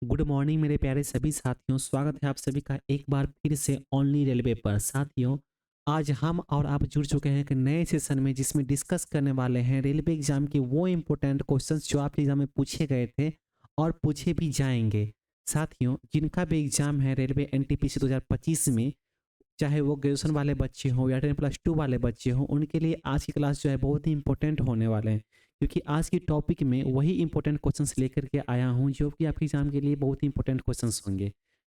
Good morning मेरे प्यारे सभी साथियों, स्वागत है आप सभी का एक बार फिर से ओनली रेलवे पर। साथियों, आज हम और आप जुड़ चुके हैं एक नए सेशन में जिसमें डिस्कस करने वाले हैं रेलवे एग्जाम के वो इम्पोर्टेंट क्वेश्चंस जो आपके एग्जाम में पूछे गए थे और पूछे भी जाएंगे। साथियों, जिनका भी एग्जाम है रेलवे एनटीपीसी 2025 में, चाहे वो ग्रेजुएशन वाले बच्चे हों या 10+2 वाले बच्चे हों, उनके लिए आज की क्लास जो है बहुत ही इंपॉर्टेंट होने वाले हैं, क्योंकि आज की टॉपिक में वही इंपॉर्टेंट क्वेश्चंस लेकर के आया हूँ जो कि आपके एग्जाम के लिए बहुत ही इंपॉर्टेंट क्वेश्चंस होंगे।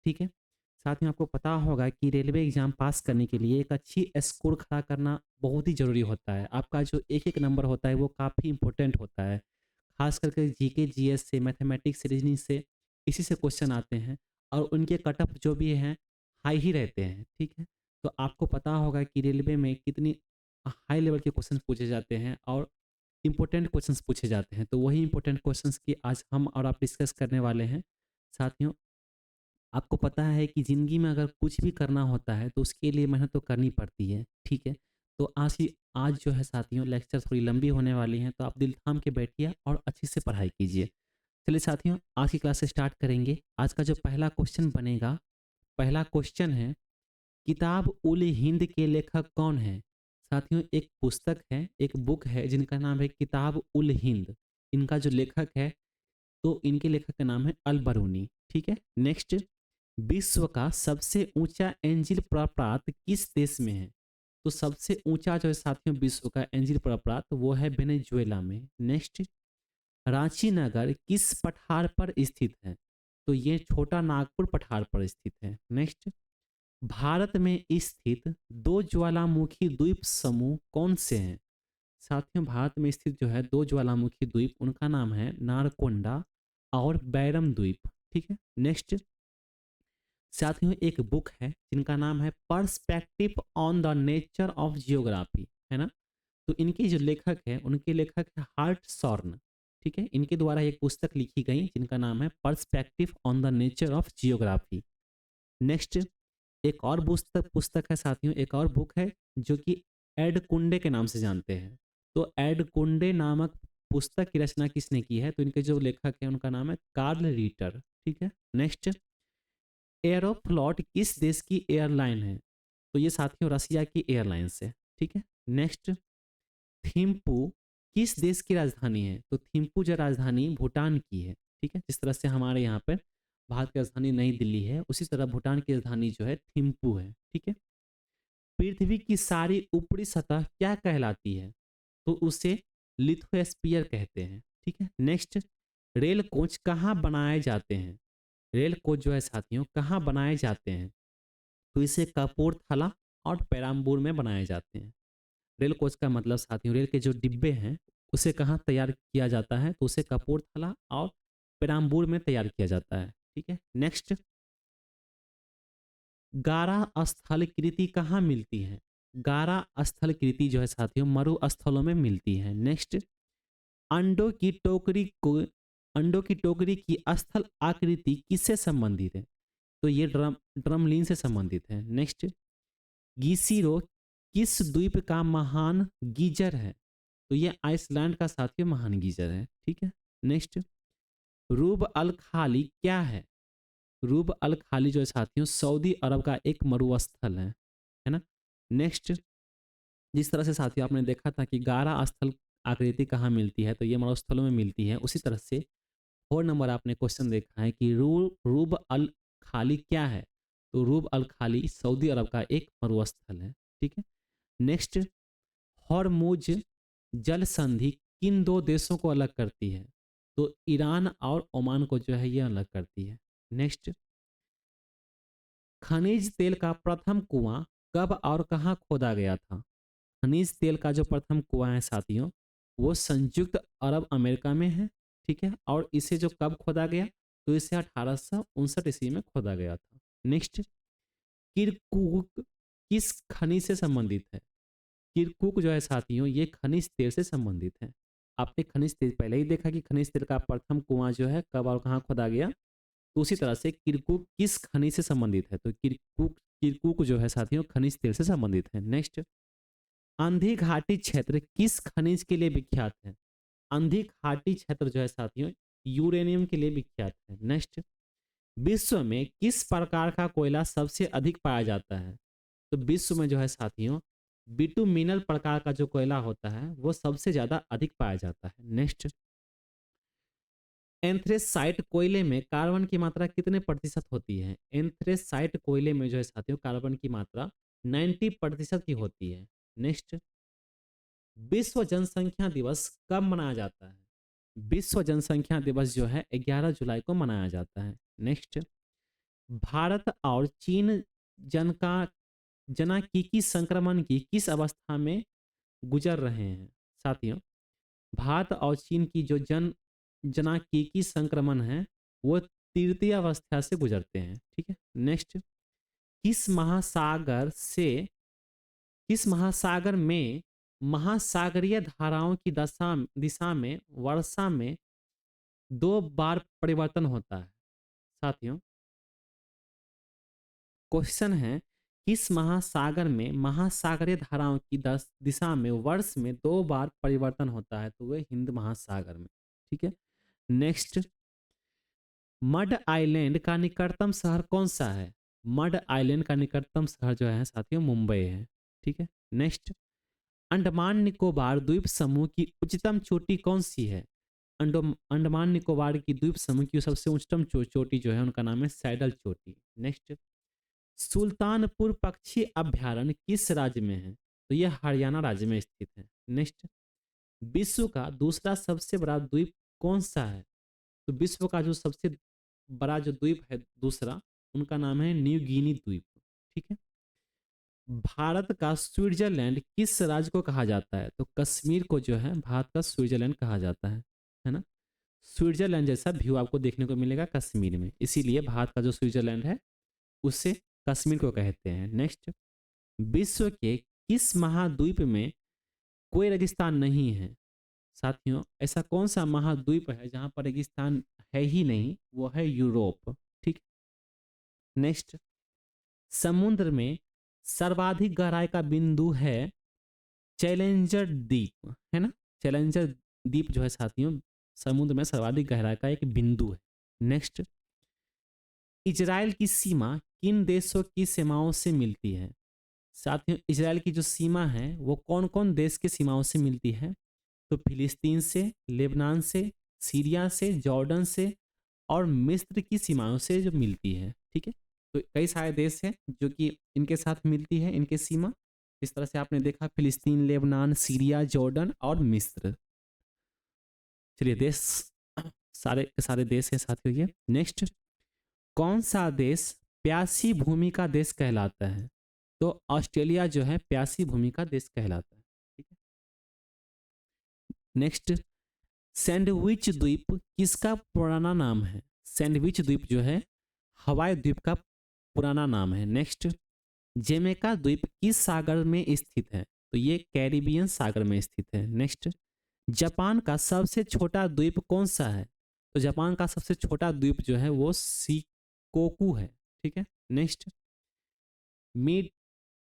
ठीक है। साथ में आपको पता होगा कि रेलवे एग्जाम पास करने के लिए एक अच्छी स्कोर खड़ा करना बहुत ही ज़रूरी होता है। आपका जो एक एक नंबर होता है वो काफ़ी इंपॉर्टेंट होता है, खास करके जीके जीएस से, मैथमेटिक्स से, रीजनिंग से, इसी से क्वेश्चन आते हैं और उनके कट ऑफ जो भी हैं हाई ही रहते हैं। ठीक है। तो आपको पता होगा कि रेलवे में कितनी हाई लेवल के क्वेश्चन पूछे जाते हैं और इम्पोर्टेंट क्वेश्चंस पूछे जाते हैं। तो वही इम्पोर्टेंट क्वेश्चंस की आज हम और आप डिस्कस करने वाले हैं। साथियों, आपको पता है कि ज़िंदगी में अगर कुछ भी करना होता है तो उसके लिए मेहनत तो करनी पड़ती है। ठीक है। तो आज जो है साथियों, लेक्चर थोड़ी लंबी होने वाली हैं, तो आप दिल थाम के बैठिए और अच्छे से पढ़ाई कीजिए। चलिए साथियों, आज की क्लास से स्टार्ट करेंगे। आज का जो पहला क्वेश्चन बनेगा, पहला क्वेश्चन है, किताब उल हिंद के लेखक कौन है? साथियों, एक पुस्तक है, एक बुक है जिनका नाम है किताब उल हिंद। इनका जो लेखक है, तो इनके लेखक का नाम है अल बरूनी। ठीक है। नेक्स्ट, विश्व का सबसे ऊंचा एंजिल प्रपात किस देश में है? तो सबसे ऊंचा जो है साथियों विश्व का एंजिल प्रपात वो है वेनेजुएला में। नेक्स्ट, रांची नगर किस पठार पर स्थित है? तो ये छोटा नागपुर पठार पर स्थित है। नेक्स्ट, भारत में स्थित दो ज्वालामुखी द्वीप समूह कौन से हैं? साथियों, भारत में स्थित जो है दो ज्वालामुखी द्वीप, उनका नाम है नारकोंडा और बैरम द्वीप। ठीक है। नेक्स्ट, साथियों, एक बुक है जिनका नाम है perspective on the nature of geography, है ना? तो इनके जो लेखक है, उनके लेखक है हार्ट सॉर्न। ठीक है। इनके द्वारा एक पुस्तक लिखी गई जिनका नाम है perspective on the nature of geography. Next, एक और पुस्तक पुस्तक है साथियों, एक और बुक है जो कि एड कुंडे के नाम से जानते हैं। तो एड कुंडे नामक पुस्तक की रचना किसने की है? तो इनके जो लेखक है उनका नाम है कार्ल रीटर। ठीक है। नेक्स्ट, एरोफ्लॉट किस देश की एयरलाइन है? तो ये साथियों रसिया की एयरलाइंस है। ठीक है। नेक्स्ट, थिम्पू किस देश की राजधानी है? तो थिम्पू जो राजधानी भूटान की है। ठीक है। जिस तरह से हमारे यहाँ पर भारत की राजधानी नई दिल्ली है, उसी तरह भूटान की राजधानी जो है थिम्पू है। ठीक है। पृथ्वी की सारी ऊपरी सतह क्या कहलाती है? तो उसे लिथोस्फीयर कहते हैं। ठीक है। नेक्स्ट, रेल कोच कहाँ बनाए जाते हैं? रेल कोच जो है साथियों कहाँ बनाए जाते हैं? तो इसे कपूरथला और पेराम्बूर में बनाए जाते हैं। रेल कोच का मतलब साथियों, रेल के जो डिब्बे हैं उसे कहाँ तैयार किया जाता है? तो उसे कपूरथला और पेराम्बूर में तैयार किया जाता है। ठीक है। नेक्स्ट, गारा स्थलकृति कहाँ मिलती है? गारा स्थलकृति जो है साथियों मरुस्थलों में मिलती है। नेक्स्ट, अंडों की टोकरी को अंडों की टोकरी की स्थल आकृति किससे संबंधित है? तो ये ड्रमलीन से संबंधित है। नेक्स्ट, गीसिरो किस द्वीप का महान गीजर है? तो ये आइसलैंड का साथियों महान गीजर है। ठीक है। नेक्स्ट, रूब अल खाली क्या है? रूब अल खाली जो है साथियों सऊदी अरब का एक मरुस्थल है ना? नेक्स्ट, जिस तरह से साथियों आपने देखा था कि गारा स्थल आकृति कहाँ मिलती है, तो ये मरुस्थलों में मिलती है। उसी तरह से 4 नंबर आपने क्वेश्चन देखा है कि रूब अल खाली क्या है? तो रूब अल खाली सऊदी अरब का एक मरुस्थल है। ठीक है। नेक्स्ट, हॉर्मुज जल संधि किन दो देशों को अलग करती है? तो ईरान और ओमान को जो है ये अलग करती है। नेक्स्ट, खनिज तेल का प्रथम कुआं कब और कहाँ खोदा गया था? खनिज तेल का जो प्रथम कुआं है साथियों वो संयुक्त अरब अमेरिका में है। ठीक है। और इसे जो कब खोदा गया? तो इसे 1859 ईस्वी में खोदा गया था। नेक्स्ट, किरकुक किस खनिज से संबंधित है? किरकुक जो है साथियों ये खनिज तेल से संबंधित है। आपने खनिज तेल पहले ही देखा कि खनिज तेल का प्रथम कुआं जो है कब और कहाँ खोदा गया। तो उसी तरह से किरकुक किस खनिज से संबंधित है? तो किरकुक किरकुक जो है साथियों खनिज तेल से संबंधित है। नेक्स्ट, अंधी घाटी क्षेत्र किस खनिज के लिए विख्यात है? अंधी घाटी क्षेत्र जो है साथियों यूरेनियम के लिए विख्यात है। नेक्स्ट, विश्व में किस प्रकार का कोयला सबसे अधिक पाया जाता है? तो विश्व में जो है साथियों, बिटुमिनल प्रकार का जो कोयला होता है वो सबसे ज्यादा अधिक पाया जाता है। नेक्स्ट, एंथ्रेसाइट कोयले में कार्बन की मात्रा कितने प्रतिशत होती है? एंथ्रेसाइट कोयले में जो है साथियों कार्बन की मात्रा 90% की होती है। नेक्स्ट, विश्व जनसंख्या दिवस कब मनाया जाता है? विश्व जनसंख्या दिवस जो है 11 जुलाई को मनाया जाता है। नेक्स्ट, भारत और चीन जन का जनाकीकी संक्रमण की किस अवस्था में गुजर रहे हैं? साथियों, भारत और चीन की जो जनाकीकी संक्रमण है वो तृतीय अवस्था से गुजरते हैं। ठीक है। नेक्स्ट, किस महासागर से किस महासागर में महासागरीय धाराओं की दिशा में वर्षा में 2 बार परिवर्तन होता है? साथियों, क्वेश्चन है किस महासागर में महासागरीय धाराओं की दिशा में वर्ष में 2 बार परिवर्तन होता है? तो वह हिंद महासागर में। ठीक है। नेक्स्ट, मड आइलैंड का निकटतम शहर कौन सा है? मड आइलैंड का निकटतम शहर जो है साथियों मुंबई है। ठीक है। नेक्स्ट, अंडमान निकोबार द्वीप समूह की उच्चतम चोटी कौन सी है? अंडमान निकोबार की द्वीप समूह की सबसे उच्चतम चोटी जो है उनका नाम है सैडल चोटी। नेक्स्ट, सुल्तानपुर पक्षी अभ्यारण्य किस राज्य में है? तो यह हरियाणा राज्य में स्थित है। नेक्स्ट, विश्व का दूसरा सबसे बड़ा द्वीप कौन सा है? तो विश्व का जो सबसे बड़ा जो द्वीप है दूसरा, उनका नाम है न्यू गिनी द्वीप। ठीक है। भारत का स्विट्जरलैंड किस राज्य को कहा जाता है? तो कश्मीर को जो है भारत का स्विट्जरलैंड कहा जाता है ना। स्विट्जरलैंड जैसा व्यू आपको देखने को मिलेगा कश्मीर में, इसीलिए भारत का जो स्विट्जरलैंड है उससे कश्मीर को कहते हैं। नेक्स्ट, विश्व के किस महाद्वीप में कोई रेगिस्तान नहीं है? साथियों, ऐसा कौन सा महाद्वीप है जहां पर रेगिस्तान है ही नहीं? वो है यूरोप। ठीक। नेक्स्ट, समुद्र में सर्वाधिक गहराई का बिंदु है चैलेंजर द्वीप, है ना। चैलेंजर द्वीप जो है साथियों समुद्र में सर्वाधिक गहराई का एक बिंदु है। नेक्स्ट, इजराइल की सीमा किन देशों की सीमाओं से मिलती है? साथियों, इजराइल की जो सीमा है वो कौन कौन देश की सीमाओं से मिलती है? तो फिलिस्तीन से, लेबनान से, सीरिया से, जॉर्डन से और मिस्र की सीमाओं से जो मिलती है। ठीक है। तो कई सारे देश हैं जो कि इनके साथ मिलती है इनके सीमा। इस तरह से आपने देखा फिलिस्तीन, लेबनान, सीरिया, जॉर्डन और मिस्र। चलिए, देश सारे के सारे देश हैं साथियों ये। नेक्स्ट, कौन सा देश प्यासी भूमि का देश कहलाता है? तो ऑस्ट्रेलिया जो है प्यासी भूमि का देश कहलाता है। ठीक है। नेक्स्ट, सैंडविच द्वीप किसका पुराना नाम है? सैंडविच द्वीप जो है हवाई द्वीप का पुराना नाम है। नेक्स्ट, जमैका द्वीप किस सागर में स्थित है? तो ये कैरिबियन सागर में स्थित है। नेक्स्ट, जापान का सबसे छोटा द्वीप कौन सा है? तो जापान का सबसे छोटा द्वीप जो है वो शिकोकू है। ठीक है। नेक्स्ट,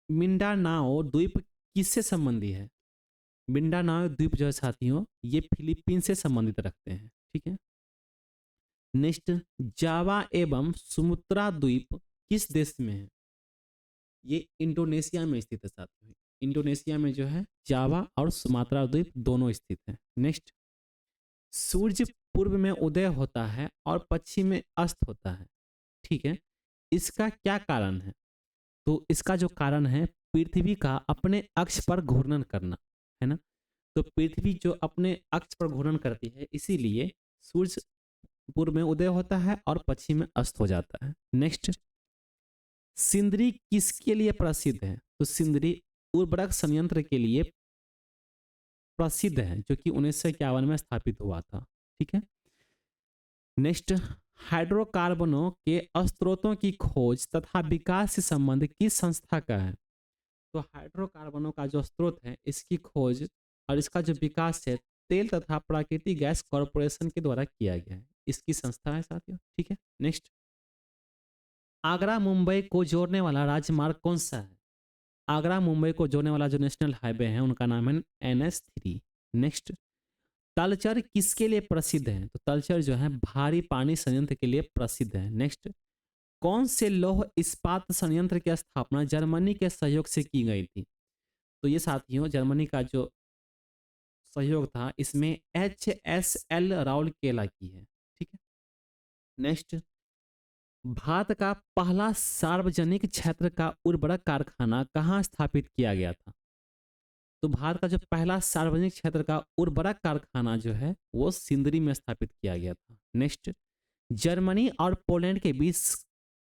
मिंडानाओ द्वीप किससे संबंधी है? मिंडानाओ द्वीप जो है साथियों ये फिलीपीन से संबंधित रखते हैं। ठीक है। नेक्स्ट, जावा एवं सुमुत्रा द्वीप किस देश में है? ये इंडोनेशिया में स्थित है साथियों। इंडोनेशिया में जो है जावा और सुमात्रा द्वीप दोनों स्थित है। नेक्स्ट, सूर्य पूर्व में उदय होता है और पश्चिम में अस्त होता है। ठीक है। इसका क्या कारण है? तो इसका जो कारण है पृथ्वी का अपने अक्ष पर घूर्णन करना, है ना। तो पृथ्वी जो अपने अक्ष पर घूर्णन करती है इसीलिए सूर्य पूर्व में उदय होता है और पश्चिम में अस्त हो जाता है। नेक्स्ट, सिंदरी किसके लिए प्रसिद्ध है? तो सिंदरी उर्वरक संयंत्र के लिए प्रसिद्ध है जो कि 1951 में स्थापित हुआ था। ठीक है। नेक्स्ट, हाइड्रोकार्बनों के स्रोतों की खोज तथा विकास से संबंधित किस संस्था का है? तो हाइड्रोकार्बनों का जो स्रोत है इसकी खोज और इसका जो विकास है तेल तथा प्राकृतिक गैस कॉरपोरेशन के द्वारा किया गया है। इसकी संस्था है साथियों। ठीक है। नेक्स्ट, आगरा मुंबई को जोड़ने वाला राजमार्ग कौन सा है? आगरा मुंबई को जोड़ने वाला जो नेशनल हाईवे है उनका नाम है NH3। नेक्स्ट, तलचर किसके लिए प्रसिद्ध है? तो तलचर जो है भारी पानी संयंत्र के लिए प्रसिद्ध है। नेक्स्ट, कौन से लौह इस्पात संयंत्र की स्थापना जर्मनी के सहयोग से की गई थी? तो ये साथियों जर्मनी का जो सहयोग था इसमें HSL राउरकेला की है। ठीक है। नेक्स्ट, भारत का पहला सार्वजनिक क्षेत्र का उर्वरक कारखाना कहाँ स्थापित किया गया था? तो भारत का जो पहला सार्वजनिक क्षेत्र का उर्वरक कारखाना जो है वो सिंदरी में स्थापित किया गया था। नेक्स्ट, जर्मनी और पोलैंड के बीच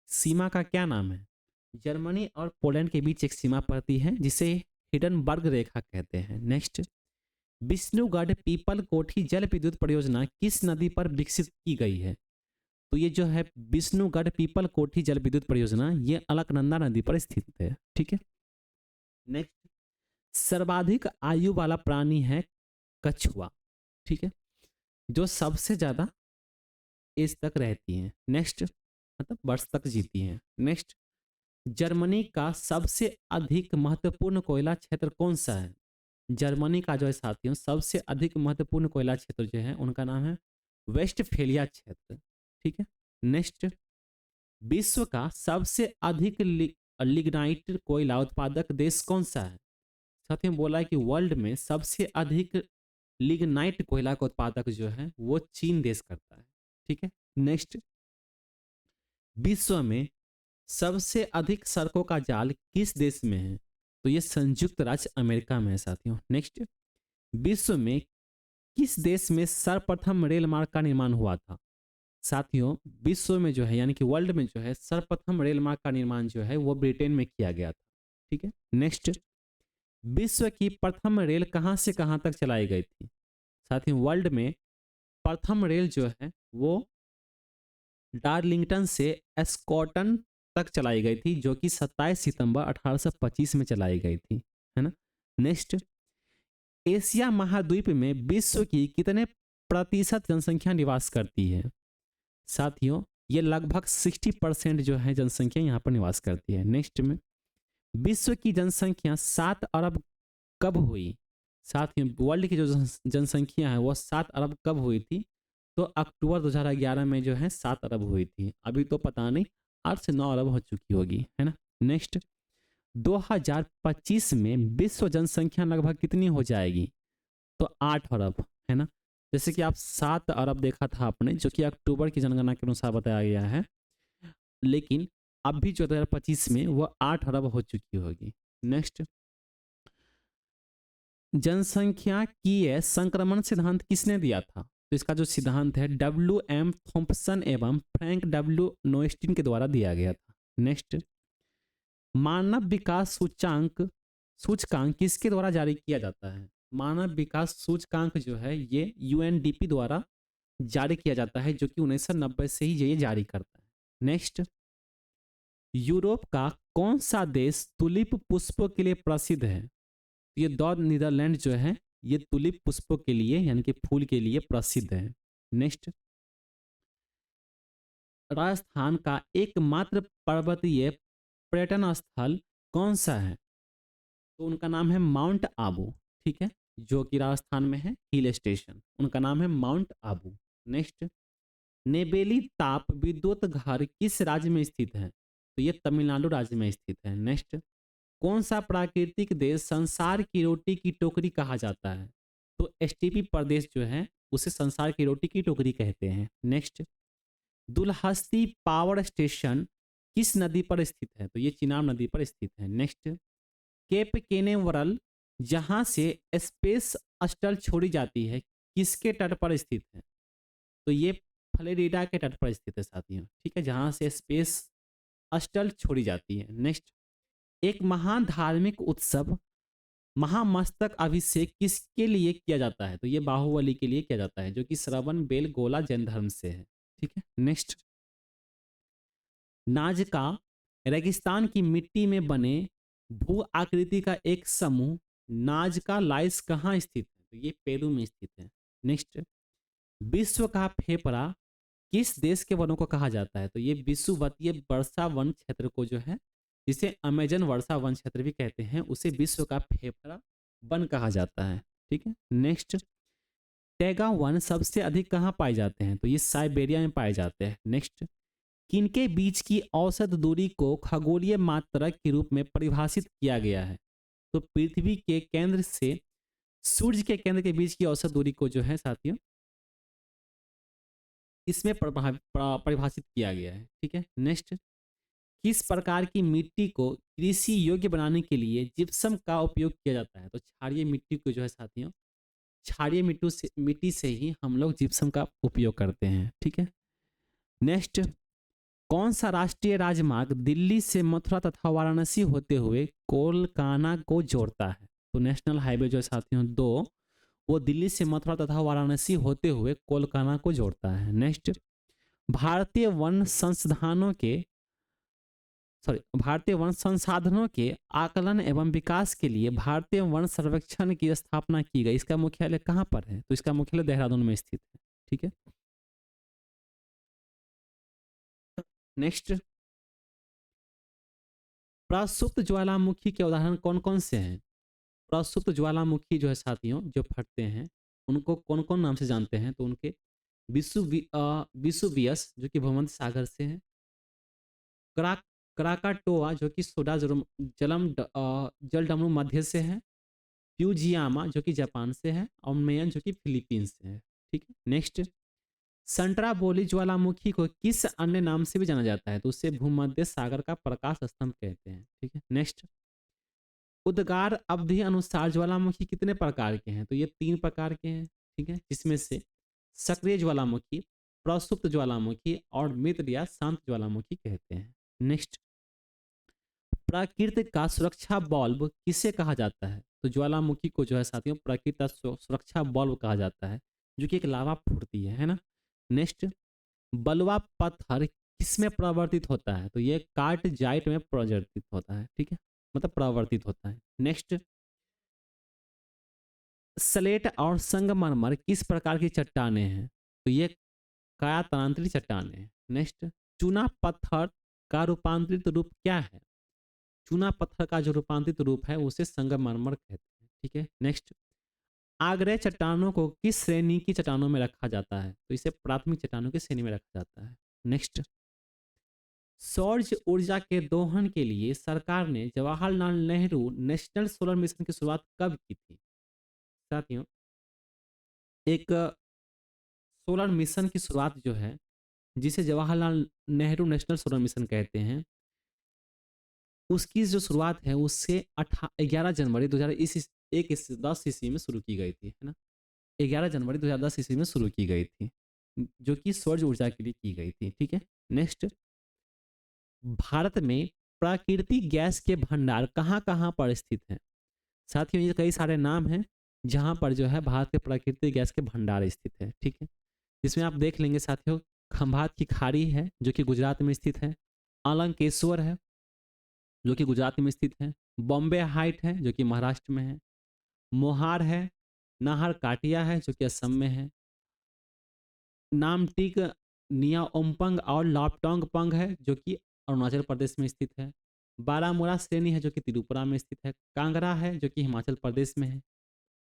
सीमा का क्या नाम है? जर्मनी और पोलैंड के बीच एक सीमा पड़ती है जिसे हिडनबर्ग रेखा कहते हैं। नेक्स्ट, विष्णुगढ़ पीपल कोठी जल विद्युत परियोजना किस नदी पर विकसित की गई है? तो ये जो है विष्णुगढ़ पीपल कोठी जल विद्युत परियोजना ये अलकनंदा नदी पर स्थित है। ठीक है। नेक्स्ट, सर्वाधिक आयु वाला प्राणी है कछुआ। ठीक है, जो सबसे ज्यादा एज तक रहती हैं। नेक्स्ट, मतलब वर्ष तक जीती हैं। नेक्स्ट, जर्मनी का सबसे अधिक महत्वपूर्ण कोयला क्षेत्र कौन सा है? जर्मनी का जो है साथियों सबसे अधिक महत्वपूर्ण कोयला क्षेत्र जो है उनका नाम है वेस्टफेलिया क्षेत्र। ठीक है। नेक्स्ट, विश्व का सबसे अधिक लिग्नाइट कोयला उत्पादक देश कौन सा है? साथियों बोला है कि वर्ल्ड में सबसे अधिक लिग्नाइट कोयला का उत्पादक जो है वो चीन देश करता है। ठीक है। नेक्स्ट, विश्व में सबसे अधिक सड़कों का जाल किस देश में है? तो ये संयुक्त राज्य अमेरिका में है साथियों। नेक्स्ट, विश्व में किस देश में सर्वप्रथम रेल मार्ग का निर्माण हुआ था? साथियों विश्व में जो है यानी कि वर्ल्ड में जो है सर्वप्रथम रेल मार्ग का निर्माण जो है वो ब्रिटेन में किया गया था। ठीक है। नेक्स्ट, विश्व की प्रथम रेल कहां से कहां तक चलाई गई थी? साथियों वर्ल्ड में प्रथम रेल जो है वो डार्लिंगटन से एस्कॉटन तक चलाई गई थी जो कि 27 सितंबर 1825 में चलाई गई थी, है ना। नेक्स्ट, एशिया महाद्वीप में विश्व की कितने प्रतिशत जनसंख्या निवास करती है? साथियों ये लगभग 60% जो है जनसंख्या यहाँ पर निवास करती है। नेक्स्ट में विश्व की जनसंख्या 7 अरब कब हुई? साथियों वर्ल्ड की जो जनसंख्या है वो 7 अरब कब हुई थी? तो अक्टूबर 2011 में जो है 7 अरब हुई थी। अभी तो पता नहीं 8 से 9 अरब हो चुकी होगी, है ना। नेक्स्ट, 2025 में विश्व जनसंख्या लगभग कितनी हो जाएगी? तो 8 अरब, है ना। जैसे कि आप 7 अरब देखा था आपने जो कि अक्टूबर की जनगणना के अनुसार बताया गया है, लेकिन अब भी जो 2025 में वो 8 अरब हो चुकी होगी। नेक्स्ट, जनसंख्या की संक्रमण सिद्धांत किसने दिया था? तो इसका जो सिद्धांत है WM थॉम्पसन एवं फ्रैंक W नोएस्टिन के द्वारा दिया गया था। नेक्स्ट, मानव विकास सूचकांक किसके द्वारा जारी किया जाता है? मानव विकास सूचकांक जो है ये UNDP द्वारा जारी किया जाता है जो कि 1990 से ही ये जारी करता है। नेक्स्ट, यूरोप का कौन सा देश तुलिप पुष्पों के लिए प्रसिद्ध है? ये नीदरलैंड जो है ये तुलिप पुष्पों के लिए यानी कि फूल के लिए प्रसिद्ध है। नेक्स्ट, राजस्थान का एकमात्र पर्वतीय पर्यटन स्थल कौन सा है? तो उनका नाम है माउंट आबू। ठीक है, जो कि राजस्थान में है हिल स्टेशन, उनका नाम है माउंट आबू। नेक्स्ट, नेबेली ताप विद्युत घर किस राज्य में स्थित है? तो ये तमिलनाडु राज्य में स्थित है। नेक्स्ट, कौन सा प्राकृतिक देश संसार की रोटी की टोकरी कहा जाता है? तो एसटीपी प्रदेश जो है उसे संसार की रोटी की टोकरी कहते हैं। नेक्स्ट, दुलहस्ती पावर स्टेशन किस नदी पर स्थित है? तो ये चिनाब नदी पर स्थित है। नेक्स्ट, केप केनेवरल जहां से स्पेस शटल छोड़ी जाती है किसके तट पर स्थित है? तो ये फ्लोरिडा के तट पर स्थित है साथियों। ठीक है, जहां से स्पेस शटल छोड़ी जाती है। नेक्स्ट, एक महान धार्मिक उत्सव महामस्तक अभिषेक किसके लिए किया जाता है? तो ये बाहुबली के लिए किया जाता है जो कि श्रवण बेल गोला जैन धर्म से है। ठीक है। नेक्स्ट, नाजका रेगिस्तान की मिट्टी में बने भू आकृति का एक समूह नाजका लाइस कहाँ स्थित है? तो ये पेरू में स्थित है। नेक्स्ट, विश्व का फेफड़ा किस देश के वनों को कहा जाता है? तो ये विषुवतीय वर्षा वन क्षेत्र को जो है जिसे अमेजन वर्षा वन क्षेत्र भी कहते हैं उसे विश्व का फेफड़ा वन कहा जाता है। ठीक है। नेक्स्ट, टैगा वन सबसे अधिक कहाँ पाए जाते हैं? तो ये साइबेरिया में पाए जाते हैं। नेक्स्ट, किनके बीच की औसत दूरी को खगोलीय मात्रक के रूप में परिभाषित किया गया है? तो पृथ्वी के केंद्र से सूर्य के केंद्र के बीच की औसत दूरी को जो है साथियों, इसमें परिभाषित किया गया है। ठीक है। नेक्स्ट, किस प्रकार की मिट्टी को कृषि योग्य बनाने के लिए जिप्सम का उपयोग किया जाता है? तो क्षारीय मिट्टी को जो है साथियों, क्षारीय मिट्टी से ही हम लोग जिप्सम का उपयोग करते हैं। ठीक है। नेक्स्ट, कौन सा राष्ट्रीय राजमार्ग दिल्ली से मथुरा तथा वाराणसी होते हुए कोलकाना को जोड़ता है? तो नेशनल हाईवे जो है साथियों दो, वो दिल्ली से मथुरा तथा वाराणसी होते हुए कोलकाना को जोड़ता है। नेक्स्ट, भारतीय वन संस्थानों के भारतीय वन संसाधनों के आकलन एवं विकास के लिए भारतीय वन सर्वेक्षण की स्थापना की गई। इसका मुख्यालय कहाँ पर है? तो इसका मुख्यालय देहरादून में स्थित है। ठीक है। नेक्स्ट, प्रसुप्त ज्वालामुखी के उदाहरण कौन कौन से हैं? प्रसुप्त ज्वालामुखी जो है साथियों, जो फटते हैं, उनको कौन कौन नाम से जानते हैं? तो उनके विसुवियस जो कि भूमध्य सागर से है, क्रा क्राकाटोआ जो कि सोडा जल डमरू मध्य से है, फ्यूजियामा जो कि जापान से है, और मेयन जो कि फिलीपींस से है। ठीक है। नेक्स्ट, संट्राबोली ज्वालामुखी को किस अन्य नाम से भी जाना जाता है? तो उसे भूमध्य सागर का प्रकाश स्तंभ कहते हैं। ठीक है। नेक्स्ट, उद्गार अवधि अनुसार ज्वालामुखी कितने प्रकार के हैं? तो ये 3 प्रकार के हैं। ठीक है। जिसमें से सक्रिय ज्वालामुखी, प्रसुप्त ज्वालामुखी और मृत या शांत ज्वालामुखी कहते हैं। नेक्स्ट, प्रकृति का सुरक्षा बल्ब किसे कहा जाता है? तो ज्वालामुखी को जो है साथियों प्रकृति का सुरक्षा बल्ब कहा जाता है, जो कि एक लावा फूटती है ना। नेक्स्ट, बलुआ पत्थर किसमें प्रवर्तित होता है? तो ये कार्टजाइट में प्रवर्तित होता है। ठीक है, मतलब प्रवर्तित होता है। नेक्स्ट, स्लेट और संगमरमर किस प्रकार की चट्टानें हैं? तो ये कायातांत्रिक चट्टानें हैं। नेक्स्ट, चूना पत्थर का रूपांतरित रूप क्या है? चूना पत्थर का जो रूपांतरित रूप है उसे संगमरमर कहते हैं। ठीक है। नेक्स्ट, आग्नेय चट्टानों को किस श्रेणी की चट्टानों में रखा जाता है? तो इसे प्राथमिक चट्टानों की श्रेणी में रखा जाता है। नेक्स्ट, सौर ऊर्जा के दोहन के लिए सरकार ने Jawaharlal Nehru national solar mission की शुरुआत कब की थी? साथियों, एक सोलर मिशन की शुरुआत जो है, जिसे Jawaharlal Nehru national solar mission कहते हैं, उसकी जो शुरुआत है उससे 11 जनवरी 2010 ईस्वी में शुरू की गई थी, है ना। 11 जनवरी 2010 ईस्वी में शुरू की गई थी, जो कि सौर ऊर्जा के लिए की गई थी। ठीक है। नेक्स्ट, भारत में प्राकृतिक गैस के भंडार कहाँ कहाँ पर स्थित हैं? साथियों, ये कई सारे नाम हैं जहाँ पर जो है भारत के प्राकृतिक गैस के भंडार स्थित है। ठीक है। जिसमें आप देख लेंगे साथियों, खंभात की खाड़ी है जो कि गुजरात में स्थित है, अलंकेश्वर है जो कि गुजरात में स्थित है, बॉम्बे हाइट है जो कि महाराष्ट्र में है, मोहार है, नाहर काटिया है जो कि असम में है, नामटिक निया ओमपंग और लापटोंग पंग है जो कि अरुणाचल प्रदेश में स्थित है, बारामूला श्रेणी है जो कि त्रिपुरा में स्थित है, कांगड़ा है जो कि हिमाचल प्रदेश में है,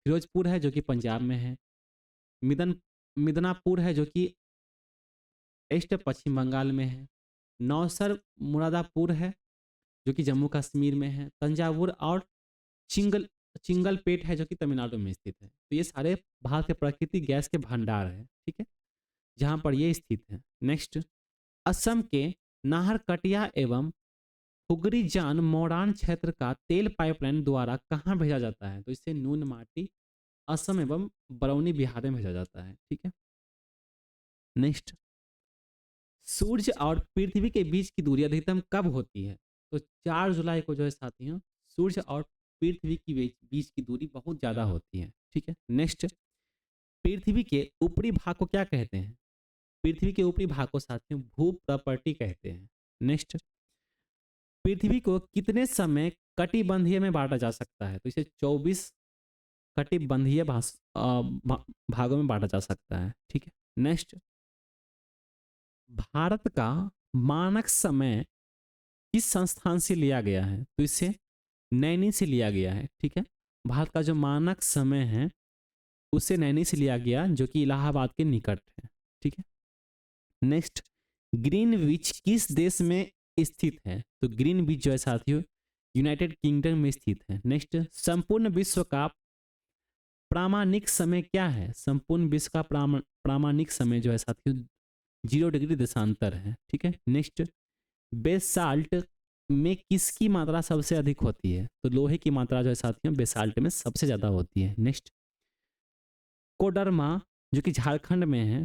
फिरोजपुर है जो कि पंजाब में है, मिदन मिदनापुर है जो कि ईस्ट पश्चिम बंगाल में है, नौसर मुरादापुर है जो कि जम्मू कश्मीर में है, तंजावुर और चिंगल चिंगलपेट है जो कि तमिलनाडु में स्थित है। तो ये सारे भारत के प्राकृतिक गैस के भंडार है। ठीक है, जहाँ पर ये स्थित है। नेक्स्ट, असम के नाहरकटिया एवं हुगरीजान मोरान क्षेत्र का तेल पाइपलाइन द्वारा कहाँ भेजा जाता है? तो इसे नून माटी असम एवं बरौनी बिहार में भेजा जाता है। ठीक है। नेक्स्ट, सूर्य और पृथ्वी के बीच की दूरी अधिकतम कब होती है? तो 4 जुलाई को जो है साथियों, सूर्य और पृथ्वी की बीच की दूरी बहुत ज़्यादा होती है। ठीक है। नेक्स्ट, पृथ्वी के ऊपरी भाग को क्या कहते हैं? पृथ्वी के ऊपरी भाग को साथियों भू प्रॉपर्टी कहते हैं। नेक्स्ट, पृथ्वी को कितने समय कटिबंधीय में बांटा जा सकता है? तो इसे 24 कटिबंधीय भागों में बांटा जा सकता है। ठीक है। नेक्स्ट, भारत का मानक समय किस संस्थान से लिया गया है? तो इसे नैनी से लिया गया है। ठीक है। भारत का जो मानक समय है उसे नैनी से लिया गया जो कि इलाहाबाद के निकट है। ठीक है। नेक्स्ट, ग्रीनविच किस देश में स्थित है? तो ग्रीनविच जो है साथियों यूनाइटेड किंगडम में स्थित है। नेक्स्ट, संपूर्ण विश्व का प्रामाणिक समय क्या है? संपूर्ण विश्व का प्रामाणिक समय जो है साथियों 0 डिग्री देशांतर है। ठीक है। नेक्स्ट, बेसाल्ट में किसकी मात्रा सबसे अधिक होती है? तो लोहे की मात्रा जो है साथियों बेसाल्ट में सबसे ज्यादा होती है। नेक्स्ट, कोडरमा जो कि झारखंड में है,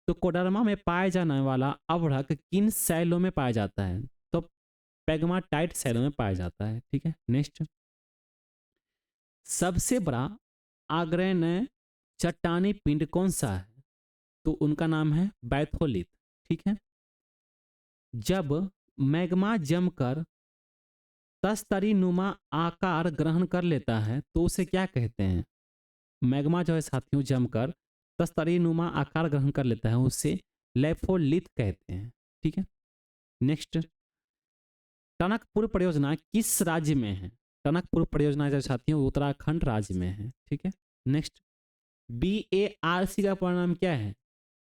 तो कोडरमा में पाए जाने वाला अवरक किन शैलों में पाया जाता है? तो पेग्माटाइट शैलों में पाया जाता है। ठीक है। नेक्स्ट, सबसे बड़ा आग्नेय चट्टानी पिंड कौन सा है? तो उनका नाम है बैथोलिथ। ठीक है। जब मैग्मा जमकर तस्तरी नुमा आकार ग्रहण कर लेता है तो उसे क्या कहते हैं? मैग्मा जो है साथियों जमकर तस्तरी नुमा आकार ग्रहण कर लेता है उसे लेफोलिथ कहते हैं। ठीक है। नेक्स्ट, टनकपुर परियोजना किस राज्य में है? टनकपुर परियोजना जो साथियों उत्तराखंड राज्य में है। ठीक है। नेक्स्ट, BARC का परिणाम क्या है?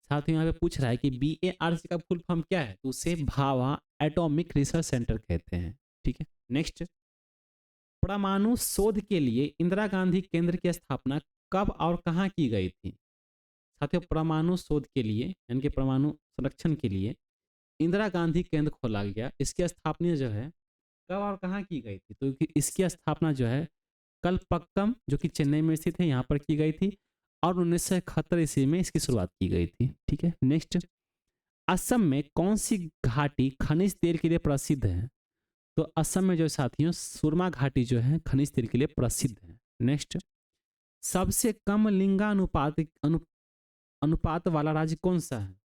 साथियों यहाँ पे पूछ रहा है कि BARC का फुल फॉर्म क्या है? तो उसे भाभा एटॉमिक रिसर्च सेंटर कहते हैं। ठीक है। नेक्स्ट, परमाणु शोध के लिए इंदिरा गांधी केंद्र की स्थापना कब और कहाँ की गई थी? साथियों परमाणु शोध के लिए यानी कि परमाणु संरक्षण के लिए इंदिरा गांधी केंद्र खोला गया। इसकी स्थापना जो है कब और कहाँ की गई थी? तो इसकी स्थापना जो है कलपक्कम जो कि चेन्नई में स्थित है यहाँ पर की गई थी और 1971 ईस्वी में इसकी शुरुआत की गई थी। ठीक है। नेक्स्ट, असम में कौन सी घाटी खनिज तेल के लिए प्रसिद्ध है? तो असम में जो साथियों सुरमा घाटी जो है खनिज तेल के लिए प्रसिद्ध है। नेक्स्ट, सबसे कम अनुपात वाला राज्य कौन सा है?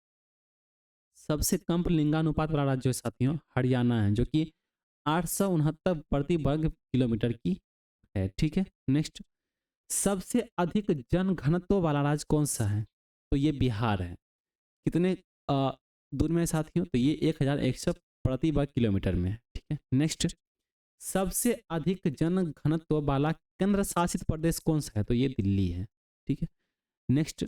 सबसे कम लिंगानुपात वाला राज्य जो है साथियों हरियाणा है जो कि 869 प्रति वर्ग किलोमीटर की है। ठीक है। नेक्स्ट, सबसे अधिक जनघनत्व वाला राज्य कौन सा है? तो ये बिहार है। कितने दूर में है साथियों? तो ये 1100 प्रति वर्ग किलोमीटर में है। ठीक है। नेक्स्ट, सबसे अधिक जनघनत्व वाला केंद्र शासित प्रदेश कौन सा है? तो ये दिल्ली है। ठीक है। नेक्स्ट,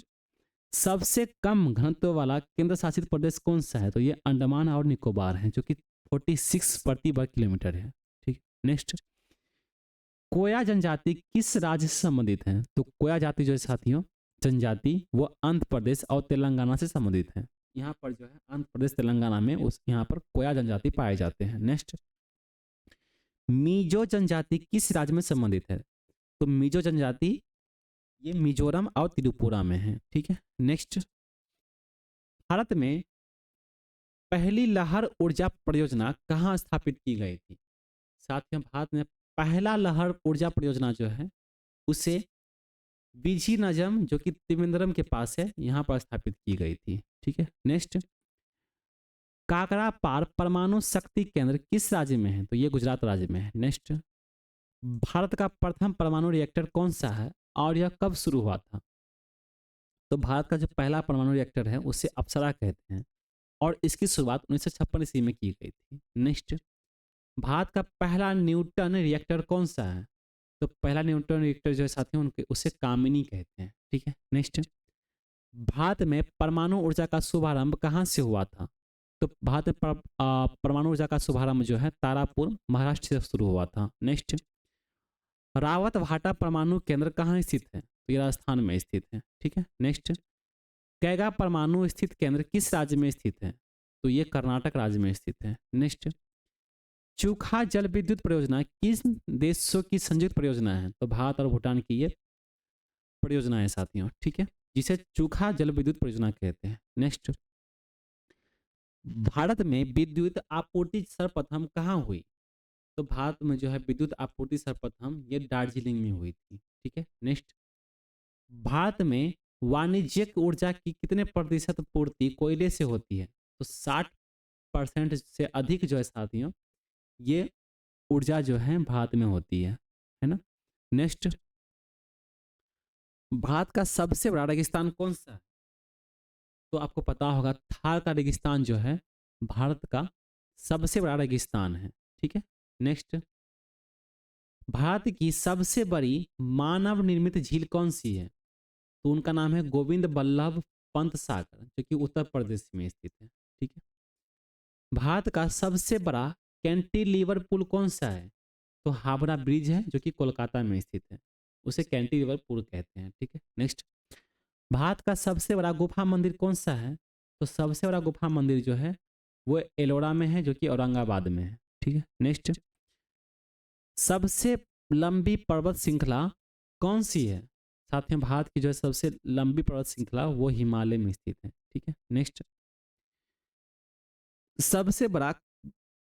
सबसे कम घनत्व वाला केंद्र शासित प्रदेश कौन सा है? तो ये अंडमान और निकोबार है जो कि 46 प्रति वर्ग किलोमीटर है। ठीक। नेक्स्ट, कोया जनजाति किस राज्य से संबंधित है? तो कोया जाति जो है साथियों जनजाति वो आंध्र प्रदेश और तेलंगाना से संबंधित है। यहाँ पर जो है आंध्र प्रदेश तेलंगाना में यहाँ पर कोया जनजाति पाए जाते हैं। नेक्स्ट, मिजो जनजाति किस राज्य में संबंधित है? तो मिजो जनजाति ये मिजोरम और त्रिपुरा में है। ठीक है। नेक्स्ट, भारत में पहली लहर ऊर्जा परियोजना कहाँ स्थापित की गई थी? साथियों भारत में पहला लहर ऊर्जा परियोजना जो है उसे विझीनजम जो कि त्रिवेंद्रम के पास है यहाँ पर स्थापित की गई थी। ठीक है। नेक्स्ट, काकरापार परमाणु शक्ति केंद्र किस राज्य में है? तो ये गुजरात राज्य में है। नेक्स्ट, भारत का प्रथम परमाणु रिएक्टर कौन सा है और यह कब शुरू हुआ था? तो भारत का जो पहला परमाणु रिएक्टर है उसे अप्सरा कहते हैं और इसकी शुरुआत 1956 ईस्वी में की गई थी। नेक्स्ट, भारत का पहला न्यूटन रिएक्टर कौन सा है? तो पहला न्यूटन रिएक्टर जो है साथियों उनके उसे कामिनी कहते हैं। ठीक है। नेक्स्ट, भारत में परमाणु ऊर्जा का शुभारंभ कहाँ से हुआ था? तो भारत में परमाणु ऊर्जा का शुभारंभ जो है तारापुर महाराष्ट्र से शुरू हुआ था। नेक्स्ट, रावत भाटा परमाणु केंद्र कहाँ स्थित है? तो ये राजस्थान में स्थित है। ठीक है। नेक्स्ट, कैगा परमाणु स्थित केंद्र किस राज्य में स्थित है? तो ये कर्नाटक राज्य में स्थित है। नेक्स्ट, चूखा जल विद्युत परियोजना किस देशों की संयुक्त परियोजना है? तो भारत और भूटान की ये परियोजना है साथियों। ठीक है। जिसे चूखा जल विद्युत परियोजना कहते हैं। नेक्स्ट, भारत में विद्युत आपूर्ति सर्वप्रथम कहाँ हुई? तो भारत में जो है विद्युत आपूर्ति सर्वप्रथम ये दार्जिलिंग में हुई थी। ठीक है। नेक्स्ट, भारत में वाणिज्यिक ऊर्जा की कितने प्रतिशत पूर्ति कोयले से होती है? तो 60% से अधिक जो है साथियों ये ऊर्जा जो है भारत में होती है ना। नेक्स्ट, भारत का सबसे बड़ा रेगिस्तान कौन सा है? तो आपको पता होगा थार का रेगिस्तान जो है भारत का सबसे बड़ा रेगिस्तान है। ठीक है। नेक्स्ट, भारत की सबसे बड़ी मानव निर्मित झील कौन सी है? तो उनका नाम है गोविंद बल्लभ पंत सागर, जो कि उत्तर प्रदेश में स्थित है। ठीक है। भारत का सबसे बड़ा कैंटिलीवर पुल कौन सा है? तो हावड़ा ब्रिज है, जो कि कोलकाता में स्थित है, उसे कैंटिलीवर पुल कहते हैं। ठीक है। नेक्स्ट, भारत का सबसे बड़ा गुफा मंदिर कौन सा है? तो सबसे बड़ा गुफा मंदिर जो है वो एलोरा में है, जो कि औरंगाबाद में है। ठीक है। नेक्स्ट, सबसे लंबी पर्वत श्रृंखला कौन सी है? साथ में भारत की जो है सबसे लंबी पर्वत श्रृंखला वो हिमालय में स्थित है। ठीक है। नेक्स्ट, सबसे बड़ा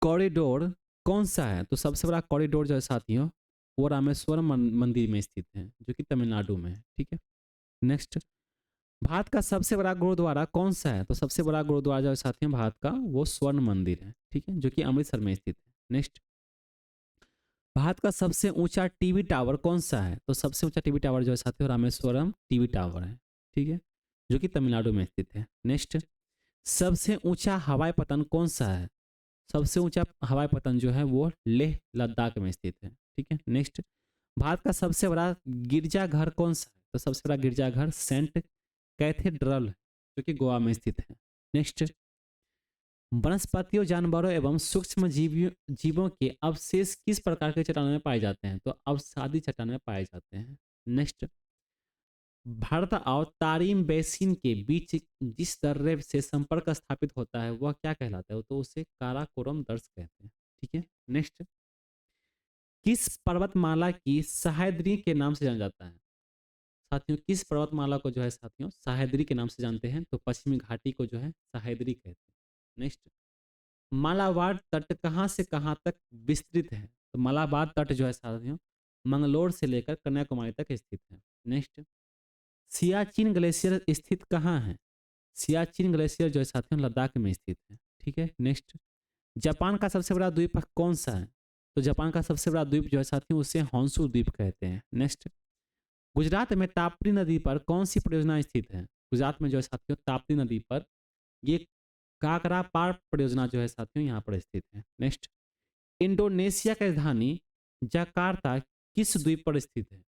कॉरिडोर कौन सा है? तो सबसे बड़ा कॉरिडोर जो है साथियों वो रामेश्वरम मंदिर में स्थित है, जो कि तमिलनाडु में है। ठीक है। नेक्स्ट, भारत का सबसे बड़ा गुरुद्वारा कौन सा है? तो सबसे बड़ा गुरुद्वारा जो है साथियों भारत का वो स्वर्ण मंदिर है। ठीक है, जो कि अमृतसर में स्थित है। नेक्स्ट, भारत का सबसे ऊंचा टीवी टावर कौन सा है? तो सबसे ऊंचा टीवी टावर जो है साथियों रामेश्वरम टीवी टावर है। ठीक है, जो कि तमिलनाडु में स्थित है। नेक्स्ट, सबसे ऊंचा हवाई पतन कौन सा है? सबसे ऊंचा हवाई पतन जो है वो लेह लद्दाख में स्थित है। ठीक है। नेक्स्ट, भारत का सबसे बड़ा गिरजाघर कौन सा है? तो सबसे बड़ा गिरजाघर सेंट कैथेड्रल है, जो कि गोवा में स्थित है। नेक्स्ट, वनस्पतियों, जानवरों एवं सूक्ष्म जीवों के अवशेष किस प्रकार के चट्टानों में पाए जाते हैं? तो अवसादी चट्टानों में पाए जाते हैं। नेक्स्ट, भारत और तारिम बेसिन के बीच जिस दर्रे से संपर्क स्थापित होता है वह क्या कहलाता है? तो उसे काराकोरम दर्श कहते हैं। ठीक है। नेक्स्ट, किस पर्वतमाला की सह्याद्री के नाम से जाना जाता है? साथियों, किस पर्वतमाला को जो है साथियों सह्याद्री के नाम से जानते हैं? तो पश्चिमी घाटी को जो है सह्याद्री कहते हैं। नेक्स्ट, मालाबार तट कहाँ से कहाँ तक विस्तृत है? तो मालाबार तट जो है साथियों मंगलोर से लेकर कन्याकुमारी तक स्थित है। नेक्स्ट, सियाचिन ग्लेशियर स्थित कहाँ है? सियाचिन ग्लेशियर जो है साथियों लद्दाख में स्थित है। ठीक है। नेक्स्ट, जापान का सबसे बड़ा द्वीप कौन सा है? तो जापान का सबसे बड़ा द्वीप जो है साथियों उसे हॉन्शू द्वीप कहते हैं। नेक्स्ट, गुजरात में ताप्ती नदी पर कौन सी परियोजना स्थित है? गुजरात में जो है साथियों ताप्ती नदी पर ये काकरा पार परियोजना जो है साथियों यहाँ पर स्थित है। नेक्स्ट, इंडोनेशिया की राजधानी जकार्ता किस द्वीप पर स्थित है?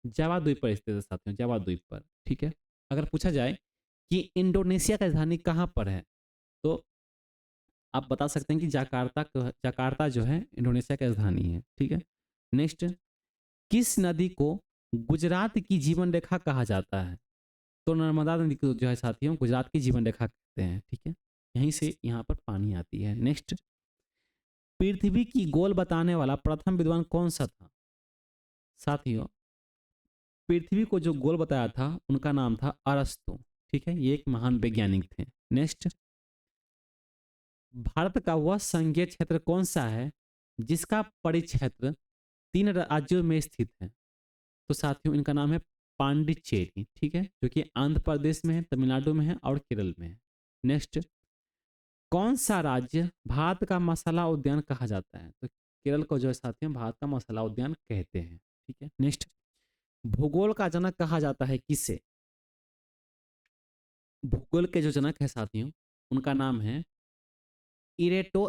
जावा द्वीप पर स्थित है साथियों, जावा द्वीप पर। ठीक है। अगर पूछा जाए कि इंडोनेशिया की राजधानी कहाँ पर है, तो आप बता सकते हैं कि जकार्ता जो है इंडोनेशिया की राजधानी है। ठीक है। नेक्स्ट, किस नदी को गुजरात की जीवन रेखा कहा जाता है? तो नर्मदा नदी को जो है साथियों गुजरात की जीवन रेखा कहते हैं। ठीक है, यहीं से यहाँ पर पानी आती है। नेक्स्ट, पृथ्वी की गोल बताने वाला प्रथम विद्वान कौन सा था? साथियों, पृथ्वी को जो गोल बताया था उनका नाम था अरस्तु। ठीक है, ये एक महान वैज्ञानिक थे। नेक्स्ट, भारत का वह संघीय क्षेत्र कौन सा है जिसका परिक्षेत्र 3 राज्यों में स्थित है? तो साथियों इनका नाम है पांडिचेरी। ठीक है, जो कि आंध्र प्रदेश में है, तमिलनाडु में है और केरल में है। नेक्स्ट, कौन सा राज्य भारत का मसाला उद्यान कहा जाता है? तो केरल को जो है साथियों भारत का मसाला उद्यान कहते हैं। ठीक है। नेक्स्ट, भूगोल का जनक कहा जाता है किसे? भूगोल के जो जनक है साथियों उनका नाम है इरेटो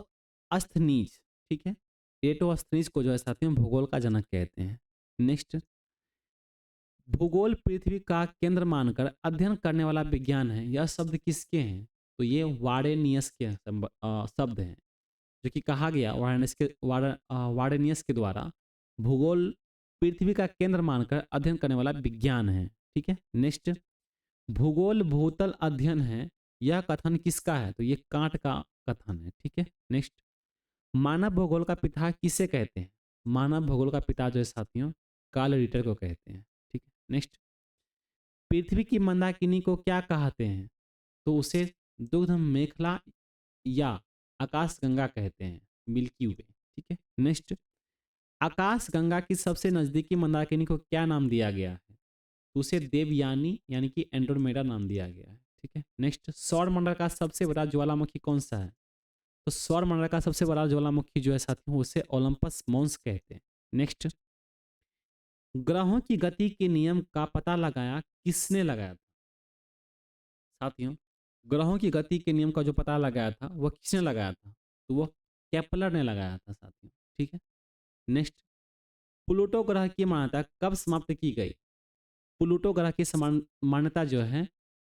अस्थनीज। ठीक है, इरेटो अस्थनीज को जो है साथियों भूगोल का जनक कहते हैं। नेक्स्ट, भूगोल पृथ्वी का केंद्र मानकर अध्ययन करने वाला विज्ञान है, यह शब्द किसके हैं? तो ये वारेनियस के शब्द हैं, जो कि कहा गया वारेनियस के द्वारा भूगोल पृथ्वी का केंद्र मानकर अध्ययन करने वाला विज्ञान है। ठीक है। नेक्स्ट, भूगोल भूतल अध्ययन है, यह कथन किसका है? तो ये कांट का कथन है। ठीक है। नेक्स्ट, मानव भूगोल का पिता किसे कहते हैं? मानव भूगोल का पिता जो है साथियों कार्ल रिटर को कहते हैं। ठीक है। नेक्स्ट, पृथ्वी की मंदाकिनी को क्या कहते हैं? तो उसे दुग्ध मेखला या आकाश गंगा कहते हैं, मिल्की वे। ठीक है। नेक्स्ट, आकाश गंगा की सबसे नजदीकी मंदाकिनी को क्या नाम दिया गया है? तो उसे देवयानी यानी कि एंड्रोमेडा नाम दिया गया है। ठीक है। नेक्स्ट, सौर मंडल का सबसे बड़ा ज्वालामुखी कौन सा है? तो सौर मंडल का सबसे बड़ा ज्वालामुखी जो है साथियों उसे ओलंपस मॉन्स कहते हैं। नेक्स्ट, ग्रहों की गति के नियम का पता लगाया किसने लगाया था? साथियों, ग्रहों की गति के नियम का जो पता लगाया था वह किसने लगाया था? तो वह केपलर ने लगाया था साथियों। ठीक है। नेक्स्ट, प्लूटो ग्रह की मान्यता कब समाप्त की गई? प्लूटो ग्रह की मान्यता जो है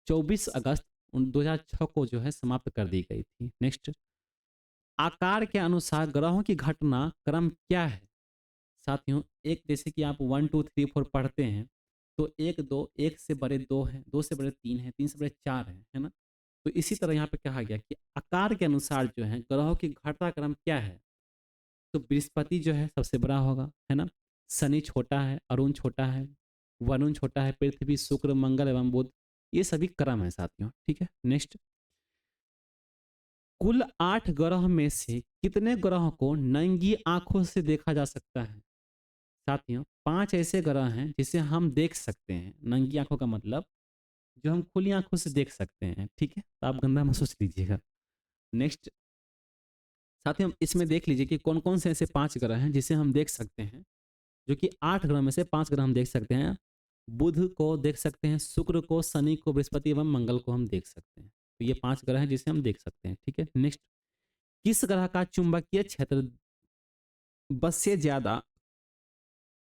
24 अगस्त 2006 को जो है समाप्त कर दी गई थी। नेक्स्ट, आकार के अनुसार ग्रहों की घटना क्रम क्या है? साथियों, एक जैसे कि आप 1 2 3 4 पढ़ते हैं तो एक दो, एक से बड़े दो हैं, दो से बड़े तीन हैं, तीन से बड़े चार हैं, है ना? तो इसी तरह यहाँ पे कहा गया कि आकार के अनुसार जो है ग्रहों की घटना क्रम क्या है? तो बृहस्पति जो है सबसे बड़ा होगा, है ना? शनि छोटा है, अरुण छोटा है, वरुण छोटा है, पृथ्वी, शुक्र, मंगल एवं बुध, ये सभी क्रम है साथियों। ठीक है, नेक्स्ट, कुल 8 ग्रह में से कितने ग्रहों को नंगी आंखों से देखा जा सकता है? साथियों, 5 ऐसे ग्रह हैं जिसे हम देख सकते हैं। नंगी आंखों का मतलब जो हम खुली आंखों से देख सकते हैं। ठीक है, तो आप गंदा महसूस लीजिएगा। नेक्स्ट, साथियों, हम इसमें देख लीजिए कि कौन कौन से ऐसे 5 ग्रह हैं जिसे हम देख सकते हैं, जो कि 8 ग्रह में से 5 ग्रह हम देख सकते हैं। बुध को देख सकते हैं, शुक्र को, शनि को, बृहस्पति एवं मंगल को हम देख सकते हैं। तो ये 5 ग्रह हैं जिसे हम देख सकते हैं। ठीक है, नेक्स्ट, किस ग्रह का चुंबकीय क्षेत्र बस से ज्यादा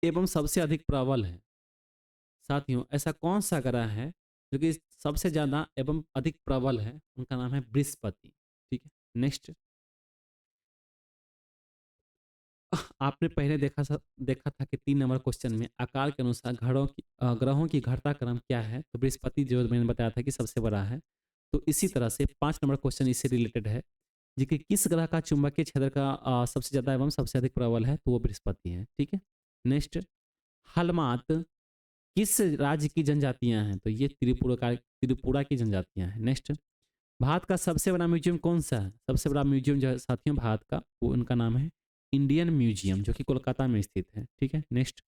एवं सबसे अधिक प्रबल है? साथियों, ऐसा कौन सा ग्रह है जो कि सबसे ज्यादा एवं अधिक प्रबल है? उनका नाम है बृहस्पति। ठीक है, नेक्स्ट, आपने पहले देखा था कि 3 नंबर क्वेश्चन में आकार के अनुसार ग्रहों की घटना क्रम क्या है? तो बृहस्पति जो मैंने बताया था कि सबसे बड़ा है। तो इसी तरह से 5 नंबर क्वेश्चन इससे रिलेटेड है, जी कि किस ग्रह का चुंबकीय क्षेत्र का सबसे ज्यादा एवं सबसे अधिक प्रबल है? तो वो बृहस्पति है। ठीक है, नेक्स्ट, हलमात किस राज्य की जनजातियां हैं? तो ये त्रिपुरा की जनजातियां हैं। नेक्स्ट, भारत का सबसे बड़ा म्यूजियम कौन सा है? सबसे बड़ा म्यूजियम जो है साथियों भारत का, वो उनका नाम है इंडियन म्यूजियम, जो कि कोलकाता में स्थित है। ठीक है, नेक्स्ट,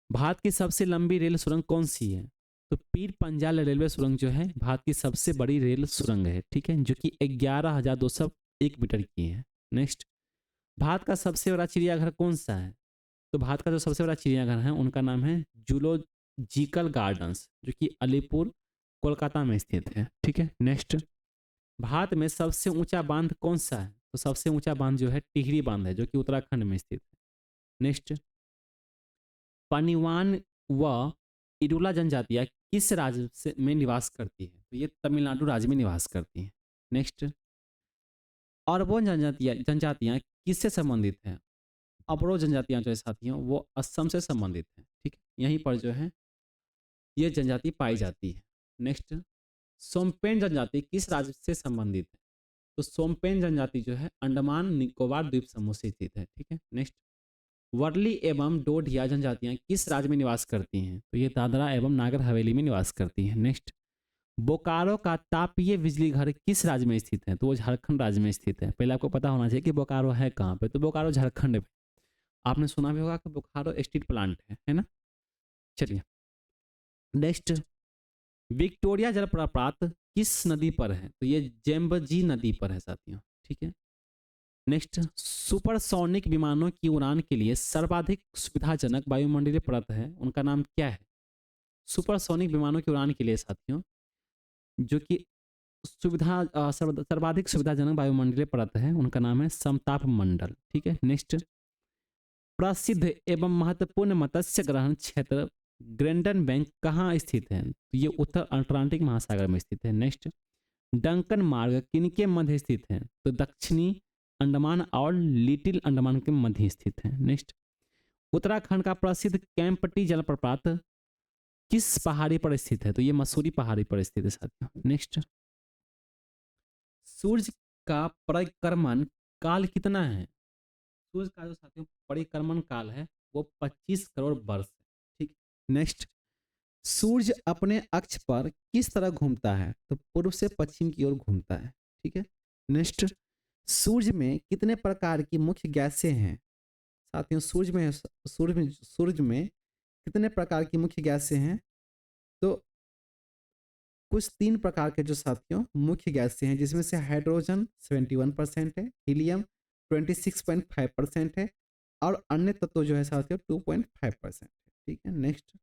भारत की सबसे लंबी रेल सुरंग कौन सी है? तो पीर पंजाल रेलवे सुरंग जो है भारत की सबसे बड़ी रेल सुरंग है। ठीक है, जो कि 11,201 मीटर की है। नेक्स्ट, भारत का सबसे बड़ा चिड़ियाघर कौन सा है? तो भारत का जो सबसे बड़ा चिड़ियाघर है उनका नाम है जूलॉजिकल गार्डन्स, जो कि अलीपुर कोलकाता में स्थित है। ठीक है, नेक्स्ट, भारत में सबसे ऊंचा बांध कौन सा है? तो सबसे ऊंचा बांध जो है टिहरी बांध है, जो कि उत्तराखंड में स्थित है। नेक्स्ट, पनिवान व इडुला जनजातियां किस राज्य में निवास करती है? तो ये तमिलनाडु राज्य में निवास करती है। नेक्स्ट, अरबोन जनजातियां किससे संबंधित हैं? अबरो जनजातियां जो है साथियों वो असम से संबंधित हैं। ठीक है, यहीं पर जो है ये जनजाति पाई जाती है। नेक्स्ट, सोमपेन जनजाति किस राज्य से संबंधित है? तो सोमपेन जनजाति जो है अंडमान निकोबार द्वीप समूह से स्थित है। ठीक है, नेक्स्ट, वर्ली एवं डोडिया जनजातियां किस राज्य में निवास करती हैं? तो ये दादरा एवं नागर हवेली में निवास करती हैं। नेक्स्ट, बोकारो का तापीय बिजली घर किस राज्य में स्थित है? तो वो झारखंड राज्य में स्थित है। पहले आपको पता होना चाहिए कि बोकारो है कहाँ पे। तो बोकारो झारखंड में, आपने सुना भी होगा कि बोकारो स्टील प्लांट है ना? चलिए, नेक्स्ट, विक्टोरिया जलप्रपात किस नदी पर है? तो ये जेम्बजी नदी पर है साथियों। ठीक है, नेक्स्ट, सुपरसोनिक विमानों की उड़ान के लिए सर्वाधिक सुविधाजनक वायुमंडलीय परत है, उनका नाम क्या है? सुपरसोनिक विमानों की उड़ान के लिए साथियों जो कि सर्वाधिक सुविधाजनक वायुमंडलीय परत है, उनका नाम है समताप मंडल। ठीक है, नेक्स्ट, प्रसिद्ध एवं महत्वपूर्ण मत्स्य ग्रहण क्षेत्र ग्रेंडन बैंक कहाँ स्थित है? तो ये उत्तर अटलांटिक महासागर में स्थित है। नेक्स्ट, डंकन मार्ग किनके मध्य स्थित है? तो दक्षिणी अंडमान और लिटिल अंडमान के मध्य स्थित है। नेक्स्ट, उत्तराखंड का प्रसिद्ध कैंपटी जलप्रपात किस पहाड़ी पर स्थित है? तो ये मसूरी पहाड़ी पर स्थित है साथियों। नेक्स्ट, सूर्य का परिक्रमण काल कितना है? सूर्य का जो साथियों परिक्रमण काल है वो 25 करोड़ वर्ष है। ठीक, नेक्स्ट, सूर्य अपने अक्ष पर किस तरह घूमता है? तो पूर्व से पश्चिम की ओर घूमता है। ठीक है, नेक्स्ट, सूर्य में कितने प्रकार की मुख्य गैसें हैं? साथियों, सूर्य में कितने प्रकार की मुख्य गैसें हैं? तो कुछ 3 प्रकार के जो साथियों मुख्य गैसें हैं, जिसमें से हाइड्रोजन 71% है, हीलियम 26.5% है और अन्य तत्व जो है साथियों 2.5% है। ठीक है, नेक्स्ट,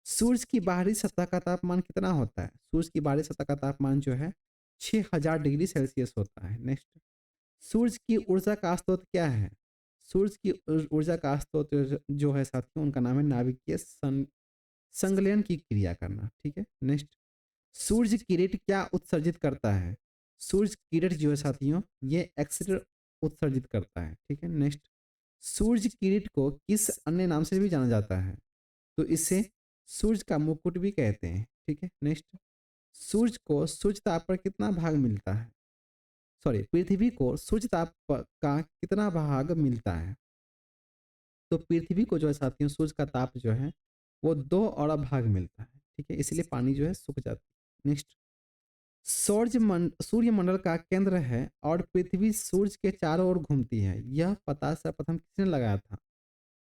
सूर्य की बाहरी सतह का तापमान कितना होता है? सूर्य की बाहरी सतह का तापमान जो है 6000 डिग्री सेल्सियस होता है। नेक्स्ट, सूर्य की ऊर्जा का स्रोत क्या है? सूर्य की ऊर्जा का स्रोत जो है साथियों उनका नाम है नाभिकीय संलयन की क्रिया करना। ठीक है, नेक्स्ट, सूर्य किरण क्या उत्सर्जित करता है? सूर्य किरण जो है साथियों ये एक्सरे उत्सर्जित करता है। ठीक है, नेक्स्ट, सूर्य किरण को किस अन्य नाम से भी जाना जाता है? तो इसे सूर्य का मुकुट भी कहते हैं। ठीक है, नेक्स्ट, सूर्य को सूर्य ताप पर कितना भाग मिलता है? सॉरी, पृथ्वी को सूर्य ताप का कितना भाग मिलता है? तो पृथ्वी को जो है साथियों सूर्य का ताप जो है वो 2 और भाग मिलता है। ठीक है, इसलिए पानी जो है सूख जाती है। नेक्स्ट, सूर्यमंडल का केंद्र है और पृथ्वी सूर्य के चारों ओर घूमती है, यह पता सर्वप्रथम किसने लगाया था?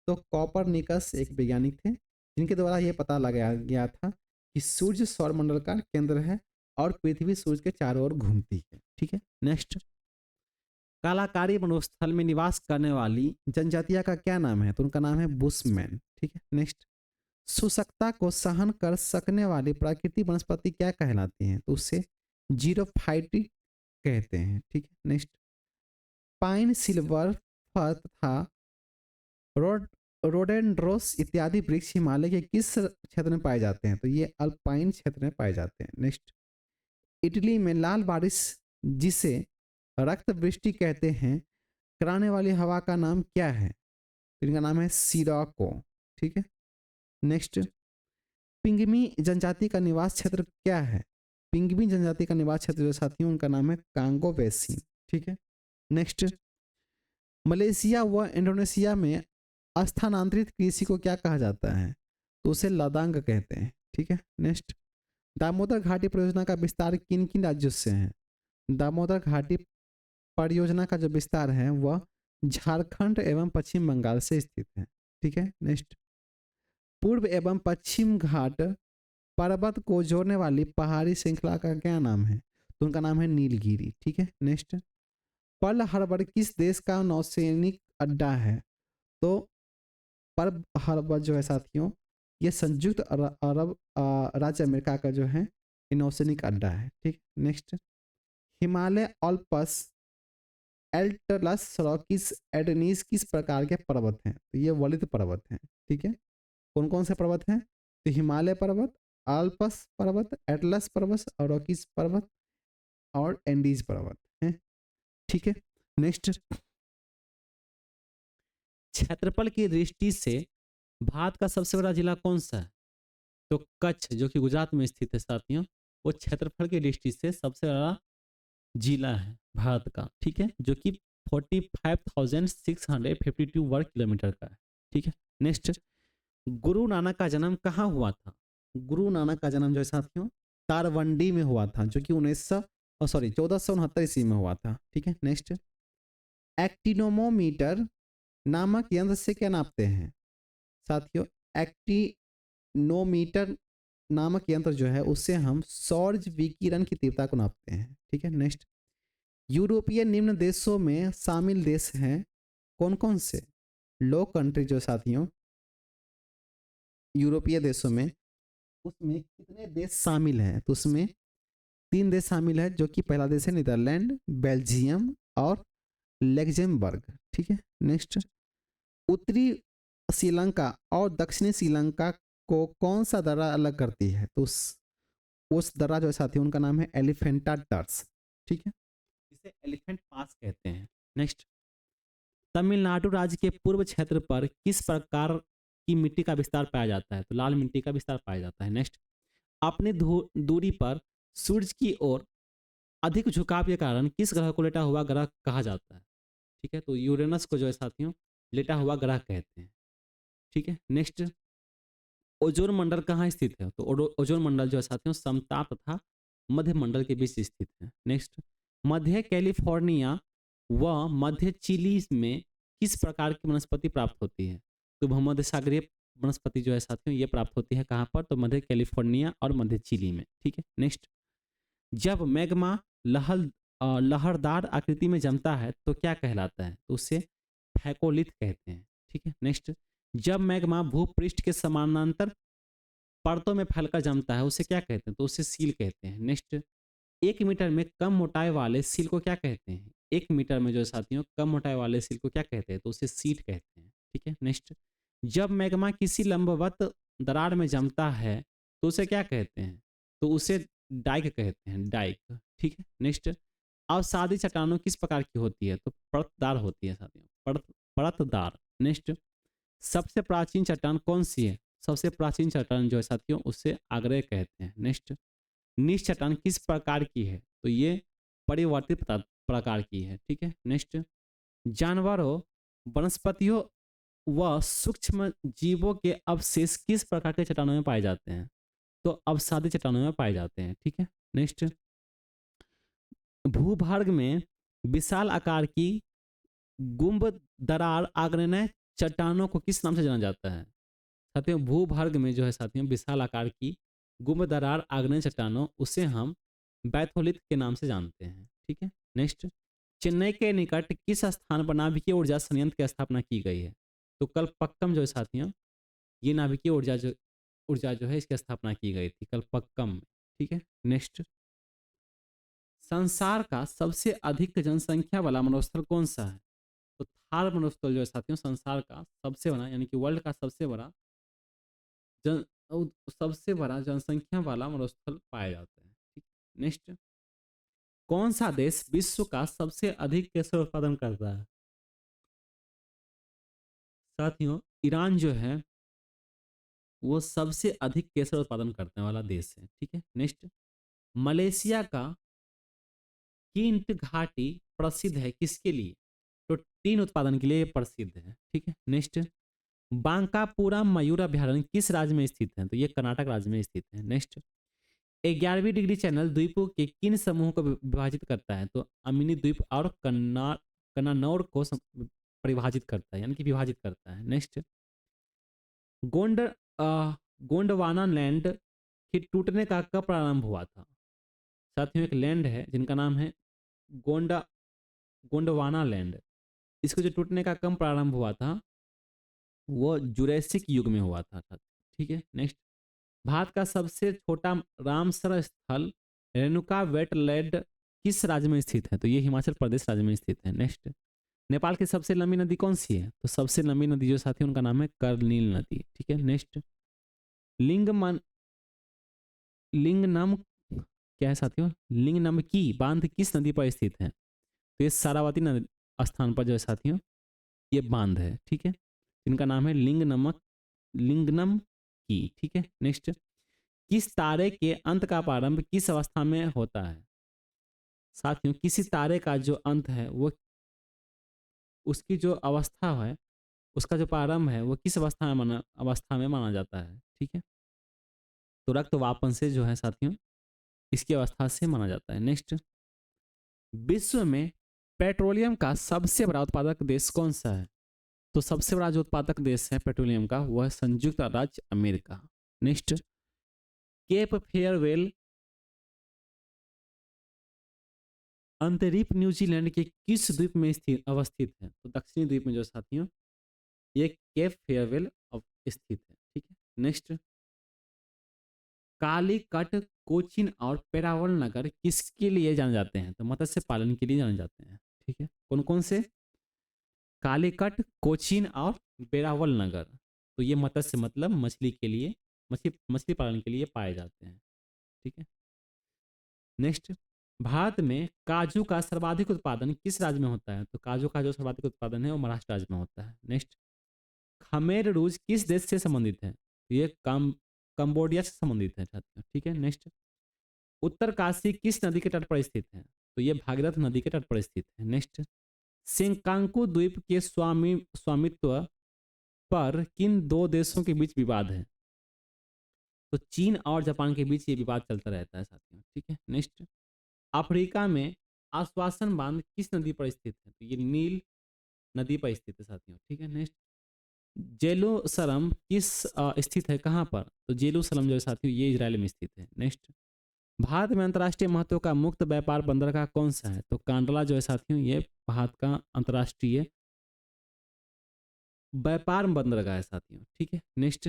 तो कॉपरनिकस एक वैज्ञानिक थे जिनके द्वारा यह पता लगाया गया था कि सूर्य सौरमंडल का केंद्र है और पृथ्वी सूर्य के चारों ओर घूमती है। ठीक है, नेक्स्ट, कालाकारी मरुस्थल में निवास करने वाली जनजातिया का क्या नाम है? तो उनका नाम है बुशमैन। ठीक है, नेक्स्ट, शुष्कता को सहन कर सकने वाली प्राकृतिक वनस्पति क्या कहलाती है? तो उससे जीरोफाइटिक कहते हैं। ठीक है, नेक्स्ट, पाइन, सिल्वर फर तथा रोड रोडेंड्रोस इत्यादि वृक्ष हिमालय के किस क्षेत्र में पाए जाते हैं? तो ये अल्पाइन क्षेत्र में पाए जाते हैं। नेक्स्ट, इटली में लाल बारिश जिसे रक्त वृष्टि कहते हैं कराने वाली हवा का नाम क्या है? तो इनका नाम है सिराको। ठीक है, नेक्स्ट, पिंगमी जनजाति का निवास क्षेत्र क्या है? पिंगमी जनजाति का निवास क्षेत्र जो साथियों उनका नाम है कांगो बेसिन। ठीक है, नेक्स्ट, मलेशिया व इंडोनेशिया में स्थानांतरित कृषि को क्या कहा जाता है? तो उसे लदांग कहते हैं। ठीक है, नेक्स्ट, दामोदर घाटी परियोजना का विस्तार किन किन राज्यों से है? दामोदर घाटी परियोजना का जो विस्तार है वह झारखंड एवं पश्चिम बंगाल से स्थित है। ठीक है, नेक्स्ट, पूर्व एवं पश्चिम घाट पर्वत को जोड़ने वाली पहाड़ी श्रृंखला का क्या नाम है? तो उनका नाम है नीलगिरी। ठीक है, नेक्स्ट, पर्ल हार्बर किस देश का नौसैनिक अड्डा है? तो पर्ल हार्बर जो है साथियों ये संयुक्त अरब राज्य अमेरिका का जो है ये नौसैनिक अड्डा है। ठीक, नेक्स्ट, हिमालय ऑल्पस एल्टलस रॉकीज एडनीज किस प्रकार के पर्वत हैं? तो ये वलित पर्वत हैं। ठीक है, कौन कौन से पर्वत हैं? तो हिमालय पर्वत, आल्पस पर्वत, एटलस पर्वत और रॉकीज पर्वत और एंडीज पर्वत हैं। ठीक है, नेक्स्ट, क्षेत्रफल की दृष्टि से भारत का सबसे बड़ा जिला कौन सा है? तो कच्छ जो कि गुजरात में स्थित है साथियों वो क्षेत्रफल की दृष्टि से सबसे बड़ा जिला है भारत का। ठीक है, जो कि 45,652 वर्ग किलोमीटर का है। ठीक है, नेक्स्ट, गुरु नानक का जन्म कहाँ हुआ था? गुरु नानक का जन्म जो है साथियों तारवंडी में हुआ था जो कि 1469 ईस्वी में हुआ था। ठीक है, नेक्स्ट, एक्टिनोमोमीटर नामक यंत्र से क्या नापते हैं? साथियों एक्टिनोमीटर नामक यंत्र जो है उससे हम सौर विकिरण की तीव्रता को नापते हैं। ठीक है, नेक्स्ट, यूरोपीय निम्न देशों में शामिल देश हैं कौन कौन से? लो कंट्री जो साथियों यूरोपीय देशों में उसमें कितने देश शामिल हैं? तो उसमें 3 देश शामिल है जो कि पहला देश है नीदरलैंड, बेल्जियम और लग्जमबर्ग। ठीक है, नेक्स्ट, उत्तरी श्रीलंका और दक्षिणी श्रीलंका को कौन सा दर्रा अलग करती है? तो उस दर्रा जो है साथियों उनका नाम है एलिफेंटा टर्स। ठीक है, इसे एलिफेंट पास कहते हैं। नेक्स्ट, तमिलनाडु राज्य के पूर्व क्षेत्र पर किस प्रकार की मिट्टी का विस्तार पाया जाता है? तो लाल मिट्टी का विस्तार पाया जाता है। नेक्स्ट, अपनी दूरी पर सूर्य की ओर अधिक झुकाव के कारण किस ग्रह को लेटा हुआ ग्रह कहा जाता है? ठीक है, तो यूरेनस को जो है साथियों लेटा हुआ ग्रह कहते हैं। ठीक है, नेक्स्ट, ओजोन मंडल कहाँ स्थित है? तो ओजोन मंडल जो है साथियों समताप तथा मध्य मंडल के बीच स्थित है। नेक्स्ट, मध्य कैलिफोर्निया व मध्य चिली में किस प्रकार की वनस्पति प्राप्त होती है? तो भूमध्य सागरीय वनस्पति जो है साथियों ये प्राप्त होती है कहाँ पर? तो मध्य कैलिफोर्निया और मध्य चिली में। ठीक है, नेक्स्ट, जब मैग्मा लहरदार आकृति में जमता है तो क्या कहलाता है? तो उसे फैकोलिथ कहते हैं। ठीक है, नेक्स्ट, जब मैग्मा भूपृष्ठ के समानांतर परतों में फैलकर जमता है उसे क्या कहते हैं? तो उसे सील कहते हैं। नेक्स्ट, 1 मीटर में कम मोटाई वाले सील को क्या कहते हैं? 1 मीटर में जो साथियों कम मोटाई वाले सील को क्या कहते हैं? तो उसे सीट कहते हैं। ठीक है, नेक्स्ट, जब मैग्मा किसी लंबवत दरार में जमता है तो उसे क्या कहते हैं? तो उसे डाइक कहते हैं, डाइक। ठीक है, नेक्स्ट। अवसादी चट्टानों किस प्रकार की होती है? तो परतदार होती है साथियों, परतदार। नेक्स्ट। सबसे प्राचीन चट्टान कौन सी है? सबसे प्राचीन चट्टान जो है साथियों उसे आग्नेय कहते हैं। नेक्स्ट। नीच चट्टान किस प्रकार की है? तो ये परिवर्तित प्रकार की है। ठीक है, नेक्स्ट। जानवरों, वनस्पतियों व सूक्ष्म जीवों के अवशेष किस प्रकार के चट्टानों में पाए जाते हैं? तो अवसादी चट्टानों में पाए जाते हैं। ठीक है, नेक्स्ट। भूभाग में विशाल आकार की गुंबद दरार आग्नेय चट्टानों को किस नाम से जाना जाता है? साथियों भूभाग में जो है साथियों विशाल आकार की गुंबद दरार आग्नेय चट्टानों उसे हम बैथोलिथ के नाम से जानते हैं। ठीक है, नेक्स्ट। चेन्नई के निकट किस स्थान पर नाभिकीय ऊर्जा संयंत्र की स्थापना की गई है? तो कलपक्कम जो है साथियों, ये नाभिकीय ऊर्जा जो है इसकी स्थापना की गई थी कलपक्कम में। ठीक है, नेक्स्ट। संसार का सबसे अधिक जनसंख्या वाला मरुस्थल कौन सा है? तो थार मरुस्थल जो है साथियों संसार का सबसे बड़ा यानी कि वर्ल्ड का जन सबसे बड़ा जनसंख्या वाला मरुस्थल पाया जाता है। ठीक, नेक्स्ट। कौन सा देश विश्व का सबसे अधिक केसर उत्पादन करता है? साथियों ईरान जो है वो सबसे अधिक केसर उत्पादन करने वाला देश है। ठीक है, नेक्स्ट। मलेशिया का किंट घाटी प्रसिद्ध है किसके लिए? तो टीन उत्पादन के लिए प्रसिद्ध है। ठीक है, नेक्स्ट। बांकापुरा मयूर अभ्यारण्य किस राज्य में स्थित है? तो ये कर्नाटक राज्य में स्थित है। नेक्स्ट। 11वीं डिग्री चैनल द्वीपों के किन समूहों को विभाजित करता है? तो अमिनी द्वीप और कन्नानौर को परिभाषित करता है यानी कि विभाजित करता है। नेक्स्ट। गोंड गोंडवाना लैंड के टूटने का कब प्रारंभ हुआ था? साथियों एक लैंड है जिनका नाम है गोंडा गोंडवाना लैंड। इसको जो टूटने का कब प्रारंभ हुआ था वो जुरैसिक युग में हुआ था। ठीक है, नेक्स्ट। भारत का सबसे छोटा रामसर स्थल रेणुका वेटलैंड किस राज्य में स्थित है? तो ये हिमाचल प्रदेश राज्य में स्थित है। नेक्स्ट। नेपाल की सबसे लंबी नदी कौन सी है? तो सबसे लंबी नदी जो साथी उनका नाम है करनील नदी। ठीक है, नेक्स्ट। लिंगमन लिंगनम क्या है साथियों? लिंगनम की बांध किस नदी पर स्थित है? तो ये सारावती नदी स्थान पर जो है साथियों ये बांध है। ठीक है, इनका नाम है लिंगनम की। ठीक है, नेक्स्ट। किस तारे के अंत का प्रारंभ किस अवस्था में होता है? साथियों किसी तारे का जो अंत है वो उसकी जो अवस्था है उसका जो प्रारंभ है वो किस अवस्था में माना जाता है? ठीक है, तो रक्त वापन से जो है साथियों इसकी अवस्था से माना जाता है। नेक्स्ट। विश्व में पेट्रोलियम का सबसे बड़ा उत्पादक देश कौन सा है? तो सबसे बड़ा जो उत्पादक देश है पेट्रोलियम का वह संयुक्त राज्य अमेरिका। नेक्स्ट। केप फेयरवेल अंतरिक्ष न्यूजीलैंड के किस द्वीप में अवस्थित है? तो दक्षिणी द्वीप में जो साथियों ये केप फेयरवेल स्थित है। ठीक है, नेक्स्ट। कालीकट, कोचीन और पेरावल नगर किसके लिए जाने जाते हैं? तो मत्स्य पालन के लिए जाने जाते हैं। ठीक है, कौन कौन से? कालीकट, कोचीन और बेरावल नगर। तो ये मत्स्य मतलब मछली के लिए मछली पालन के लिए पाए जाते हैं। ठीक है, नेक्स्ट। भारत में काजू का सर्वाधिक उत्पादन किस राज्य में होता है? तो काजू का जो सर्वाधिक उत्पादन है वो महाराष्ट्र राज्य में होता है। नेक्स्ट। खमेर रूज किस देश से संबंधित है? ये कंबोडिया से संबंधित है छात्र। ठीक है, नेक्स्ट। उत्तरकाशी किस नदी के तट पर स्थित है? तो ये भागीरथ नदी के तट पर स्थित है। नेक्स्ट। सेंकाकू द्वीप के स्वामित्व पर किन दो देशों के बीच विवाद है? तो चीन और जापान के बीच ये विवाद चलता रहता है साथियों। ठीक है, नेक्स्ट। अफ्रीका में आश्वासन बांध किस नदी पर स्थित है? तो ये नील नदी पर स्थित है साथियों। ठीक है, नेक्स्ट। जेरूसलम स्थित है कहाँ पर? तो जेरूसलम जो है साथियों ये इजराइल में स्थित है। नेक्स्ट। भारत में अंतर्राष्ट्रीय महत्व का मुक्त व्यापार बंदरगाह कौन सा है? तो कांडला जो है साथियों ये भारत का अंतर्राष्ट्रीय व्यापार बंदरगाह है साथियों। ठीक है, नेक्स्ट।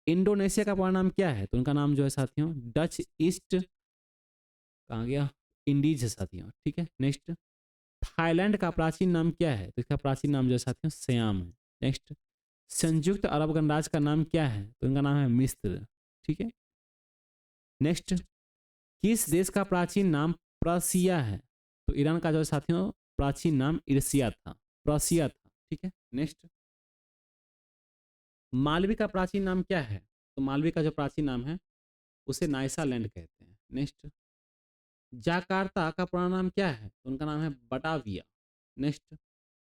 इंडोनेशिया का पूरा नाम क्या है? तो उनका नाम जो है साथियों डच ईस्ट कहाँ गया इंडीज है साथियों। ठीक है, नेक्स्ट। थाईलैंड का प्राचीन नाम क्या है? तो इसका प्राचीन नाम जो है साथियों सियाम है। नेक्स्ट। संयुक्त अरब गणराज्य का नाम क्या है? तो इनका नाम है मिस्र। ठीक है, नेक्स्ट, किस देश का प्राचीन नाम प्रसिया है? तो ईरान का जो साथियों प्राचीन नाम इर्सिया था, प्रसिया था। ठीक है, नेक्स्ट, मालवी का प्राचीन नाम क्या है? तो मालवी का जो प्राचीन नाम है उसे नाइसा लैंड कहते हैं। नेक्स्ट, जाकार्ता का पूरा नाम क्या है? तो उनका नाम है बटाविया। नेक्स्ट,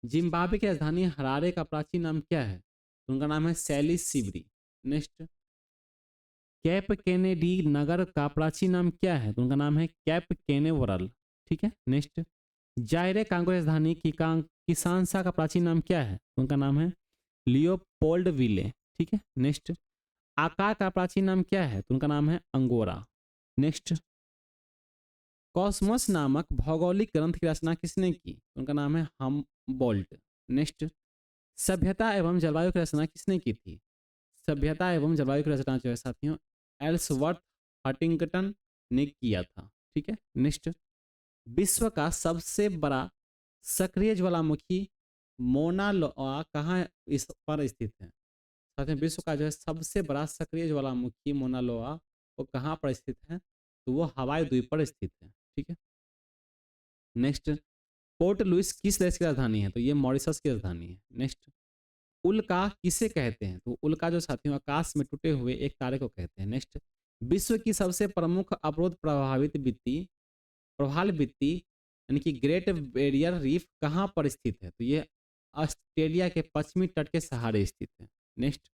जिम्बाब्वे की राजधानी हरारे का प्राचीन नाम क्या है? तो उनका नाम है सैली सिबरी। नेक्स्ट, कैप केनेडी नगर का प्राचीन नाम क्या है? तो उनका नाम है कैप केनेवरल। ठीक है, नेक्स्ट, जायरे कांगो की राजधानी किसानसा का प्राचीन नाम क्या है? तो उनका नाम है लियोपोल्ड विले। ठीक है, नेक्स्ट, आकार का प्राचीन नाम क्या है? तो उनका नाम है अंगोरा। नेक्स्ट, कॉस्मोस नामक भौगोलिक ग्रंथ की रचना किसने की? तो उनका नाम है हमबोल्ट। नेक्स्ट, सभ्यता एवं जलवायु की रचना किसने की थी? सभ्यता एवं जलवायु की रचना जो है साथियों एल्सवर्थ हटिंगटन ने किया था। ठीक है, नेक्स्ट, विश्व का सबसे बड़ा सक्रिय ज्वालामुखी मोना लोआ कहाँ इस पर स्थित है? साथियों विश्व का जो है सबसे बड़ा सक्रिय ज्वालामुखी मोना लोआ वो कहाँ पर स्थित है? तो वो हवाई द्वीप पर स्थित है। ठीक है, नेक्स्ट, पोर्ट लुइस किस देश की राजधानी है? तो ये मॉरिशस की राजधानी है। नेक्स्ट, उल्का किसे कहते हैं? तो उल्का जो साथियों आकाश में टूटे हुए एक तारे को कहते हैं। नेक्स्ट, विश्व की सबसे प्रमुख अवरोध प्रभावित वित्ती प्रभाल वित्ती यानी कि ग्रेट बैरियर रीफ कहाँ पर स्थित है? तो ये ऑस्ट्रेलिया के पश्चिमी तट के सहारे स्थित है। नेक्स्ट,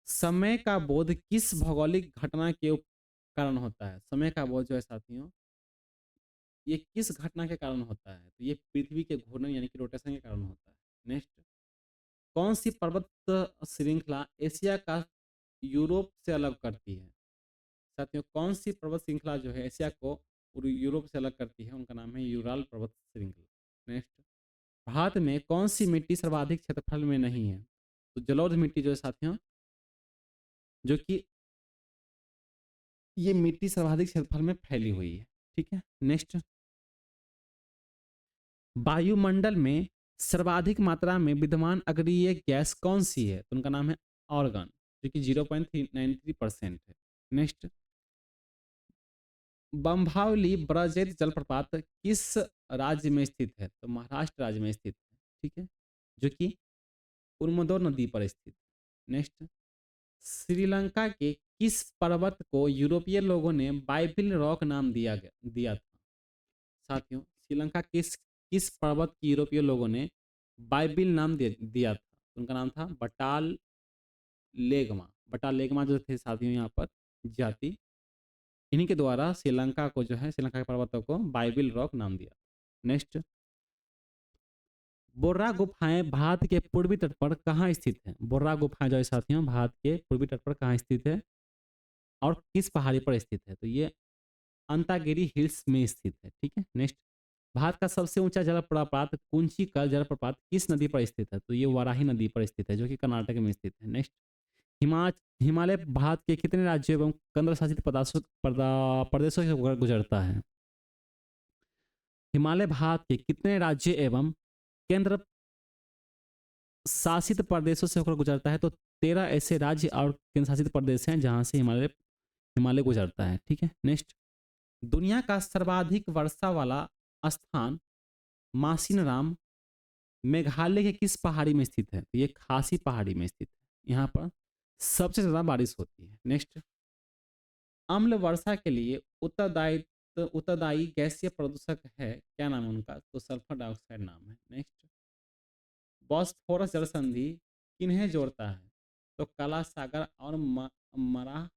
समय का बोध किस भौगोलिक घटना के कारण होता है? समय का बोध जो है साथियों ये किस घटना के कारण होता है? तो ये पृथ्वी के घूर्णन यानी कि रोटेशन के कारण होता है। नेक्स्ट, कौन सी पर्वत श्रृंखला एशिया का यूरोप से अलग करती है? साथियों कौन सी पर्वत श्रृंखला जो है एशिया को यूरोप से अलग करती है? उनका नाम है यूराल पर्वत श्रृंखला। नेक्स्ट, भारत में कौन सी मिट्टी सर्वाधिक क्षेत्रफल में नहीं है? तो जलोढ़ मिट्टी जो है साथियों जो कि ये मिट्टी सर्वाधिक क्षेत्रफल में फैली हुई है। ठीक है, नेक्स्ट, वायुमंडल में सर्वाधिक मात्रा में विद्यमान अग्निय गैस कौन सी है? तो उनका नाम है ऑर्गन जो कि 0.93% है। नेक्स्ट, बम्भावली ब्रजेत जलप्रपात किस राज्य में स्थित है? तो महाराष्ट्र राज्य में स्थित है। ठीक है, जो कि उर्मदोर नदी पर स्थित है। नेक्स्ट, श्रीलंका के किस पर्वत को यूरोपीय लोगों ने बाइबिल रॉक नाम दिया था? साथियों श्रीलंका किस किस पर्वत की यूरोपीय लोगों ने बाइबिल नाम दिया था? उनका नाम था बटाल लेगमा। बटाल लेगमा जो थे साथियों यहाँ पर जाति इन्हीं के द्वारा श्रीलंका को जो है श्रीलंका के पर्वतों को बाइबिल रॉक नाम दिया। नेक्स्ट, बोर्रा गुफाएं भारत के पूर्वी तट पर कहाँ स्थित है? बोर्रा गुफाएं जो है साथियों भारत के पूर्वी तट पर कहाँ स्थित है और किस पहाड़ी पर स्थित है? तो ये अंतागिरी हिल्स में स्थित है। ठीक है, नेक्स्ट, भारत का सबसे ऊंचा जलप्रपात कुंची का जलप्रपात किस नदी पर स्थित है? तो ये वाराही नदी पर स्थित है जो कि कर्नाटक में स्थित है। नेक्स्ट, हिमालय भारत के कितने राज्यों एवं केंद्र शासित प्रदेशों से गुजरता है? हिमालय भारत के कितने राज्य एवं केंद्र शासित प्रदेशों से होकर गुजरता है? तो 13 ऐसे राज्य और केंद्र शासित प्रदेश हैं जहां से हिमालय हिमालय गुजरता है। ठीक है, नेक्स्ट, दुनिया का सर्वाधिक वर्षा वाला स्थान मासिनराम मेघालय के किस पहाड़ी में स्थित है? तो ये खासी पहाड़ी में स्थित है। यहाँ पर सबसे ज्यादा बारिश होती है। नेक्स्ट, अम्ल वर्षा के लिए उत्तरदायी गैसीय प्रदूषक है, क्या नाम है उनका? तो सल्फर डाइऑक्साइड नाम है। नेक्स्ट, बॉस्फोरस जल संधि किन्हें जोड़ता है? तो काला सागर और मरा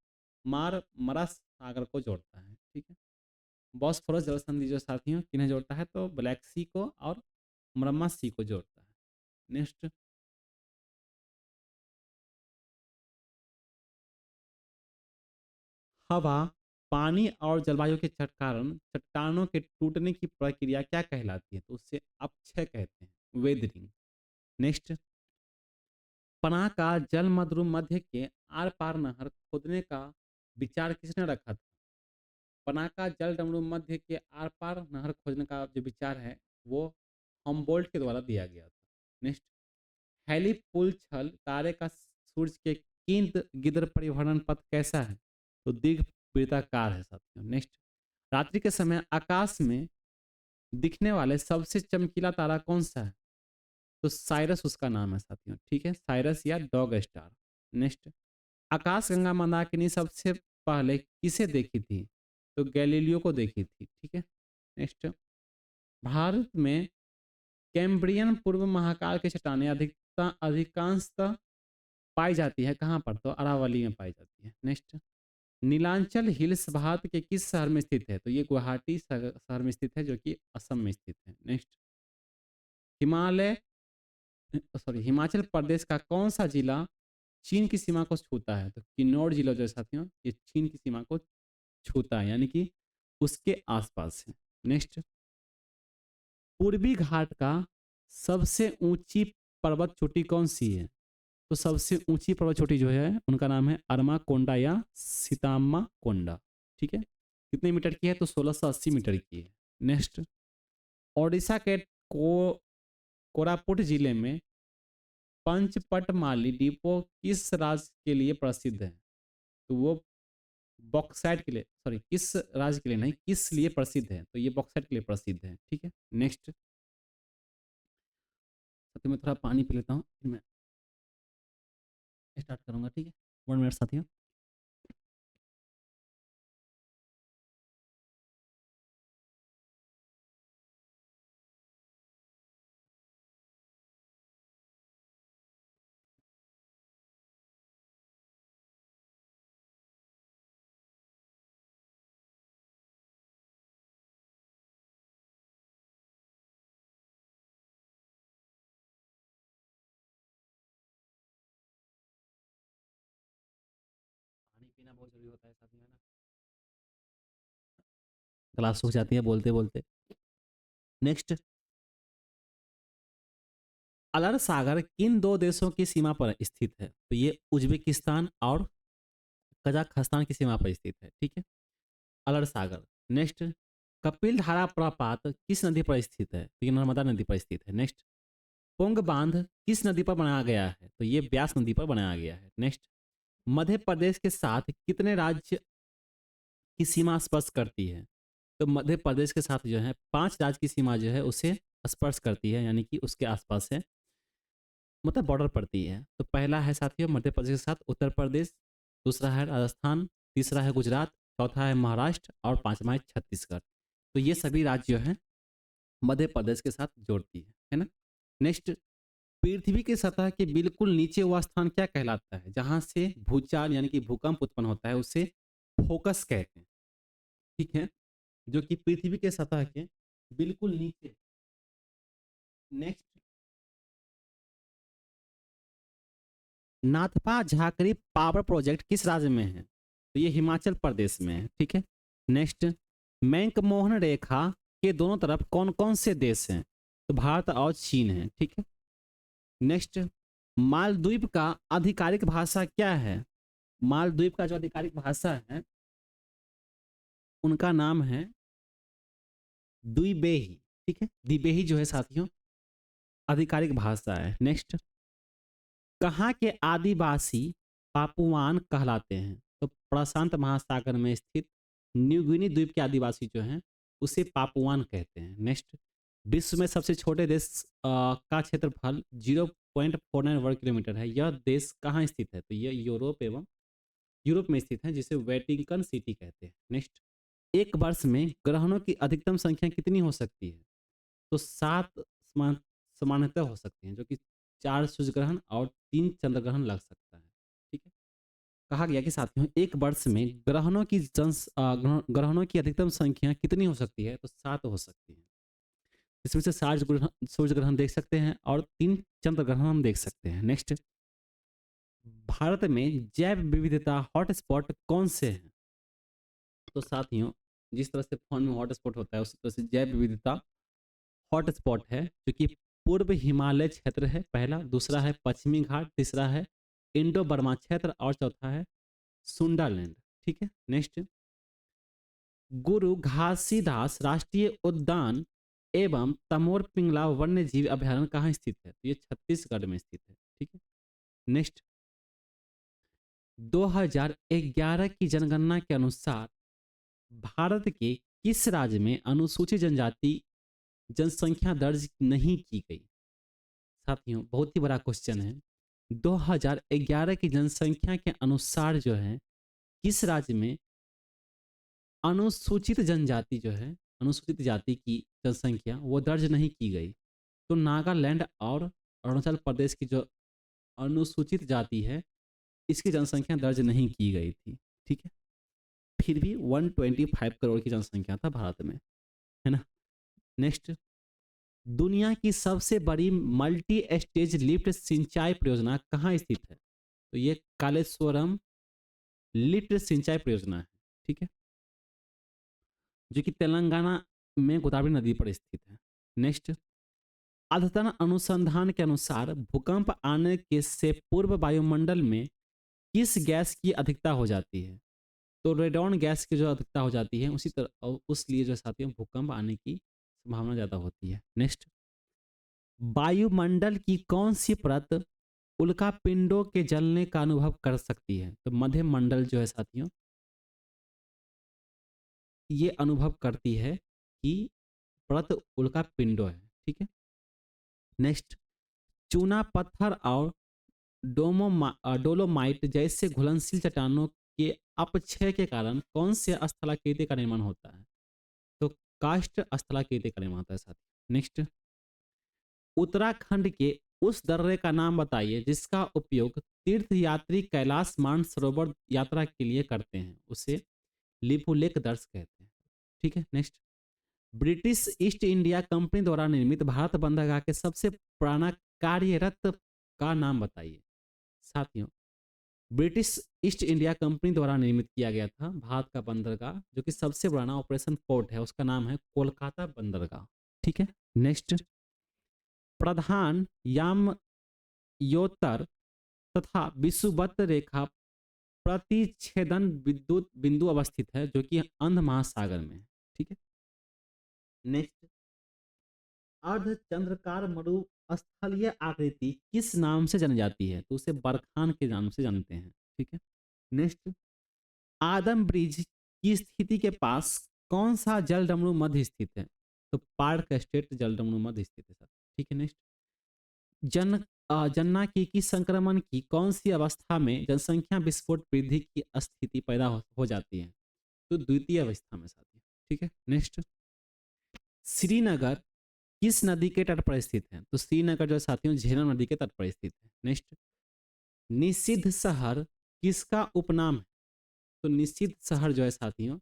मरा सागर को जोड़ता है। ठीक है, बॉस्फोरस जल संधि जो साथियों किन्हें जोड़ता है? तो ब्लैक सी को और मरम्मा सी को जोड़ता है। नेक्स्ट, हवा पानी और जलवायु के कारण चट्टानों के टूटने की प्रक्रिया क्या कहलाती है? तो उससे अपक्षय कहते हैं, वेदरिंग। नेक्स्ट, पना का जल मध्य के आर पार नहर खोदने का विचार किसने रखा था? पना का जल डमरू मध्य के आर पार नहर खोदने का जो विचार है वो हम्बोल्ट के द्वारा दिया गया था। नेक्स्ट, हेलीपुल छल तारे का सूर्य के केंद्र गिद्र परिभ्रमण पथ कैसा है? तो दीर्घ वृत्ताकार है साथियों। नेक्स्ट, रात्रि के समय आकाश में दिखने वाले सबसे चमकीला तारा कौन सा है? तो साइरस उसका नाम है साथियों। ठीक है, साइरस या डॉग स्टार। नेक्स्ट, आकाश गंगा मंदाकिनी सबसे पहले किसे देखी थी? तो गैलीलियो को देखी थी। ठीक है। नेक्स्ट, भारत में कैम्ब्रियन पूर्व महाकाल की चट्टानें अधिकांशतः पाई जाती है कहाँ पर? तो अरावली में पाई जाती है। नेक्स्ट, नीलांचल हिल्स भारत के किस शहर में स्थित है? तो ये गुवाहाटी शहर में स्थित है, जो कि असम में स्थित है। नेक्स्ट, हिमालय हिमाचल प्रदेश का कौन सा जिला चीन की सीमा को छूता है? तो किन्नौर जिला जो है साथियों, ये चीन की सीमा को छूता है, यानी कि उसके आसपास है। नेक्स्ट, पूर्वी घाट का सबसे ऊंची पर्वत चोटी कौन सी है? तो सबसे ऊंची पर्वत चोटी जो है उनका नाम है अरमा कोंडा या सीतामा कोंडा। ठीक है, कितने मीटर की है? तो 1680 मीटर की है। नेक्स्ट, ओडिशा के कोरापुट जिले में पंचपटमाली डिपो किस राज्य के लिए प्रसिद्ध है? तो वो बॉक्साइट के लिए, सॉरी किस राज्य के लिए नहीं, किस लिए प्रसिद्ध है? तो ये बॉक्साइट के लिए प्रसिद्ध है। ठीक है। नेक्स्ट, तो मैं थोड़ा पानी पी लेता हूँ, फिर मैं स्टार्ट करूंगा। ठीक है, 1 मिनट साथियों। पानी पीना बहुत जरूरी होता है साथियों, है ना? क्लास सूख जाती है बोलते बोलते। नेक्स्ट, अलर सागर किन दो देशों की सीमा पर स्थित है? तो ये उज्बेकिस्तान और कजाकिस्तान की सीमा पर स्थित है। ठीक है, अलर सागर। नेक्स्ट, कपिल धारा प्रपात किस नदी पर स्थित है? तो ये नर्मदा नदी पर स्थित है। नेक्स्ट, पोंग बांध किस नदी पर बनाया गया है? तो ये ब्यास नदी पर बनाया गया है। नेक्स्ट, मध्य प्रदेश के साथ कितने राज्य की सीमा स्पर्श करती है? तो मध्य प्रदेश के साथ जो है 5 राज्य की सीमा जो है उसे स्पर्श करती है, यानी कि उसके आसपास है, मतलब बॉर्डर पड़ती है। तो पहला है साथियों मध्य प्रदेश के साथ उत्तर प्रदेश, दूसरा है राजस्थान, तीसरा है गुजरात, चौथा है महाराष्ट्र और पांचवा है छत्तीसगढ़। तो ये सभी राज्य जो है मध्य प्रदेश के साथ जोड़ती है ना? नेक्स्ट, पृथ्वी की सतह के बिल्कुल नीचे वह स्थान क्या कहलाता है जहां से भूचाल यानी कि भूकंप उत्पन्न होता है? उसे फोकस कहते हैं। ठीक है, जो कि पृथ्वी के सतह के बिल्कुल नीचे। Next, Nathpa Jhakri power project किस राज्य में है? तो ये हिमाचल प्रदेश में है। ठीक है। नेक्स्ट, मैकमोहन रेखा के दोनों तरफ कौन कौन से देश हैं? तो भारत और चीन है। ठीक है। नेक्स्ट, मालदीव का आधिकारिक भाषा क्या है? मालदीव का जो आधिकारिक भाषा है उनका नाम है द्विबेही। ठीक है, द्विबेही जो है साथियों आधिकारिक भाषा है। नेक्स्ट, कहाँ के आदिवासी पापुआन कहलाते हैं? तो प्रशांत महासागर में स्थित न्यू गिनी द्वीप के आदिवासी जो हैं उसे पापुआन कहते हैं। नेक्स्ट, विश्व में सबसे छोटे देश का क्षेत्रफल 0.49 वर्ग किलोमीटर है। यह देश कहाँ स्थित है? तो यह यूरोप में स्थित है, जिसे वेटिकन सिटी कहते हैं। नेक्स्ट, एक वर्ष में ग्रहणों की अधिकतम संख्या कितनी हो सकती है? तो 7 सामान्यतः हो सकती हैं, जो कि 4 सूर्य ग्रहण और 3 चंद्र ग्रहण लग सकता है। ठीक है। कहा गया कि साथियों एक वर्ष में ग्रहणों की अधिकतम संख्या कितनी हो सकती है? तो 7 हो सकती है। इसमें से 7 सूर्य ग्रहण देख सकते हैं और 3 चंद्र ग्रहण हम देख सकते हैं। नेक्स्ट, भारत में जैव विविधता हॉटस्पॉट कौन से हैं? तो साथियों जिस तरह से फोन में हॉटस्पॉट होता है उसी तरह से जैव विविधता हॉटस्पॉट है, जो कि पूर्व हिमालय क्षेत्र है पहला, दूसरा है पश्चिमी घाट, तीसरा है इंडो बर्मा क्षेत्र और चौथा है सुंडालैंड। ठीक है। नेक्स्ट, गुरु घासीदास राष्ट्रीय उद्यान एवं तमोर पिंगला वन्य जीव अभयारण्य कहाँ स्थित है? तो ये छत्तीसगढ़ में स्थित है। ठीक है। नेक्स्ट, 2011 की जनगणना के अनुसार भारत के किस राज्य में अनुसूचित जनजाति जनसंख्या दर्ज नहीं की गई? साथियों, बहुत ही बड़ा क्वेश्चन है। 2011 की जनसंख्या के अनुसार जो है किस राज्य में अनुसूचित जनजाति जो है, अनुसूचित जाति की जनसंख्या वो दर्ज नहीं की गई? तो नागालैंड और अरुणाचल प्रदेश की जो अनुसूचित जाति है इसकी जनसंख्या दर्ज नहीं की गई थी। ठीक है। फिर भी 125 करोड़ की जनसंख्या था भारत में, है ना। नेक्स्ट, दुनिया की सबसे बड़ी मल्टी स्टेज लिफ्ट सिंचाई परियोजना कहाँ स्थित है? तो ये कालेश्वरम लिफ्ट सिंचाई परियोजना है। ठीक है, जो कि तेलंगाना में गोदावरी नदी पर स्थित है। नेक्स्ट, अद्यतन अनुसंधान के अनुसार भूकंप आने के से पूर्व वायुमंडल में किस गैस की अधिकता हो जाती है? तो रेडॉन गैस की जो अधिकता हो जाती है उसी तरह उस लिए जो साथियों भूकंप आने की संभावना ज़्यादा होती है। नेक्स्ट, वायुमंडल की कौन सी परत उल्का पिंडों के जलने का अनुभव कर सकती है? तो मध्य मंडल जो है साथियों ये अनुभव करती है कि परत उल्का पिंडों है। ठीक है। नेक्स्ट, चूना पत्थर और डोलोमाइट जैसे घुलनशील चट्टानों के अपक्षय के कारण कौन से स्थलाकृति का निर्माण होता है? तो काष्ठ स्थलाकृति का निर्माण होता है साथियों। नेक्स्ट, उत्तराखंड के उस दर्रे का नाम बताइए जिसका उपयोग तीर्थयात्री कैलाश मानसरोवर यात्रा के लिए करते हैं, उसे लिपुलेख दर्श कहते हैं। ठीक है। Next, British east India company द्वारा निर्मित भारत बंदरगाह के सबसे पुराना कार्यरत का नाम बताइए। साथियों, ब्रिटिश ईस्ट इंडिया कंपनी द्वारा निर्मित किया गया था भारत का बंदरगाह जो कि सबसे पुराना ऑपरेशन पोर्ट है, उसका नाम है कोलकाता बंदरगाह। ठीक है। नेक्स्ट, प्रधान यामयोत्तर तथा विषुवत रेखा प्रतिच्छेदन विद्युत बिंदु अवस्थित है जो कि अंध महासागर में है। ठीक है। नेक्स्ट, अर्धचंद्राकार मरुस्थलीय आकृति किस नाम से जानी जाती है? तो उसे बरखान के नाम से जानते हैं। ठीक है। नेक्स्ट, आदम ब्रिज की स्थिति के पास कौन सा जलडमरू मध्य स्थित है? तो पार्क स्टेट जलडमरू मध्य स्थित है सर। ठीक है। नेक्स्ट, जननांकिकी संक्रमण की कौन सी अवस्था में जनसंख्या विस्फोट वृद्धि की स्थिति पैदा हो जाती है? तो द्वितीय अवस्था में साथी। ठीक है। नेक्स्ट, श्रीनगर किस नदी के तट पर स्थित है? तो श्रीनगर जो साथियों झेलम नदी के तट पर स्थित है। नेक्स्ट, निषिद्ध शहर किसका उपनाम है? तो निषिद्ध शहर जो है साथियों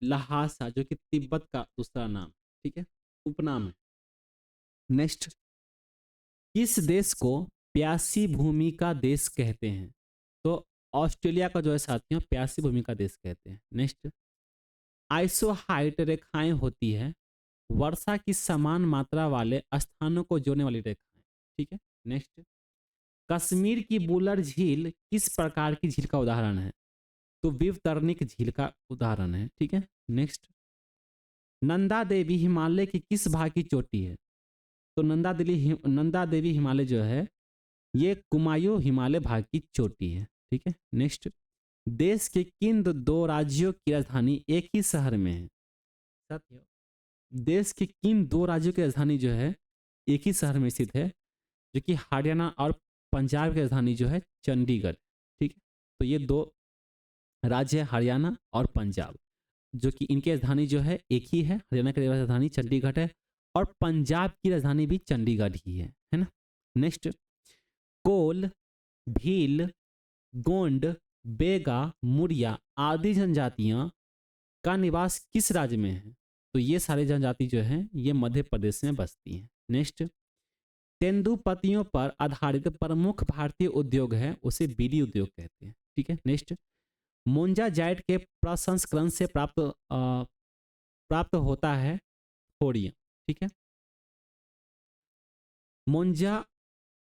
लहासा जो कि तिब्बत का दूसरा नाम। ठीक है, उपनाम है। नेक्स्ट, किस देश को प्यासी भूमि का देश कहते हैं? तो ऑस्ट्रेलिया का जो है साथियों प्यासी भूमि का देश कहते हैं। नेक्स्ट, आइसोहाइट रेखाएं होती है वर्षा की समान मात्रा वाले स्थानों को जोड़ने वाली रेखाएं। ठीक है। नेक्स्ट, कश्मीर की बुलर झील किस प्रकार की झील का उदाहरण है? तो विवतरणिक झील का उदाहरण है। ठीक है। नेक्स्ट, नंदा देवी हिमालय की किस भाग की चोटी है? तो नंदा देवी हिमालय जो है ये कुमायूं हिमालय भाग की चोटी है। ठीक है। नेक्स्ट, देश के किन दो राज्यों की राजधानी एक ही शहर में है? साथियों, देश के किन दो राज्यों की राजधानी जो है एक ही शहर में स्थित है, जो कि हरियाणा और पंजाब की राजधानी जो है चंडीगढ़। ठीक है। तो ये दो राज्य है हरियाणा और पंजाब, जो कि इनकी राजधानी जो है एक ही है। हरियाणा की राजधानी चंडीगढ़ है और पंजाब की राजधानी भी चंडीगढ़ ही है ना। नेक्स्ट, कोल, भील, गोंड, बेगा, मुड़िया आदि जनजातियां का निवास किस राज्य में है? तो ये सारे जनजाति जो हैं ये मध्य प्रदेश में बसती हैं। नेक्स्ट, तेंदुपत्तियों पर आधारित प्रमुख भारतीय उद्योग है उसे बीड़ी उद्योग कहते हैं। ठीक है। नेक्स्ट, मोन्जाजाइट के प्रसंस्करण से प्राप्त होता है थोरियम। ठीक है। मोन्जा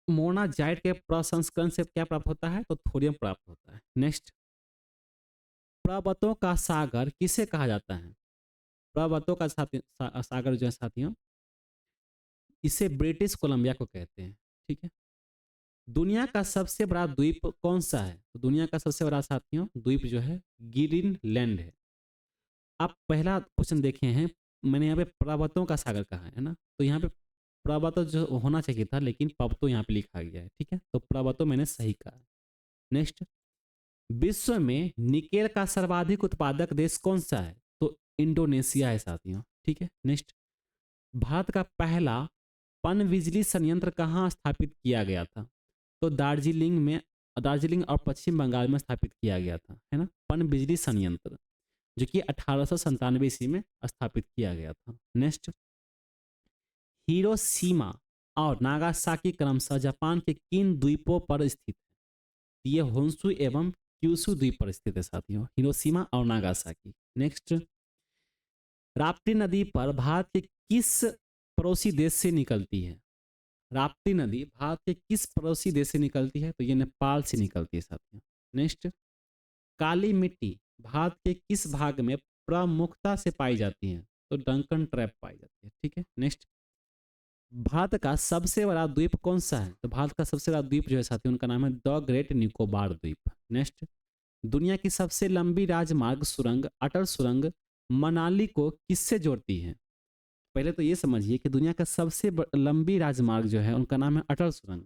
मोनाजाइट के प्रसंस्करण से क्या प्राप्त होता है? तो थोरियम प्राप्त होता है। नेक्स्ट, पर्वतों का सागर किसे कहा जाता है? पर्वतों का सागर जो है साथियों इसे ब्रिटिश कोलंबिया को कहते हैं। ठीक है। दुनिया का सबसे बड़ा द्वीप कौन सा है? तो दुनिया का सबसे बड़ा साथियों द्वीप जो है ग्रीनलैंड है। आप पहला क्वेश्चन देखे हैं, मैंने यहाँ पे पर्वतों का सागर कहा है ना, तो यहाँ पे पर्वत जो होना चाहिए था लेकिन पर्वतों यहाँ पे लिखा गया है। ठीक है, तो पर्वतों मैंने सही कहा। नेक्स्ट, विश्व में निकेल का सर्वाधिक उत्पादक देश कौन सा है? तो इंडोनेशिया है साथियों। ठीक है। नेक्स्ट, भारत का पहला पन बिजली संयंत्र कहाँ स्थापित किया गया था? तो दार्जिलिंग में, दार्जिलिंग और पश्चिम बंगाल में स्थापित किया गया था, है ना, पन बिजली संयंत्र, जो कि 1897 ईस्वी में स्थापित किया गया था। नेक्स्ट, हिरोशिमा और नागासाकी क्रमशः जापान के किन द्वीपों पर स्थित है? ये होन्शु एवं क्यूशु द्वीप पर स्थित है साथियों, हिरोशिमा और नागासाकी। नेक्स्ट, राप्ती नदी पर भारत के किस पड़ोसी देश से निकलती है? राप्ती नदी भारत के किस पड़ोसी देश से निकलती है? तो ये नेपाल से निकलती है साथियों। नेक्स्ट, काली मिट्टी भारत के किस भाग में प्रमुखता से पाई जाती है? तो डंकन ट्रैप पाई जाती है। ठीक है। नेक्स्ट, भारत का सबसे बड़ा द्वीप कौन सा है? तो भारत का सबसे बड़ा द्वीप जो है साथियों उनका नाम है द ग्रेट निकोबार द्वीप। नेक्स्ट, दुनिया की सबसे लंबी राजमार्ग सुरंग अटल सुरंग मनाली को किससे जोड़ती है? पहले तो ये समझिए कि दुनिया का सबसे लंबी राजमार्ग जो है उनका नाम है अटल सुरंग।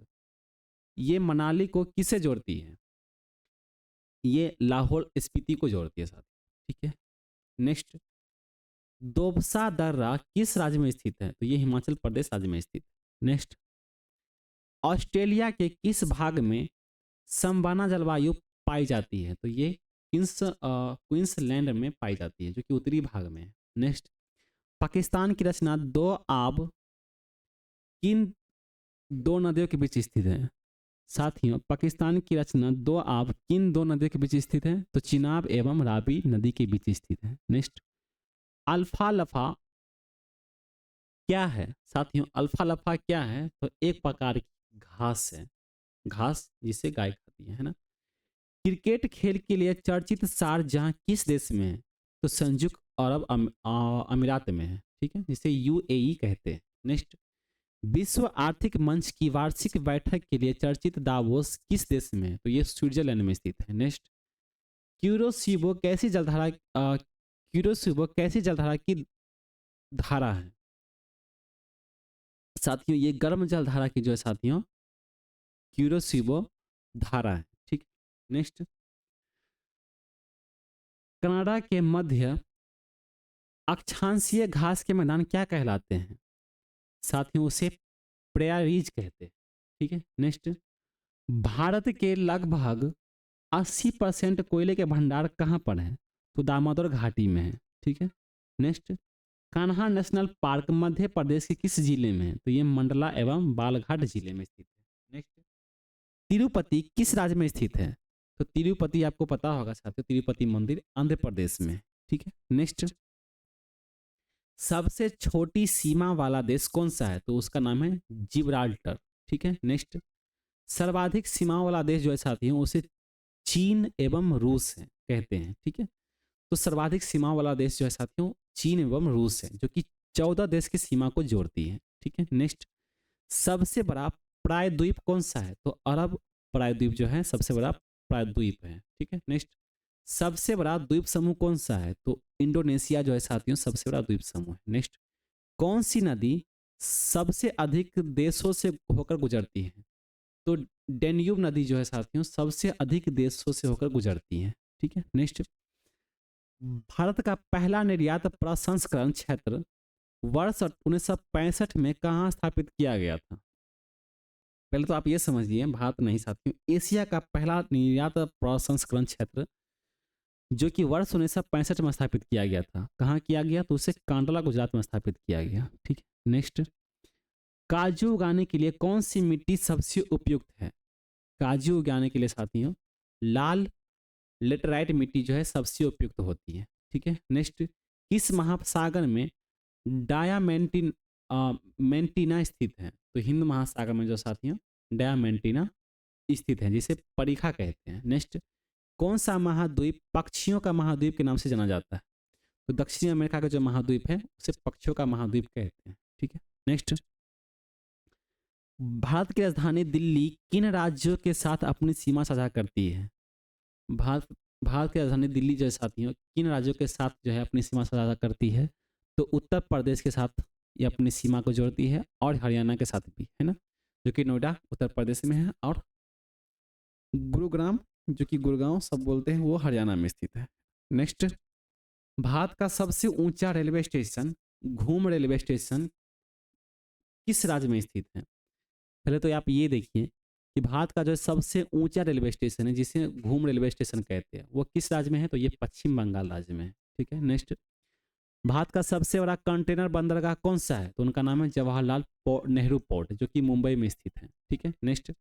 ये मनाली को किससे जोड़ती है? ये लाहौल स्पीति को जोड़ती है साथ। ठीक है। नेक्स्ट, दोबसा दर्रा किस राज्य में स्थित है? तो ये हिमाचल प्रदेश राज्य में स्थित है। नेक्स्ट, ऑस्ट्रेलिया के किस भाग में समबाना जलवायु पाई जाती है? तो ये क्वींसलैंड में पाई जाती है, जो कि उत्तरी भाग में है। नेक्स्ट, पाकिस्तान की रचना दो आब किन दो नदियों के बीच स्थित है? साथियों, पाकिस्तान की रचना दो आब किन दो नदियों के बीच स्थित है? तो चिनाब एवं रावी नदी के बीच स्थित है। नेक्स्ट, अल्फा लफा क्या है? साथियों, अल्फा लफा क्या है? तो एक प्रकार की घास है, घास जिसे गाय खाती है ना। क्रिकेट खेल के लिए चर्चित शारजाह किस देश में है? तो संयुक्त अरब अमीरात में है। ठीक है, जिसे यूएई कहते हैं। नेक्स्ट, विश्व आर्थिक मंच की वार्षिक बैठक के लिए चर्चित दावोस किस देश में है? तो ये स्विट्जरलैंड में स्थित है। नेक्स्ट, क्यूरोसिबो कैसी जलधारा की धारा है? साथियों, ये गर्म जलधारा की जो है साथियों क्यूरोसिबो धारा है। ठीक। नेक्स्ट, कनाडा के मध्य अक्षांशीय घास के मैदान क्या कहलाते हैं? साथियों, उसे प्रेयरीज कहते हैं। ठीक है। नेक्स्ट, भारत के लगभग 80% कोयले के भंडार कहाँ पर हैं? तो दामोदर घाटी में है। ठीक है। Next, Kanha national park Madhya Pradesh के किस जिले में है? तो ये मंडला एवं बालघाट जिले में स्थित है। नेक्स्ट, तिरुपति किस राज्य में स्थित है? तो तिरुपति आपको पता होगा साथियों, तिरुपति मंदिर आंध्र प्रदेश में। ठीक है। नेक्स्ट, सबसे छोटी सीमा वाला देश कौन सा है? तो उसका नाम है जिब्राल्टर। ठीक है। नेक्स्ट, सर्वाधिक सीमा वाला देश जो है साथियों उसे चीन एवं रूस है कहते हैं। ठीक है। तो सर्वाधिक सीमा वाला देश जो है साथियों चीन एवं रूस है, जो कि 14 देश की सीमा को जोड़ती है। ठीक है। नेक्स्ट, सबसे बड़ा प्रायद्वीप कौन सा है? तो अरब प्रायद्वीप जो है सबसे बड़ा प्रायद्वीप है। ठीक है। नेक्स्ट, सबसे बड़ा द्वीप समूह कौन सा है? तो इंडोनेशिया जो है साथियों सबसे बड़ा द्वीप समूह है। नेक्स्ट, कौन सी नदी सबसे अधिक देशों से होकर गुजरती है? तो डेन्यूब नदी जो है साथियों सबसे अधिक देशों से होकर गुजरती है। ठीक है। नेक्स्ट, भारत का पहला निर्यात प्रसंस्करण क्षेत्र वर्ष 1965 में कहाँ स्थापित किया गया था? पहले तो आप ये समझिए, भारत नहीं साथियों, एशिया का पहला निर्यात प्रसंस्करण क्षेत्र जो कि वर्ष 1965 में स्थापित किया गया था, कहाँ किया गया? तो उसे कांडला गुजरात में स्थापित किया गया। ठीक है। नेक्स्ट, काजू उगाने के लिए कौन सी मिट्टी सबसे उपयुक्त है? काजू उगाने के लिए साथियों लाल लेटराइट मिट्टी जो है सबसे उपयुक्त होती है। ठीक है। नेक्स्ट, किस महासागर में डायामेंटिन मेंटिना स्थित है? तो हिंद महासागर में जो साथियों डायामेंटिना स्थित है, जिसे परीखा कहते हैं। नेक्स्ट, कौन सा महाद्वीप पक्षियों का महाद्वीप के नाम से जाना जाता है? तो दक्षिण अमेरिका का जो महाद्वीप है उसे पक्षियों का महाद्वीप कहते हैं। ठीक है। नेक्स्ट, भारत की राजधानी दिल्ली किन राज्यों के साथ अपनी सीमा साझा करती है? भारत भारत की राजधानी दिल्ली जो है साथियों किन राज्यों के साथ जो है अपनी सीमा साझा करती है? तो उत्तर प्रदेश के साथ ये अपनी सीमा को जोड़ती है और हरियाणा के साथ भी, है ना? जो कि नोएडा उत्तर प्रदेश में है और गुरुग्राम जो कि गुड़गांव सब बोलते हैं वो हरियाणा में स्थित है। नेक्स्ट, भारत का सबसे ऊंचा रेलवे स्टेशन घूम रेलवे स्टेशन किस राज्य में स्थित है? पहले तो आप ये देखिए कि भारत का जो सबसे ऊंचा रेलवे स्टेशन है जिसे घूम रेलवे स्टेशन कहते हैं वो किस राज्य में है? तो ये पश्चिम बंगाल राज्य में है। ठीक है। नेक्स्ट, भारत का सबसे बड़ा कंटेनर बंदरगाह कौन सा है? तो उनका नाम है जवाहरलाल नेहरू पोर्ट जो कि मुंबई में स्थित है। ठीक है। नेक्स्ट,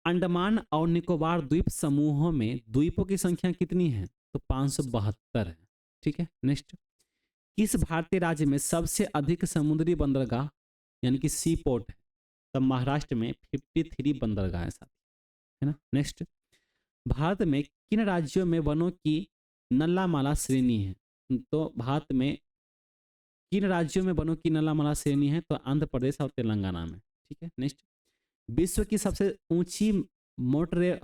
अंडमान और निकोबार द्वीप समूहों में द्वीपों की संख्या कितनी है? तो 572 है। ठीक है। नेक्स्ट, किस भारतीय राज्य में सबसे अधिक समुद्री बंदरगाह यानी कि सी पोर्ट है? तब महाराष्ट्र में 53 बंदरगाह है साथ, है ना। नेक्स्ट, भारत में किन राज्यों में वनों की नल्लामाला श्रेणी है? तो भारत में किन राज्यों में वनों की नल्लामाला श्रेणी है? तो आंध्र प्रदेश और तेलंगाना में। ठीक है। नेक्स्ट, विश्व की सबसे ऊंची मोटरे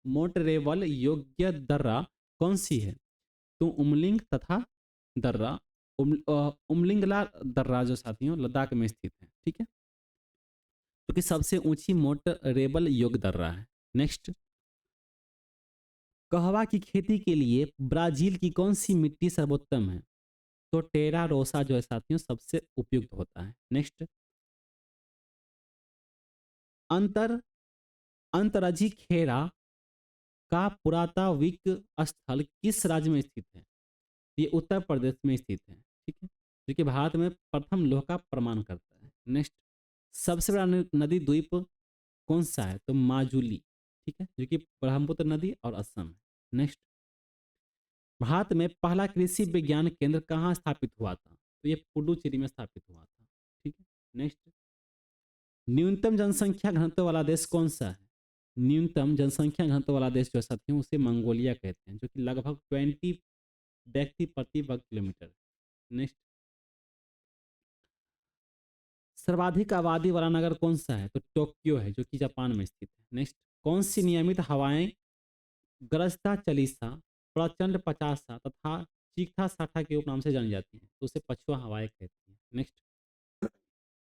मोटरेबल योग्य दर्रा कौन सी है? तो उमलिंग तथा दर्रा उमलिंगला दर्रा जो साथियों लद्दाख में स्थित है। ठीक है। जो कि सबसे ऊंची मोटरेबल योग्य दर्रा है। नेक्स्ट, कहवा की खेती के लिए ब्राजील की कौन सी मिट्टी सर्वोत्तम है? तो टेरा रोसा जो है साथियों सबसे उपयुक्त होता है। नेक्स्ट, अंतर अंतरजी खेरा का पुरातात्विक स्थल किस राज्य में स्थित है? ये उत्तर प्रदेश में स्थित है। ठीक है। जो कि भारत में प्रथम लोह का प्रमाण करता है। नेक्स्ट, सबसे बड़ा नदी द्वीप कौन सा है? तो माजुली। ठीक है। जो कि ब्रह्मपुत्र नदी और असम है। नेक्स्ट, भारत में पहला कृषि विज्ञान केंद्र कहाँ स्थापित हुआ था? तो ये पुडुचेरी में स्थापित हुआ था। ठीक है। नेक्स्ट, न्यूनतम जनसंख्या घनत्व वाला देश कौन सा है? न्यूनतम जनसंख्या घनत्व वाला देश जो साथियों उसे मंगोलिया कहते हैं जो कि लगभग 20 व्यक्ति प्रति वर्ग किलोमीटर। नेक्स्ट, सर्वाधिक आबादी वाला नगर कौन सा है? तो टोक्यो है जो कि जापान में स्थित है। नेक्स्ट, कौन सी नियमित हवाएं गरजता चालीसा प्रचंड 50 तथा चीखता साठा के उपनाम से जानी जाती हैं? तो उसे पछुआ हवाएं कहती हैं। नेक्स्ट,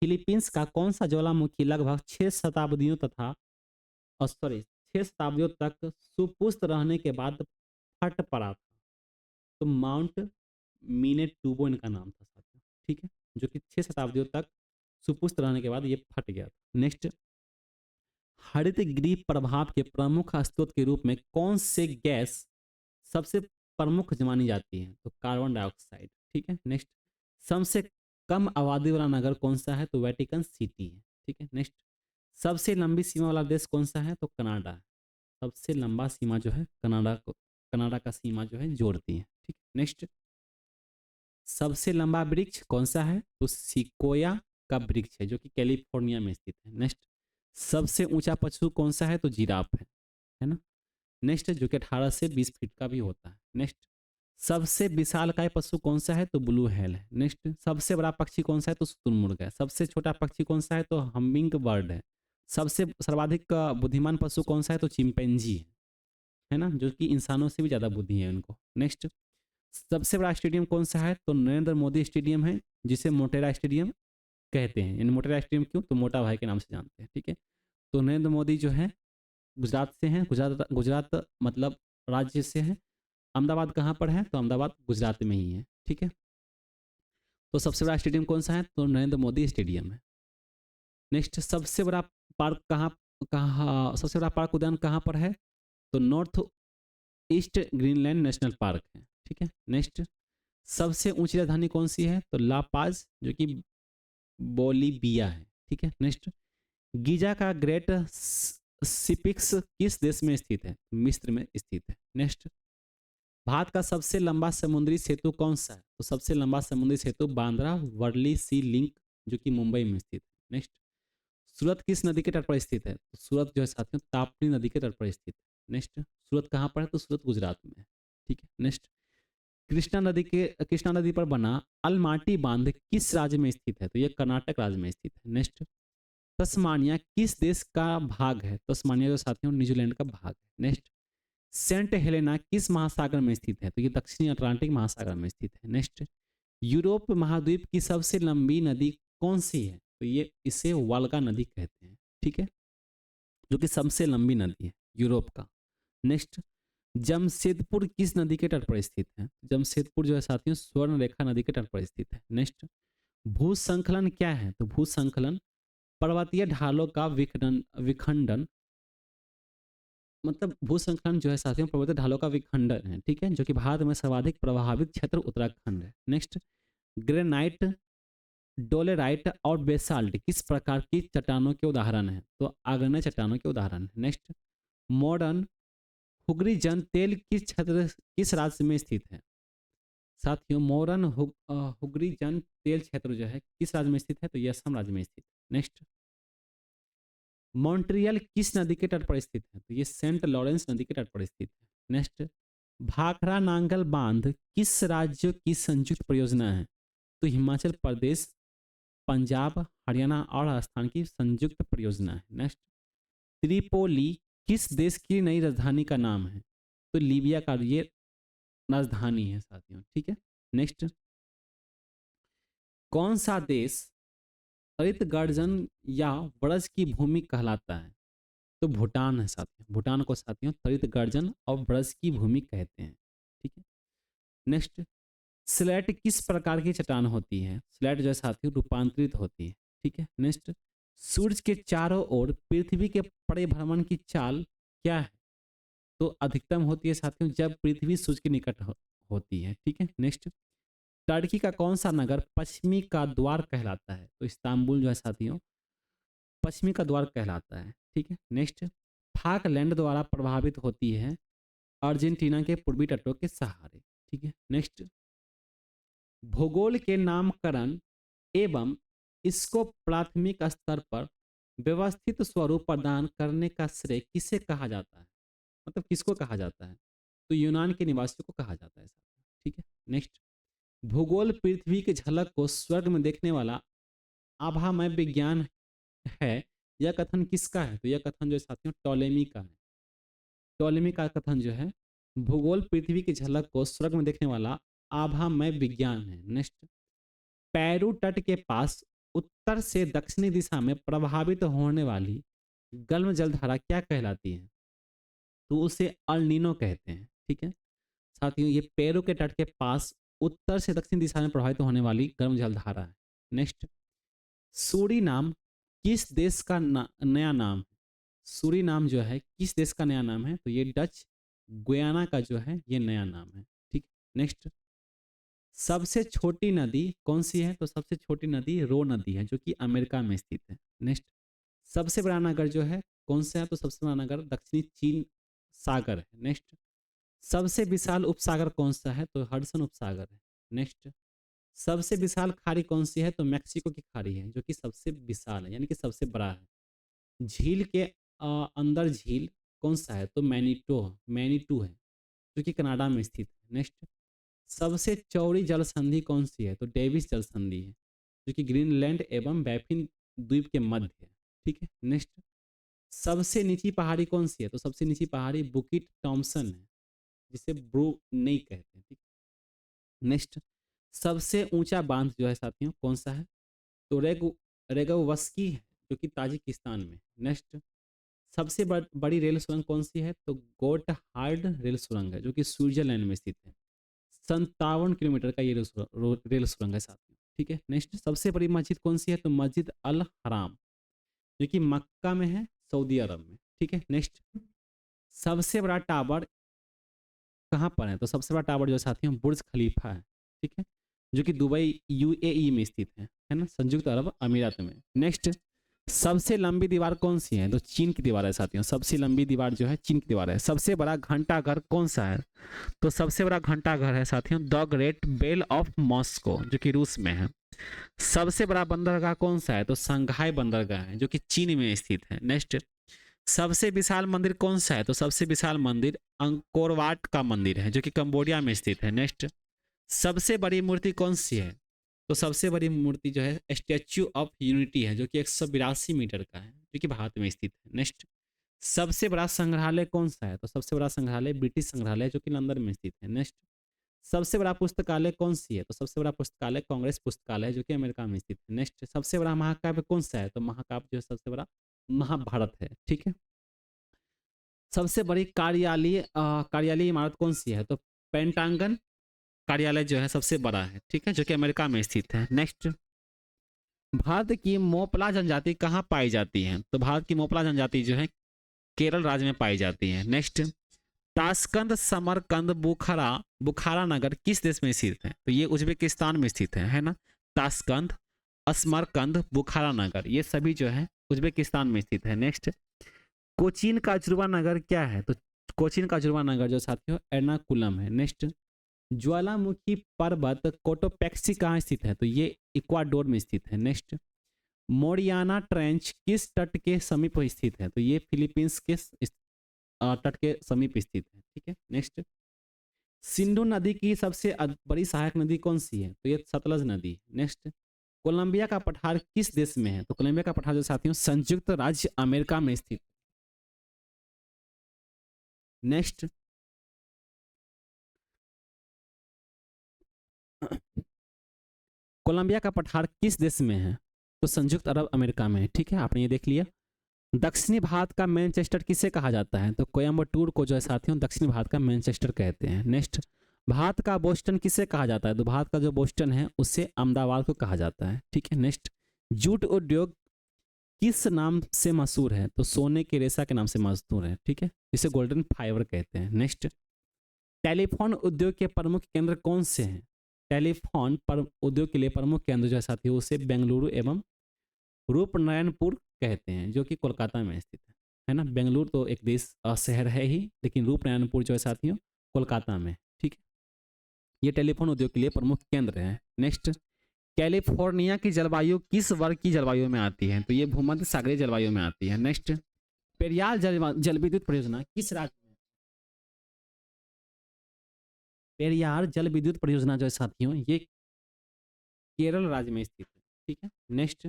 फिलीपींस का कौन सा ज्वालामुखी लगभग 6 शताब्दियों तथा सॉरी 6 शताब्दियों तक सुपुष्ट रहने के बाद फट पड़ा था? तो माउंट मीनेटूबो इनका नाम था साथियों। ठीक है। जो कि 6 शताब्दियों तक सुपुष्ट रहने के बाद ये फट गया था। नेक्स्ट, हरित गृह प्रभाव के प्रमुख स्रोत के रूप में कौन से गैस सबसे प्रमुख मानी जाती है? तो कार्बन डाइऑक्साइड। ठीक है। नेक्स्ट, सबसे कम आबादी वाला नगर कौन सा है? तो वेटिकन सिटी है। ठीक है। नेक्स्ट, सबसे लंबी सीमा वाला देश कौन सा है? तो कनाडा है। सबसे लंबा सीमा जो है कनाडा का सीमा जो है जोड़ती है। ठीक। नेक्स्ट, सबसे लंबा वृक्ष कौन सा है? तो सिकोया का वृक्ष है जो कि कैलिफोर्निया में स्थित है। नेक्स्ट, सबसे ऊंचा पशु कौन सा है? तो जिराफ है ना। नेक्स्ट, जो कि 18 से 20 फीट का भी होता है। नेक्स्ट, सबसे विशालकाय पशु कौन सा है? तो ब्लू हेल है। नेक्स्ट, सबसे बड़ा पक्षी कौन सा है? तो शुतुरमुर्ग है। सबसे छोटा पक्षी कौन सा है? तो हमिंग बर्ड है। सबसे सर्वाधिक बुद्धिमान पशु कौन सा है? तो चिंपैंजी है ना, जो कि इंसानों से भी ज़्यादा बुद्धि है उनको। नेक्स्ट, सबसे बड़ा स्टेडियम कौन सा है? तो नरेंद्र मोदी स्टेडियम है जिसे मोटेरा स्टेडियम कहते हैं। यानी मोटेरा स्टेडियम क्यों? तो मोटा भाई के नाम से जानते हैं। ठीक है। तो नरेंद्र मोदी जो है गुजरात से हैं। गुजरात गुजरात मतलब राज्य से है। अहमदाबाद कहाँ पर है? तो अहमदाबाद गुजरात में ही है। ठीक है। तो सबसे बड़ा स्टेडियम कौन सा है? तो नरेंद्र मोदी स्टेडियम है। नेक्स्ट, सबसे बड़ा पार्क कहाँ कहाँ सबसे बड़ा पार्क उद्यान कहाँ पर है? तो north east Greenland national park है। ठीक है। नेक्स्ट, सबसे ऊंची राजधानी कौन सी है? तो ला पाज जो कि बोलीविया है। ठीक है। नेक्स्ट, गीजा का ग्रेट सिपिक्स किस देश में स्थित है? मिस्र में स्थित है। नेक्स्ट, भारत का सबसे लंबा समुद्री सेतु कौन सा है? तो सबसे लंबा समुद्री सेतु बांद्रा वर्ली सी लिंक जो कि मुंबई में स्थित है। नेक्स्ट, सूरत किस नदी के तट पर स्थित है? तो सूरत जो है साथियों ताप्ती नदी के तट पर स्थित है। नेक्स्ट, सूरत कहाँ पर है? तो सूरत गुजरात में है। ठीक है। नेक्स्ट, कृष्णा नदी पर बना अलमाटी बांध किस राज्य में स्थित है? तो ये कर्नाटक राज्य में स्थित है। नेक्स्ट, तस्मानिया किस देश का भाग है? तस्मानिया जो साथियों न्यूजीलैंड का भाग है। नेक्स्ट, सेंट हेलेना किस महासागर में स्थित है? तो ये दक्षिणी अटलांटिक महासागर में स्थित है। नेक्स्ट, यूरोप महाद्वीप की सबसे लंबी नदी कौन सी है? तो ये इसे वाल्गा नदी कहते हैं। ठीक है, जो कि सबसे लंबी नदी है यूरोप का। नेक्स्ट, जमशेदपुर किस नदी के तट पर स्थित है? जमशेदपुर जो है साथियों स्वर्ण रेखा नदी के तट पर स्थित है। नेक्स्ट, भूसंकलन क्या है? तो भूसंकलन पर्वतीय ढालों का विखंडन विखंडन मतलब भूसंकलन जो है साथियों पर्वतीय ढालों का विखंडन है। ठीक है, जो कि भारत में सर्वाधिक प्रभावित क्षेत्र उत्तराखंड है। नेक्स्ट, ग्रेनाइट, डोलेराइट और बेसाल्ट किस प्रकार की चट्टानों के उदाहरण हैं? तो आग्नेय चट्टानों के उदाहरण है। नेक्स्ट, मॉडर्न हुगरी जन तेल किस क्षेत्र किस राज्य में स्थित है? साथियों मॉडर्न हुगरी जन तेल क्षेत्र जो है किस राज्य में स्थित है? तो ये असम राज्य में स्थित है। नेक्स्ट, मॉन्ट्रियल किस नदी के तट पर स्थित है? तो ये सेंट लॉरेंस नदी के तट पर स्थित है। नेक्स्ट, भाखड़ा नांगल बांध किस राज्य की संयुक्त परियोजना है? तो हिमाचल प्रदेश, पंजाब, हरियाणा और राजस्थान की संयुक्त परियोजना है। नेक्स्ट, त्रिपोली किस देश की नई राजधानी का नाम है? तो लीबिया का ये राजधानी है साथियों। ठीक है, नेक्स्ट, कौन सा देश हरित गर्जन या ब्रज की भूमि कहलाता है? तो भूटान है साथियों। भूटान को साथियों हरित गर्जन और ब्रज की भूमि कहते हैं। ठीक है, नेक्स्ट, स्लेट किस प्रकार की चट्टान होती है? स्लेट जो है साथियों रूपांतरित होती है। ठीक है, नेक्स्ट, सूर्य के चारों ओर पृथ्वी के परिभ्रमण की चाल क्या है? तो अधिकतम होती है साथियों जब पृथ्वी सूर्य के निकट होती है। ठीक है, नेक्स्ट, टर्की का कौन सा नगर पश्चिमी का द्वार कहलाता है? तो इस्तांबुल जो है साथियों पश्चिमी का द्वार कहलाता है। ठीक है, नेक्स्ट, फाकलैंड द्वारा प्रभावित होती है अर्जेंटीना के पूर्वी तटों के सहारे। ठीक है, नेक्स्ट, भूगोल के नामकरण एवं इसको प्राथमिक स्तर पर व्यवस्थित स्वरूप प्रदान करने का श्रेय किसे कहा जाता है? मतलब किसको कहा जाता है? तो यूनान के निवासियों को कहा जाता है। ठीक है, नेक्स्ट, भूगोल पृथ्वी की झलक को स्वर्ग में देखने वाला आभामय विज्ञान है। यह कथन किसका है? तो यह कथन जो है साथियों टॉलेमी का है। टॉलेमी का कथन जो है भूगोल पृथ्वी की झलक को स्वर्ग में देखने वाला आभामय विज्ञान है। नेक्स्ट, पेरू तट के पास उत्तर से दक्षिणी दिशा में प्रभावित होने वाली गर्म जलधारा क्या कहलाती है? तो उसे अल्नीनो कहते हैं। ठीक है, साथियों ये पेरू के तट के पास उत्तर से दक्षिण दिशा में प्रभावित होने वाली गर्म जलधारा है। नेक्स्ट, सूरीनाम किस देश का नया नाम है? सूरीनाम जो है किस देश का नया नाम है? तो ये डच गुयाना का जो है ये नया नाम है। ठीक, नेक्स्ट, सबसे छोटी नदी कौन सी है? तो सबसे छोटी नदी रो नदी है जो कि अमेरिका में स्थित है। नेक्स्ट, सबसे बड़ा नगर जो है कौन सा है? तो सबसे बड़ा नगर दक्षिणी चीन सागर है। नेक्स्ट, सबसे विशाल उपसागर कौन सा है? तो हडसन उपसागर है। नेक्स्ट, सबसे विशाल खाड़ी कौन सी है? तो मैक्सिको की खाड़ी है जो कि सबसे विशाल है यानी कि सबसे बड़ा है। झील के अंदर झील कौन सा है? तो मैनीटू है जो कि कनाडा में स्थित है। नेक्स्ट, सबसे चौड़ी जल संधि कौन सी है? तो डेविस जल संधि है जो कि ग्रीनलैंड एवं बैफिन द्वीप के मध्य है। ठीक है, नेक्स्ट, सबसे नीची पहाड़ी कौन सी है? तो सबसे नीची पहाड़ी बुकिट टॉमसन है जिसे ब्रू नहीं कहते हैं। ठीक, नेक्स्ट, सबसे ऊंचा बांध जो है साथियों कौन सा है? तो रेगवस्की है जो कि ताजिकिस्तान में। नेक्स्ट, सबसे बड़ी रेल सुरंग कौन सी है? तो गोटहार्ड रेल सुरंग है जो कि स्विट्जरलैंड में स्थित है। 57 किलोमीटर का ये रेल सुरंग है साथियों। ठीक है, नेक्स्ट, सबसे बड़ी मस्जिद कौन सी है? तो मस्जिद अल हराम जो कि मक्का में है सऊदी अरब में। ठीक है, नेक्स्ट, सबसे बड़ा टावर कहाँ पर है? तो सबसे बड़ा टावर जो है साथियों बुर्ज खलीफा है। ठीक है, जो कि दुबई यूएई में स्थित है ना, संयुक्त अरब अमीरात में। नेक्स्ट, सबसे लंबी दीवार कौन सी है? तो चीन की दीवार है साथियों। सबसे लंबी दीवार जो है चीन की दीवार है। सबसे बड़ा घंटाघर कौन सा है? तो सबसे बड़ा घंटाघर है साथियों the great bell of Moscow जो कि रूस में है। सबसे बड़ा बंदरगाह कौन सा है? तो संघाई बंदरगाह है जो कि चीन में स्थित है। नेक्स्ट, सबसे विशाल मंदिर कौन सा है? तो सबसे विशाल मंदिर अंकोरवाट का मंदिर है जो कि कंबोडिया में स्थित है। नेक्स्ट, सबसे बड़ी मूर्ति कौन सी है? तो सबसे बड़ी मूर्ति जो है स्टैच्यू ऑफ यूनिटी है, जो कि 182 मीटर का है, जो कि भारत में स्थित है। नेक्स्ट, सबसे बड़ा संग्रहालय कौन सा है? तो सबसे बड़ा संग्रहालय ब्रिटिश संग्रहालय है, जो कि लंदन में स्थित है। नेक्स्ट, सबसे बड़ा पुस्तकालय कौन सी है? तो सबसे बड़ा पुस्तकालय कांग्रेस पुस्तकालय है, जो कि अमेरिका में स्थित है। नेक्स्ट, सबसे बड़ा महाकाव्य कौन सा है? तो महाकाव्य जो है सबसे बड़ा महाभारत है। ठीक है। सबसे बड़ी कार्यालयीय इमारत कौन सी है? तो पेंटागन कार्यालय जो है सबसे बड़ा है। ठीक है, जो कि अमेरिका में स्थित है। नेक्स्ट, भारत की मोपला जनजाति कहाँ पाई जाती है? तो भारत की मोपला जनजाति जो है केरल राज्य में पाई जाती है। नेक्स्ट, ताशकंद, समरकंद, बुखारा नगर किस देश में स्थित है? तो ये उज्बेकिस्तान में स्थित है ना। ताशकंद, असमरकंद, बुखारा नगर ये सभी जो है उज्बेकिस्तान में स्थित है। नेक्स्ट, कोचीन का जुड़वा नगर क्या है? तो कोचीन का जुड़वा नगर जो साथियों एर्नाकुलम है। नेक्स्ट, ज्वालामुखी पर्वत कोटोपेक्सी कहाँ स्थित है? तो ये इक्वाडोर में स्थित है। नेक्स्ट, मोरियाना ट्रेंच किस तट के समीप स्थित है? तो ये फिलीपींस के तट के समीप स्थित है। ठीक है। नेक्स्ट, सिंधु नदी की सबसे बड़ी सहायक नदी कौन सी है? तो ये सतलज नदी। नेक्स्ट, कोलंबिया का पठार किस देश में है? तो कोलंबिया का पठार जो साथियों संयुक्त राज्य अमेरिका में स्थित। नेक्स्ट, कोलंबिया का पठार किस देश में है? तो संयुक्त अरब अमेरिका में है। ठीक है, आपने ये देख लिया। दक्षिणी भारत का मैनचेस्टर किसे कहा जाता है? तो कोयम्बटूर को जो है साथियों दक्षिणी भारत का मैनचेस्टर कहते हैं। नेक्स्ट, भारत का बोस्टन किसे कहा जाता है? तो भारत का जो बोस्टन है उससे अहमदाबाद को कहा जाता है। ठीक है। नेक्स्ट, जूट उद्योग किस नाम से मशहूर है? तो सोने के रेशा के नाम से मशहूर है। ठीक है, इसे गोल्डन फाइबर कहते हैं। नेक्स्ट, टेलीफोन उद्योग के प्रमुख केंद्र कौन से हैं? टेलीफोन पर उद्योग के लिए प्रमुख केंद्र जो है साथियों उसे बेंगलुरु एवं रूपनारायणपुर कहते हैं, जो कि कोलकाता में स्थित है ना। बेंगलुरु तो एक देश शहर है ही, लेकिन रूपनारायणपुर जो है साथियों कोलकाता में। ठीक है, ये टेलीफोन उद्योग के लिए प्रमुख केंद्र है। नेक्स्ट, कैलिफोर्निया की जलवायु किस वर्ग की जलवायु में आती है? तो ये भूमध्य सागरीय जलवायु में आती है। नेक्स्ट, पेरियार जल विद्युत परियोजना किस राज्य में? पेरियार जल विद्युत परियोजना जो है साथियों ये केरल राज्य में स्थित है। ठीक है। नेक्स्ट,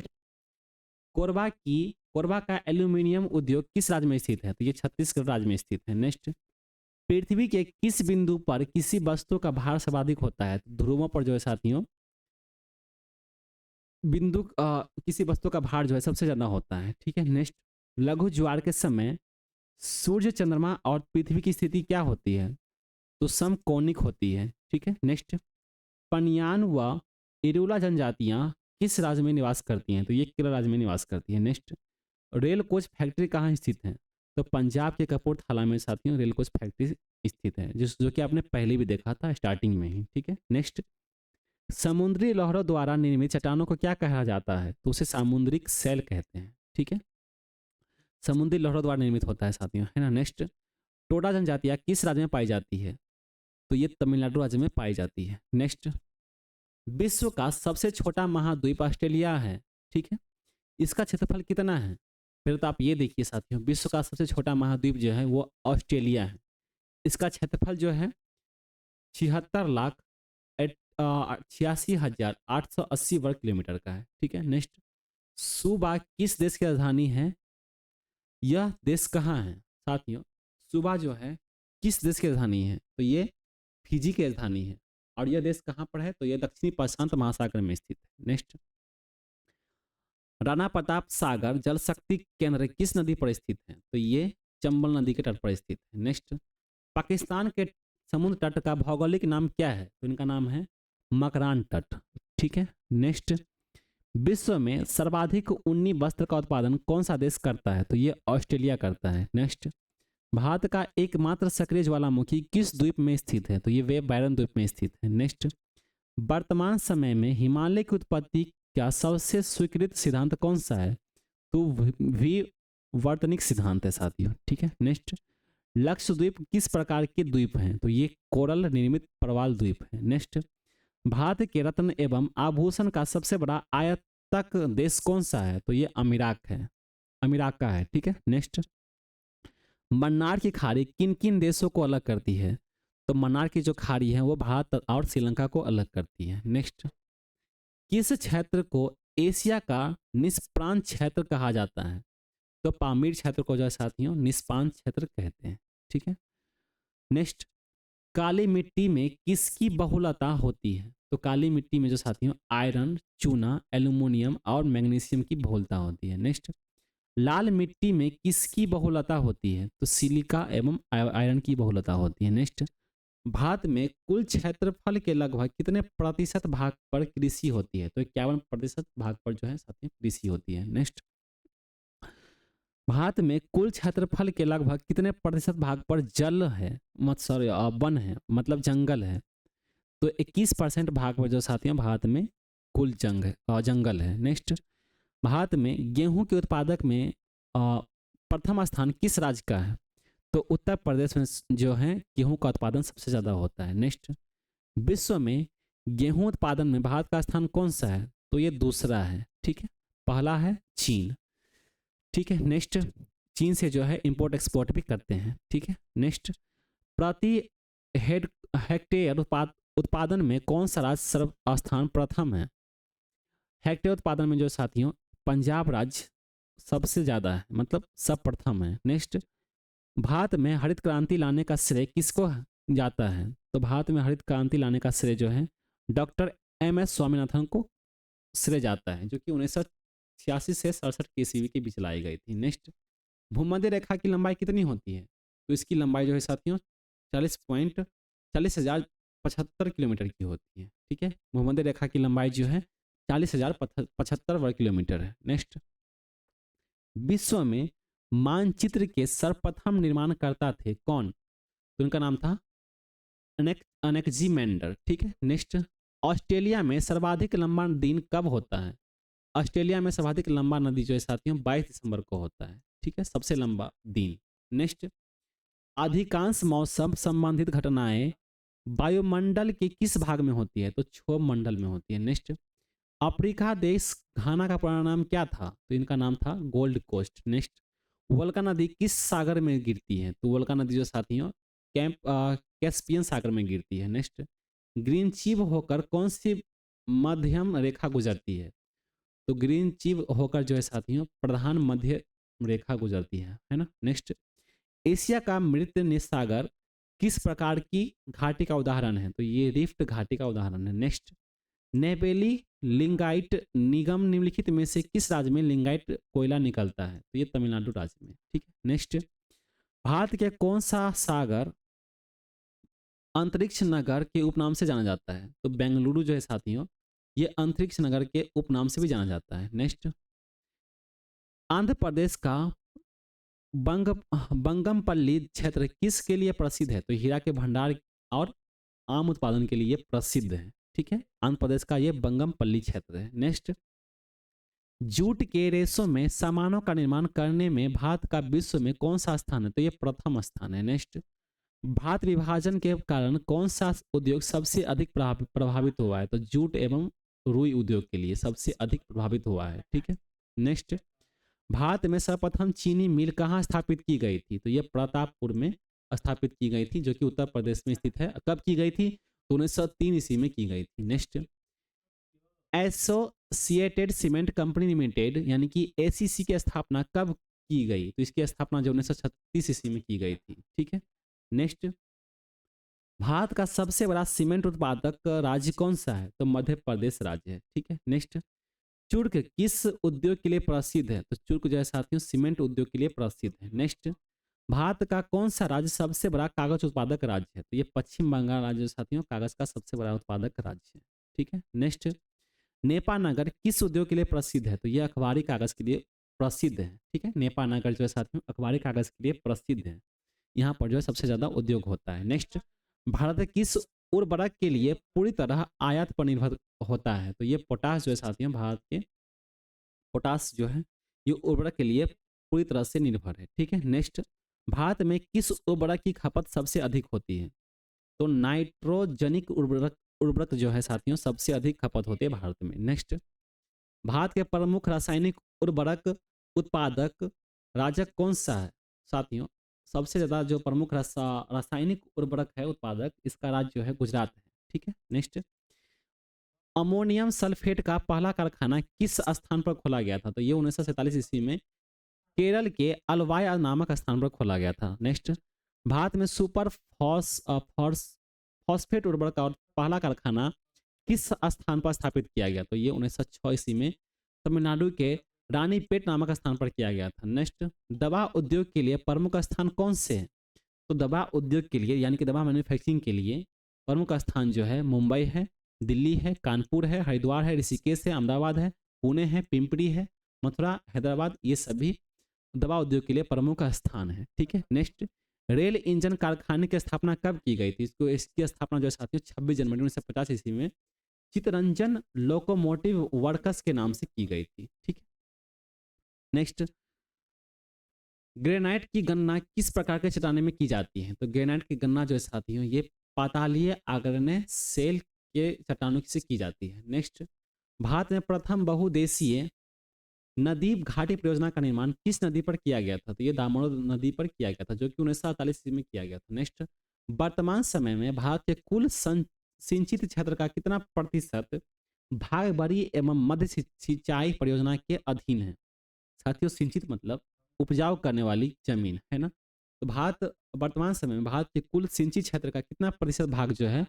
कोरबा का एल्यूमिनियम उद्योग किस राज्य में स्थित है? तो ये छत्तीसगढ़ राज्य में स्थित है। नेक्स्ट, पृथ्वी के किस बिंदु पर किसी वस्तु का भार सर्वाधिक होता है? तो ध्रुवों पर जो है साथियों किसी वस्तु का भार जो है सबसे ज्यादा होता है। ठीक है। नेक्स्ट, लघु ज्वार के समय सूर्य, चंद्रमा और पृथ्वी की स्थिति क्या होती है? तो समकोणिक होती है। ठीक है। नेक्स्ट, पनियान व इरुला जनजातियां किस राज्य में निवास करती हैं? तो ये केरल राज्य में निवास करती है। नेक्स्ट, रेल कोच फैक्ट्री कहाँ स्थित है? तो पंजाब के कपूरथला में साथियों रेल कोच फैक्ट्री स्थित है, जो कि आपने पहले भी देखा था स्टार्टिंग में ही। ठीक है। नेक्स्ट, समुद्री लहरों द्वारा निर्मित चट्टानों को क्या कहा जाता है? तो उसे सामुद्रिक शैल कहते हैं। ठीक है, समुद्री लहरों द्वारा निर्मित होता है साथियों, है ना। नेक्स्ट, टोडा जनजातियां किस राज्य में पाई जाती है? तो ये तमिलनाडु राज्य में पाई जाती है। नेक्स्ट, विश्व का सबसे छोटा महाद्वीप ऑस्ट्रेलिया है। ठीक है, इसका क्षेत्रफल कितना है? फिर तो आप ये देखिए साथियों, विश्व का सबसे छोटा महाद्वीप जो है वो ऑस्ट्रेलिया है। इसका क्षेत्रफल जो है 76 लाख 86,880 वर्ग किलोमीटर का है। ठीक है। नेक्स्ट, सूबा किस देश की राजधानी है? यह देश कहाँ है साथियों? सूबा जो है किस देश की राजधानी है? तो ये फिजी की राजधानी है। और यह देश कहाँ पर है? तो यह दक्षिणी प्रशांत महासागर में स्थित है। नेक्स्ट, राणा प्रताप सागर जल शक्ति केंद्र किस नदी पर स्थित है? तो ये चंबल नदी के तट पर स्थित है। नेक्स्ट, पाकिस्तान के समुद्र तट का भौगोलिक नाम क्या है? तो इनका नाम है मकरान तट। ठीक है। नेक्स्ट, विश्व में सर्वाधिक ऊनी वस्त्र का उत्पादन कौन सा देश करता है? तो ये ऑस्ट्रेलिया करता है। नेक्स्ट, भारत का एकमात्र सक्रिय ज्वालामुखी किस द्वीप में स्थित है? तो ये वेब बैरन द्वीप में स्थित है। नेक्स्ट, वर्तमान समय में हिमालय की उत्पत्ति का सबसे स्वीकृत सिद्धांत कौन सा है? तो भी वर्तनिक सिद्धांत है साथियों। ठीक है। नेक्स्ट, लक्षद्वीप किस प्रकार के द्वीप हैं? तो ये कोरल निर्मित प्रवाल द्वीप है। नेक्स्ट, भारत के रत्न एवं आभूषण का सबसे बड़ा आयातक देश कौन सा है? तो ये अमीरात है, अमीरात का है। ठीक है। नेक्स्ट, मन्नार की खाड़ी किन किन देशों को अलग करती है? तो मन्नार की जो खाड़ी है वो भारत और श्रीलंका को अलग करती है। नेक्स्ट, किस क्षेत्र को एशिया का निष्प्रांत क्षेत्र कहा जाता है? तो पामीर क्षेत्र को जो है साथियों निष्प्रांत क्षेत्र कहते हैं। ठीक है। नेक्स्ट, काली मिट्टी में किसकी बहुलता होती है? तो काली मिट्टी में जो साथियों आयरन, चूना, एल्यूमिनियम और मैग्नीशियम की बहुलता होती है। नेक्स्ट, लाल मिट्टी में किसकी बहुलता होती है? तो सिलिका एवं आयरन की बहुलता होती है। नेक्स्ट, भारत में कुल क्षेत्रफल के लगभग कितने प्रतिशत भाग पर कृषि होती है? तो 51% भाग पर जो है साथियों कृषि होती है। नेक्स्ट, भारत में कुल क्षेत्रफल के लगभग कितने प्रतिशत भाग पर जल है, मत सॉरी वन है, मतलब जंगल है? तो 21% भाग पर जो साथियों भारत में कुल जंगल है। नेक्स्ट, भारत में गेहूं के उत्पादक में प्रथम स्थान किस राज्य का है? तो उत्तर प्रदेश में जो है गेहूं का उत्पादन सबसे ज़्यादा होता है। नेक्स्ट, विश्व में गेहूं उत्पादन में भारत का स्थान कौन सा है? तो ये दूसरा है। ठीक है, पहला है चीन। ठीक है। नेक्स्ट, चीन से जो है इंपोर्ट एक्सपोर्ट भी करते हैं। ठीक है। नेक्स्ट, प्रति हेड हेक्टेयर उत्पादन में कौन सा राज्य सर्व स्थान प्रथम है? हेक्टेयर उत्पादन में जो साथियों पंजाब राज्य सबसे ज़्यादा है, मतलब सब प्रथम है। नेक्स्ट, भारत में हरित क्रांति लाने का श्रेय किसको जाता है? तो भारत में हरित क्रांति लाने का श्रेय जो है डॉक्टर एम एस स्वामीनाथन को श्रेय जाता है, जो कि 1986 से 67 की ईस्वी के बीच लाई गई थी। नेक्स्ट, भूमध्य रेखा की लंबाई कितनी होती है? तो इसकी लंबाई जो है साथियों 40,40,75 किलोमीटर की होती है। ठीक है, भूमध्य रेखा की लंबाई जो है 40,075 वर्ग किलोमीटर है। नेक्स्ट, विश्व में मानचित्र के सर्वप्रथम निर्माणकर्ता थे कौन? तो उनका नाम था अनेक्जीमेंडर। ठीक है। नेक्स्ट, ऑस्ट्रेलिया में सर्वाधिक लंबा दिन कब होता है? ऑस्ट्रेलिया में सर्वाधिक लंबा नदी जो है साथियों 22 दिसंबर को होता है। ठीक है, सबसे लंबा दिन। नेक्स्ट, अधिकांश मौसम संबंधित घटनाएं वायुमंडल के किस भाग में होती है? तो क्षोभ मंडल में होती है। नेक्स्ट, अफ्रीका देश घाना का पुराना नाम क्या था? तो इनका नाम था गोल्ड कोस्ट। नेक्स्ट, वोल्गा नदी किस सागर में गिरती है? तो वोल्गा नदी जो साथियों कैस्पियन सागर में गिरती है। नेक्स्ट, ग्रीन चीव होकर कौन सी मध्यम रेखा गुजरती है? तो ग्रीन चीव होकर जो है साथियों प्रधान मध्य रेखा गुजरती है ना। नेक्स्ट, एशिया का मृत निस्सागर किस प्रकार की घाटी का उदाहरण है? तो ये रिफ्ट घाटी का उदाहरण है। नेक्स्ट, नेपेली लिंगाइट निगम निम्नलिखित में से किस राज्य में लिंगाइट कोयला निकलता है? तो ये तमिलनाडु राज्य में। ठीक है। नेक्स्ट, भारत के कौन सा सागर अंतरिक्ष नगर के उपनाम से जाना जाता है? तो बेंगलुरु जो है साथियों ये अंतरिक्ष नगर के उपनाम से भी जाना जाता है। नेक्स्ट, आंध्र प्रदेश का बंग बंगमपल्ली क्षेत्र किसके लिए प्रसिद्ध है? तो हीरा के भंडार और आम उत्पादन के लिए प्रसिद्ध है। ठीक है, आंध्र प्रदेश का ये बंगमपल्ली क्षेत्र है। नेक्स्ट, जूट के रेशों में सामानों का निर्माण करने में भारत का विश्व में कौन सा स्थान है? तो ये प्रथम स्थान है। नेक्स्ट, भारत विभाजन के कारण कौन सा उद्योग सबसे अधिक प्रभावित हुआ है? तो जूट एवं रुई उद्योग के लिए सबसे अधिक प्रभावित हुआ है। ठीक है। नेक्स्ट, भारत में सर्वप्रथम चीनी मिल कहाँ स्थापित की गई थी? तो ये प्रतापपुर में स्थापित की गई थी, जो कि उत्तर प्रदेश में स्थित है। कब की गई थी? तो 1903 ईस्वी में की गई थी। Next, associated cement company limited यानी कि एसीसी की स्थापना कब की गई? तो इसकी स्थापना जो 1936 ईस्वी में की गई थी। ठीक है। नेक्स्ट, भारत का सबसे बड़ा सीमेंट उत्पादक राज्य कौन सा है? तो मध्य प्रदेश राज्य है। ठीक है। नेक्स्ट, चुर्क किस उद्योग के लिए प्रसिद्ध है? तो चुर्क जो है साथियों सीमेंट उद्योग के लिए प्रसिद्ध है। नेक्स्ट, भारत का कौन सा राज्य सबसे बड़ा कागज उत्पादक राज्य है? तो ये पश्चिम बंगाल राज्य साथियों कागज का सबसे बड़ा उत्पादक राज्य है। ठीक है। नेक्स्ट, नेपानगर किस उद्योग के लिए प्रसिद्ध है? तो ये अखबारी कागज के लिए प्रसिद्ध है। ठीक है, नेपानगर जो है साथियों अखबारी कागज के लिए प्रसिद्ध है। यहाँ पर जो है सबसे ज्यादा उद्योग होता है। नेक्स्ट, भारत किस उर्वरक के लिए पूरी तरह आयात पर निर्भर होता है? तो ये पोटास जो है साथियों भारत के पोटास जो है ये उर्वरक के लिए पूरी तरह से निर्भर है। ठीक है। नेक्स्ट, भारत में किस उर्वरक की खपत सबसे अधिक होती है? तो नाइट्रोजनिक उर्वरक उर्वरक जो है साथियों सबसे अधिक खपत होती है भारत में। नेक्स्ट, भारत के प्रमुख रासायनिक उर्वरक उत्पादक राज्य कौन सा है? साथियों सबसे ज़्यादा जो प्रमुख रासायनिक उर्वरक है उत्पादक इसका राज्य जो है गुजरात है। ठीक है। नेक्स्ट, अमोनियम सल्फेट का पहला कारखाना किस स्थान पर खोला गया था? तो ये 1947 ईस्वी में केरल के अलवाय नामक स्थान पर खोला गया था। नेक्स्ट, भारत में सुपर फॉस्फेट उर्वरक का पहला कारखाना किस स्थान पर स्थापित किया गया? तो ये 1906 ईस्वी में तमिलनाडु के रानीपेट नामक स्थान पर किया गया था। नेक्स्ट, दवा उद्योग के लिए प्रमुख स्थान कौन से हैं? तो दवा उद्योग के लिए यानी कि दवा मैन्युफैक्चरिंग के लिए प्रमुख स्थान जो है मुंबई है, दिल्ली है, कानपुर है, हरिद्वार है, ऋषिकेश है, अहमदाबाद है, पुणे है, पिंपरी है, मथुरा, हैदराबाद, ये सभी दवा उद्योग के लिए प्रमुख स्थान है। ठीक है। नेक्स्ट, रेल इंजन कारखाने की स्थापना कब की गई थी? इसकी स्थापना जो है साथियों 26 जनवरी 1950 ईस्वी में चितरंजन लोकोमोटिव वर्कर्स के नाम से की गई थी। ठीक है। नेक्स्ट, ग्रेनाइट की गणना किस प्रकार के चट्टाने में की जाती है? तो ग्रेनाइट की गणना जो है साथियों ये पातालीय आग्नेय सेल के चट्टानों से की जाती है। नेक्स्ट, भारत में प्रथम बहुदेशीय नदीप घाटी परियोजना का निर्माण किस नदी पर किया गया था? तो ये दामोदर नदी पर किया गया था जो कि 1947 ईस्वी में किया गया था। नेक्स्ट, वर्तमान समय में भारत के कुल सिंचित क्षेत्र का कितना प्रतिशत भाग बड़ी एवं मध्य सिंचाई परियोजना के अधीन है? साथियों सिंचित मतलब उपजाऊ करने वाली जमीन है ना। तो भारत वर्तमान समय में भारत के कुल सिंचित क्षेत्र का कितना प्रतिशत भाग जो है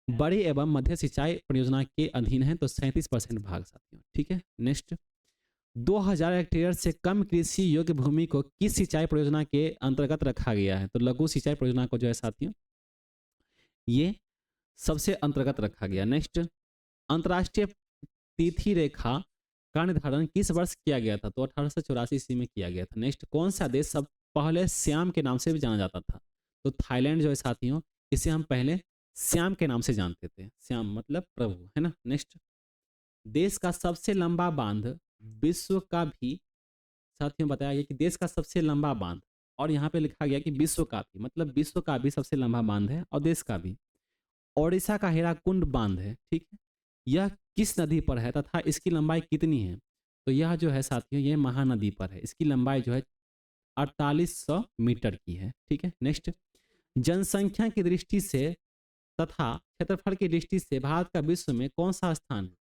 बड़ी एवं मध्य सिंचाई परियोजना के अधीन है? तो 37% भाग साथियों। ठीक है। नेक्स्ट, 2000 हेक्टेयर से कम कृषि योग्य भूमि को किस सिंचाई परियोजना के अंतर्गत रखा गया है? तो लघु सिंचाई परियोजना को जो है साथियों ये सबसे अंतर्गत रखा गया। नेक्स्ट, अंतर्राष्ट्रीय तिथि रेखा का निर्धारण किस वर्ष किया गया था? तो 1884 ईस्वी में किया गया था। नेक्स्ट, कौन सा देश सब पहले श्याम के नाम से भी जाना जाता था? तो थाईलैंड जो है साथियों इसे हम पहले श्याम के नाम से जानते थे। श्याम मतलब प्रभु है ना। नेक्स्ट, देश का सबसे लंबा बांध विश्व का भी साथियों बताया गया कि देश का सबसे लंबा बांध, और यहाँ पे लिखा गया कि विश्व का भी मतलब विश्व का भी सबसे लंबा बांध है और देश का भी ओडिशा का हीराकुंड बांध है। ठीक है। यह किस नदी पर है तथा इसकी लंबाई कितनी है? तो यह जो है साथियों ये महानदी पर है। इसकी लंबाई जो है 4800 मीटर की है। ठीक है। नेक्स्ट, जनसंख्या की दृष्टि से तथा क्षेत्रफल की दृष्टि से भारत का विश्व में कौन सा स्थान है?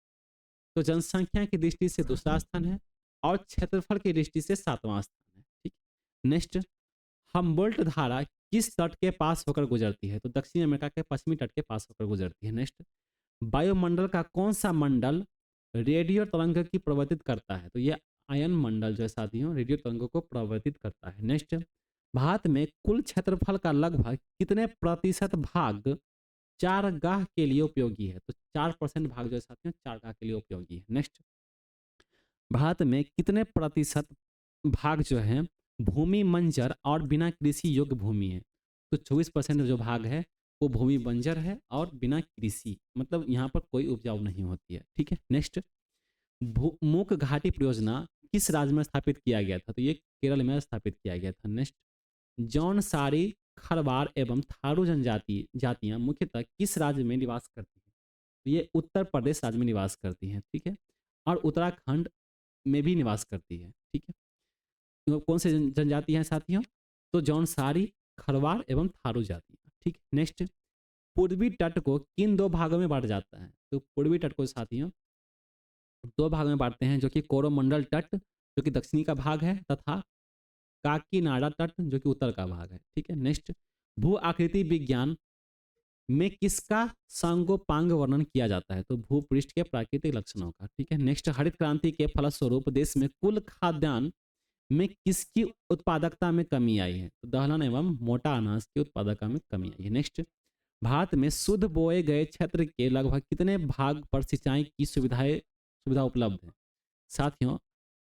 तो जनसंख्या की दृष्टि से दूसरा स्थान है और क्षेत्रफल की दृष्टि से 7वां स्थान है। ठीक। नेक्स्ट, हम्बोल्ट धारा किस तट के पास होकर गुजरती है? तो दक्षिण अमेरिका के पश्चिमी तट के पास होकर गुजरती है। नेक्स्ट, वायुमंडल का कौन सा मंडल रेडियो तरंग की प्रवर्तित करता है? तो ये आयन मंडल जो है साथियों रेडियो तरंगों को प्रवर्तित करता है। नेक्स्ट, भारत में कुल क्षेत्रफल का लगभग कितने प्रतिशत भाग चारगाह के लिए उपयोगी है? तो 4% भाग जो है साथियों चारगाह के लिए उपयोगी है। नेक्स्ट, भारत में कितने प्रतिशत भाग जो है भूमि बंजर और बिना कृषि योग्य भूमि है? तो 24% जो भाग है वो भूमि बंजर है और बिना कृषि मतलब यहाँ पर कोई उपजाऊ नहीं होती है। ठीक है। नेक्स्ट, मूक घाटी परियोजना किस राज्य में स्थापित किया गया था? तो ये केरल में स्थापित किया गया था। नेक्स्ट, जौनसारी खरवार एवं थारू जनजाति जातियां मुख्यतः किस राज्य में निवास करती हैं? तो ये उत्तर प्रदेश राज्य में निवास करती हैं। ठीक है। और उत्तराखंड में भी निवास करती है। ठीक है। तो कौन से जनजाति हैं साथियों? तो जौनसारी खरवार एवं थारू जातियां। ठीक। नेक्स्ट, पूर्वी तट को किन दो भागों में बांटा जाता है? तो पूर्वी तट को साथियों दो भागों में बांटते हैं जो कि कोरोमंडल तट जो कि दक्षिणी का भाग है तथा काकीनाडा तट जो कि उत्तर का भाग है। ठीक है। नेक्स्ट, भू आकृति विज्ञान में किसका सांगोपांग वर्णन किया जाता है? तो भूपृष्ठ के प्राकृतिक लक्षणों का। ठीक है। नेक्स्ट, हरित क्रांति के फलस्वरूप देश में कुल खाद्यान्न में किसकी उत्पादकता में कमी आई है? तो दलहन एवं मोटा अनाज की उत्पादकता में कमी आई है। नेक्स्ट, भारत में शुद्ध बोए गए क्षेत्र के लगभग कितने भाग पर सिंचाई की सुविधा उपलब्ध है? साथियों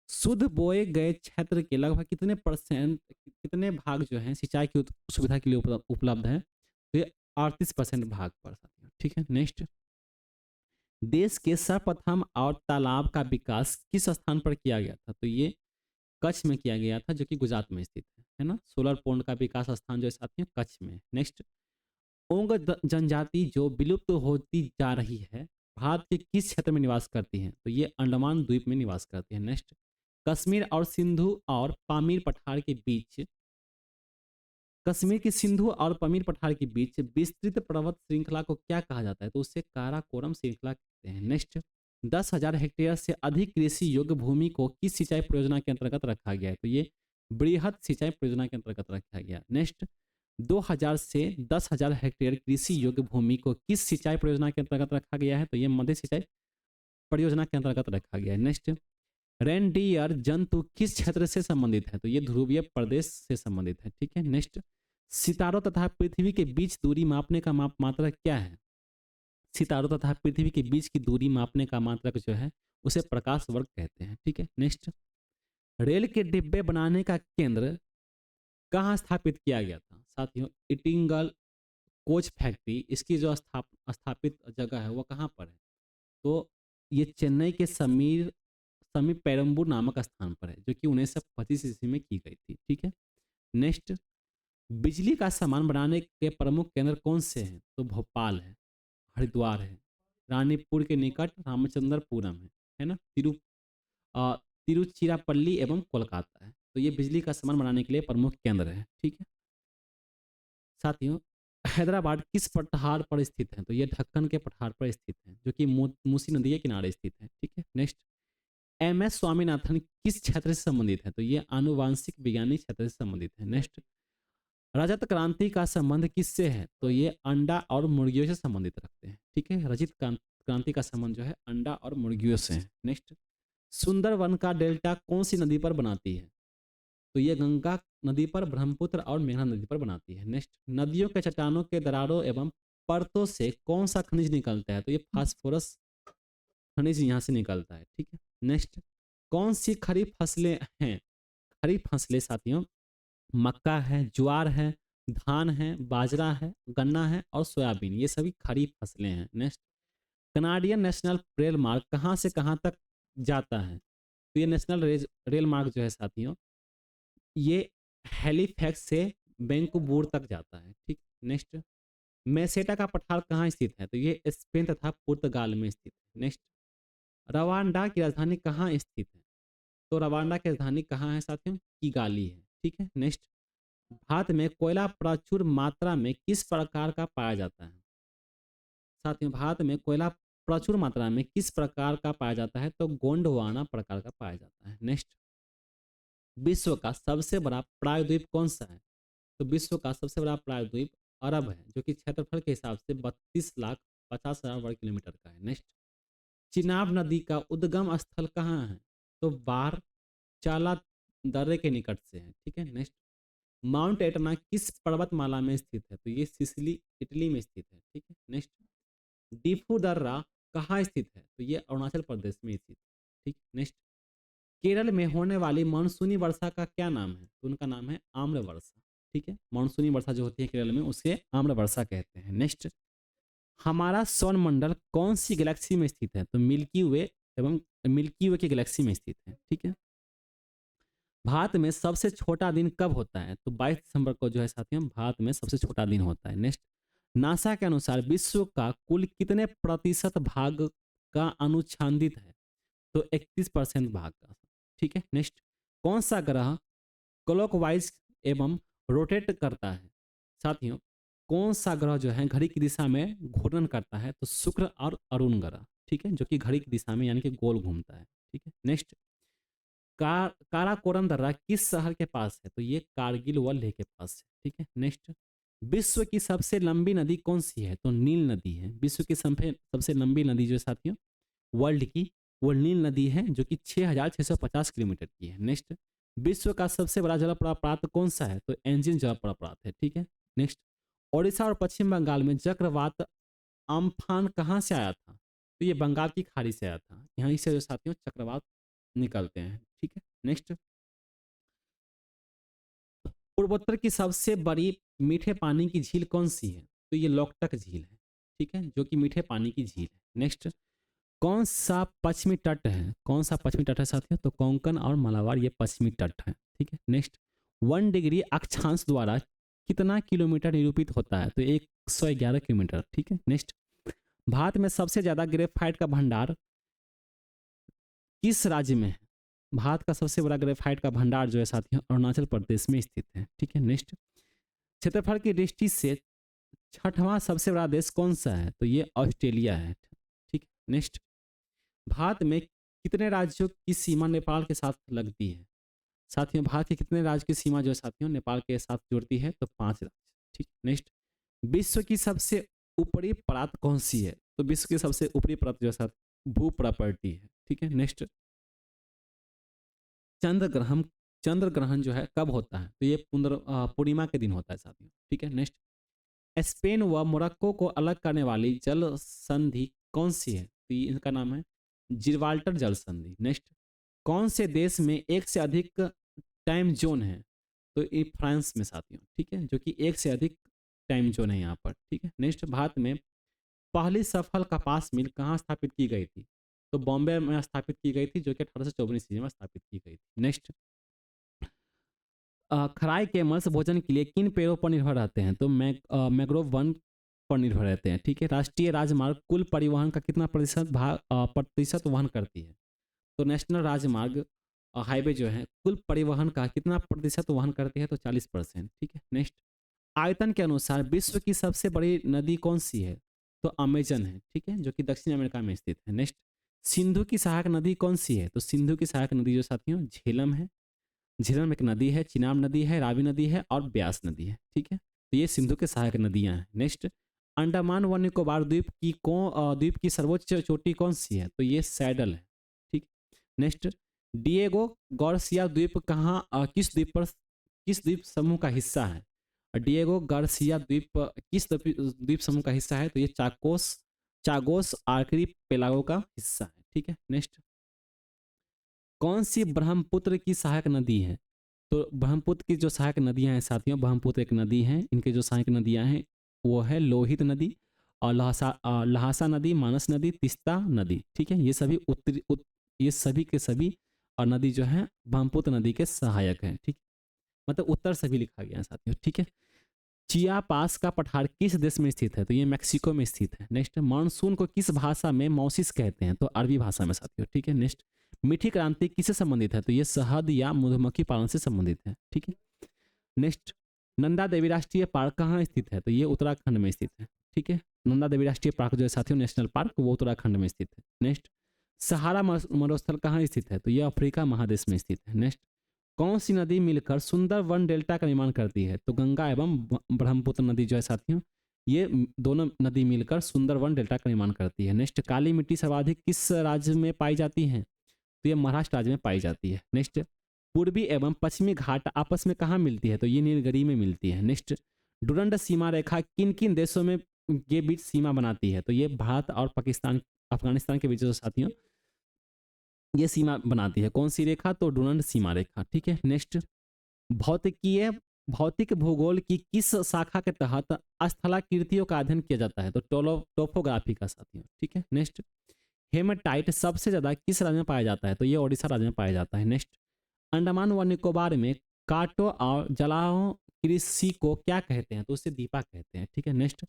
शुद्ध बोए गए क्षेत्र के लगभग कितने भाग जो है सिंचाई की सुविधा के लिए उपलब्ध है? तो ये 38% भाग पर साथियों। ठीक है। नेक्स्ट, देश के सर्वप्रथम और तालाब का विकास किस स्थान पर किया गया था? तो ये कच्छ में किया गया था जो कि गुजरात में स्थित है ना। सोलर पौंड का विकास स्थान जो है साथियों कच्छ में। नेक्स्ट, ओंग जनजाति जो विलुप्त होती जा रही है भारत के किस क्षेत्र में निवास करती है? तो ये अंडमान द्वीप में निवास करती है। नेक्स्ट, कश्मीर और सिंधु और पामीर पठार के बीच कश्मीर की सिंधु और पमीर पठार के बीच विस्तृत पर्वत श्रृंखला को क्या कहा जाता है? तो उसे काराकोरम श्रृंखला कहते हैं। नेक्स्ट, 10,000 हेक्टेयर से अधिक कृषि योग्य भूमि को किस सिंचाई परियोजना के अंतर्गत रखा गया है? तो ये बृहद सिंचाई परियोजना के अंतर्गत रखा गया। नेक्स्ट, 2,000 से 10,000 हेक्टेयर कृषि योग्य भूमि को किस सिंचाई परियोजना के अंतर्गत रखा गया है? तो ये मध्य सिंचाई परियोजना के अंतर्गत रखा गया है। नेक्स्ट, रेनडियर जंतु किस क्षेत्र से संबंधित है? तो ये ध्रुवीय प्रदेश से संबंधित है। ठीक है। नेक्स्ट, सितारों तथा पृथ्वी के बीच दूरी मापने का मात्रक क्या है? सितारों तथा पृथ्वी के बीच की दूरी मापने का मात्रक जो है उसे प्रकाश वर्ग कहते हैं। ठीक है। नेक्स्ट, रेल के डिब्बे बनाने का केंद्र कहाँ स्थापित किया गया था? साथियों, इटिंगल कोच फैक्ट्री, इसकी जो स्थापित जगह है वो कहाँ पर है? तो ये चेन्नई के समीप पेरम्बूर नामक स्थान पर है, जो कि 1925 ईस्वी में की गई थी। ठीक है। नेक्स्ट, बिजली का सामान बनाने के प्रमुख केंद्र कौन से हैं? तो भोपाल है, हरिद्वार है, रानीपुर के निकट रामचंद्रपुरम है ना, अ, तिरुचिरापल्ली एवं कोलकाता है। तो ये बिजली का सामान बनाने के लिए प्रमुख केंद्र है। ठीक है। साथियों, हैदराबाद किस पठार पर स्थित है? तो ये ढक्कन के पठार पर स्थित है, जो कि मूसी नदी के किनारे स्थित है। ठीक है। नेक्स्ट, एम एस स्वामीनाथन किस क्षेत्र से संबंधित है? तो ये आनुवांशिक विज्ञानी क्षेत्र से संबंधित है। नेक्स्ट, रजत क्रांति का संबंध किससे है? तो ये अंडा और मुर्गियों से संबंधित रखते हैं। ठीक है। रजत क्रांति का संबंध जो है अंडा और मुर्गियों से है। नेक्स्ट, सुंदरवन का डेल्टा कौन सी नदी पर बनाती है? तो ये गंगा नदी पर, ब्रह्मपुत्र और मेघना नदी पर बनाती है। नेक्स्ट, नदियों के चट्टानों के दरारों एवं परतों से कौन सा खनिज निकलता है? तो ये फास्फोरस खनिज यहाँ से निकलता है। ठीक है। नेक्स्ट, कौन सी खरीफ फसलें हैं? खरीफ फसलें साथियों, मक्का है, ज्वार है, धान है, बाजरा है, गन्ना है और सोयाबीन, ये सभी खरीफ फसलें हैं। नेक्स्ट, कनाडियन नेशनल रेल मार्ग कहाँ से कहाँ तक जाता है? तो ये नेशनल रेल मार्ग जो है साथियों, ये हैलीफैक्स से वैंकूवर तक जाता है। ठीक। नेक्स्ट, मेसेटा का पठार कहाँ स्थित है? तो ये स्पेन तथा पुर्तगाल में स्थित है। नेक्स्ट, रवांडा की राजधानी कहाँ स्थित है? तो रवांडा की राजधानी कहाँ है साथियों? किगाली है। ठीक है। नेक्स्ट, भारत में कोयला प्रचुर मात्रा में किस प्रकार का पाया जाता है? साथियों, भारत में कोयला प्रचुर मात्रा में किस प्रकार का पाया जाता है? तो गोंडवाना प्रकार का पाया जाता है। नेक्स्ट, विश्व का सबसे बड़ा प्रायद्वीप कौन सा है? तो विश्व का सबसे बड़ा प्रायद्वीप अरब है, जो कि क्षेत्रफल के हिसाब से 32,50,000 वर्ग किलोमीटर का है। नेक्स्ट, चिनाब नदी का उद्गम स्थल कहाँ है? तो बार चाला दर्रे के निकट से है। ठीक है। नेक्स्ट, माउंट एटना किस पर्वतमाला में स्थित है? तो ये सिसिली इटली में स्थित है। ठीक है। नेक्स्ट, डिफू दर्रा कहाँ स्थित है? तो ये अरुणाचल प्रदेश में स्थित है। ठीक। नेक्स्ट, केरल में होने वाली मानसूनी वर्षा का क्या नाम है? तो उनका नाम है आम्र वर्षा। ठीक है। मानसूनी वर्षा जो होती है केरल में, उसे आम्र वर्षा कहते हैं। नेक्स्ट, हमारा सौर मंडल कौन सी गैलेक्सी में स्थित है? तो मिल्की वे की गैलेक्सी में स्थित है। ठीक है। भारत में सबसे छोटा दिन कब होता है? तो 22 दिसंबर को जो है साथियों, भारत में सबसे छोटा दिन होता है। नेक्स्ट, नासा के अनुसार विश्व का कुल कितने प्रतिशत भाग का अनुच्छादित है? तो 31% भाग का। ठीक है। नेक्स्ट, कौन सा ग्रह क्लॉकवाइज एवं रोटेट करता है? साथियों, कौन सा ग्रह जो है घड़ी की दिशा में घूर्णन करता है? तो शुक्र और अरुण ग्रह। ठीक है, जो कि घड़ी की दिशा में यानी कि गोल घूमता है। ठीक है। नेक्स्ट, काराकोरम दर्रा किस शहर के पास है? तो ये कारगिल व लेह के पास है। ठीक है। नेक्स्ट, विश्व की सबसे लंबी नदी कौन सी है? तो नील नदी है। विश्व की सबसे लंबी नदी जो है साथियों वर्ल्ड की, वो नील नदी है, जो कि 6,650 किलोमीटर की है। नेक्स्ट, विश्व का सबसे बड़ा जलप्रपात कौन सा है? तो एंजिन जलप्रपात है। ठीक है। नेक्स्ट, ओडिशा और पश्चिम बंगाल में चक्रवात अम्फान कहाँ से आया था? तो ये बंगाल की खाड़ी से आया था। यहाँ से जो साथियों चक्रवात निकलते हैं। ठीक है। नेक्स्ट, पूर्वोत्तर की सबसे बड़ी मीठे पानी की झील कौन सी है? तो ये लोकटक झील है। ठीक है, जो कि मीठे पानी की झील है। नेक्स्ट, कौन सा पश्चिमी तट है? कौन सा पश्चिमी तट है साथियों? तो कोंकण और मालाबार ये पश्चिमी तट है। ठीक है। नेक्स्ट, 1 डिग्री अक्षांश द्वारा कितना किलोमीटर निरूपित होता है? तो 111 किलोमीटर। ठीक है। नेक्स्ट, भारत में सबसे ज्यादा ग्रेफाइट का भंडार किस राज्य में है? भारत का सबसे बड़ा ग्रेफाइट का भंडार जो है साथियों अरुणाचल प्रदेश में स्थित है। ठीक है। नेक्स्ट, क्षेत्रफल की दृष्टि से छठवां सबसे बड़ा देश कौन सा है? तो ये ऑस्ट्रेलिया है। ठीक, नेक्स्ट। भारत में कितने राज्यों की सीमा नेपाल के साथ लगती है? साथियों, भारत के कितने राज्य की सीमा जो है साथियों नेपाल के साथ जुड़ती है? तो 5 राज्य। ठीक, नेक्स्ट। विश्व की सबसे ऊपरी परत कौन सी है? तो विश्व की सबसे ऊपरी परत जो है साथ भू प्रॉपर्टी है। ठीक है, नेक्स्ट। चंद्र ग्रहण चंद्र ग्रहण जो है कब होता है? तो ये पूर्णिमा के दिन होता है साथियों। ठीक है, नेक्स्ट। स्पेन व मोरक्को को अलग करने वाली जल संधि कौन सी है? तो इनका नाम है जिब्राल्टर जल संधि। नेक्स्ट। कौन से देश में एक से अधिक टाइम जोन है? तो ये फ्रांस में साथियों। ठीक है, जो कि एक से अधिक टाइम जोन है यहाँ पर। ठीक है, नेक्स्ट। भारत में पहली सफल कपास मिल कहाँ स्थापित की गई थी? तो बॉम्बे में स्थापित की गई थी, जो कि 1854 ईस्वी में स्थापित की गई थी। नेक्स्ट। खराई के मत्स्य भोजन के लिए किन पेड़ों पर निर्भर रहते हैं? तो मैंग्रोव वन पर निर्भर रहते हैं। ठीक है, राष्ट्रीय राजमार्ग कुल परिवहन का कितना प्रतिशत वहन करती है? तो नेशनल राजमार्ग हाईवे जो है कुल परिवहन का कितना प्रतिशत वहन करती है? तो 40%। ठीक है, नेक्स्ट। आयतन के अनुसार विश्व की सबसे बड़ी नदी कौन सी है? तो अमेजन है। ठीक है, जो कि दक्षिण अमेरिका में स्थित है। नेक्स्ट। सिंधु की सहायक नदी कौन सी है? तो सिंधु की सहायक नदी जो साथियों झेलम है। झेलम एक नदी है, चिनाब नदी है, रावी नदी है और ब्यास नदी है। ठीक है, तो ये सिंधु के सहायक नदियां हैं। नेक्स्ट। अंडमान व निकोबार द्वीप की सर्वोच्च चोटी कौन सी है? तो ये सैडल है। ठीक। नेक्स्ट। डिएगो गॉर्सिया द्वीप किस द्वीप समूह का हिस्सा है? डिएगो गार्सिया द्वीप किस द्वीप समूह का हिस्सा है? तो ये चागोस आर्किपेलागो का हिस्सा है। ठीक है, नेक्स्ट। कौन सी ब्रह्मपुत्र की सहायक नदी है? तो ब्रह्मपुत्र की जो सहायक नदियां हैं साथियों, ब्रह्मपुत्र एक नदी है, इनके जो सहायक नदियां हैं वो है लोहित नदी और लहासा नदी, मानस नदी, तिस्ता नदी। ठीक है, ये सभी ये सभी के सभी और नदी जो है ब्रह्मपुत्र नदी के सहायक हैं। ठीक, मतलब उत्तर से भी लिखा गया है साथियों। ठीक है। चिया पास का पठार किस देश में स्थित है? तो ये मैक्सिको में स्थित है। नेक्स्ट। मानसून को किस भाषा में मौसिस कहते हैं? तो अरबी भाषा में साथियों। ठीक है, नेक्स्ट। मीठी क्रांति किससे संबंधित है? तो ये शहद या मधुमक्खी पालन से संबंधित है। ठीक है, नेक्स्ट। नंदा देवी राष्ट्रीय पार्क कहाँ स्थित है? तो ये उत्तराखंड में स्थित है। ठीक है, नंदा देवी राष्ट्रीय पार्क जो है साथियों नेशनल पार्क, वो उत्तराखंड में स्थित है। नेक्स्ट। सहारा मरुस्थल कहाँ स्थित है? तो ये अफ्रीका महादेश में स्थित है। नेक्स्ट। कौन सी नदी मिलकर सुंदर वन डेल्टा का निर्माण करती है? तो गंगा एवं ब्रह्मपुत्र नदी जो है साथियों, ये दोनों नदी मिलकर सुंदर वन डेल्टा का निर्माण करती है। नेक्स्ट। काली मिट्टी सर्वाधिक किस राज्य में पाई जाती है? तो ये महाराष्ट्र राज्य में पाई जाती है। नेक्स्ट। पूर्वी एवं पश्चिमी घाट आपस में कहाँ मिलती है? तो ये नीलगिरी में मिलती है। नेक्स्ट। डुरंड सीमा रेखा किन किन देशों में के बीच सीमा बनाती है? तो ये भारत और पाकिस्तान अफगानिस्तान के बीच जो साथियों ये सीमा बनाती है। कौन सी रेखा? तो डुरंड सीमा रेखा। ठीक है, नेक्स्ट। भौतिकीय भौतिक भूगोल की किस शाखा के तहत स्थलाकृतियों का अध्ययन किया जाता है? तो टोपोग्राफी का साथियों। ठीक है, नेक्स्ट। हेमेटाइट सबसे ज्यादा किस राज्य में पाया जाता है? तो ये ओडिशा राज्य में पाया जाता है। नेक्स्ट। अंडमान व निकोबार में काटो और जलाओ कृषि को क्या कहते हैं? तो उसे दीपा कहते हैं। ठीक है, नेक्स्ट।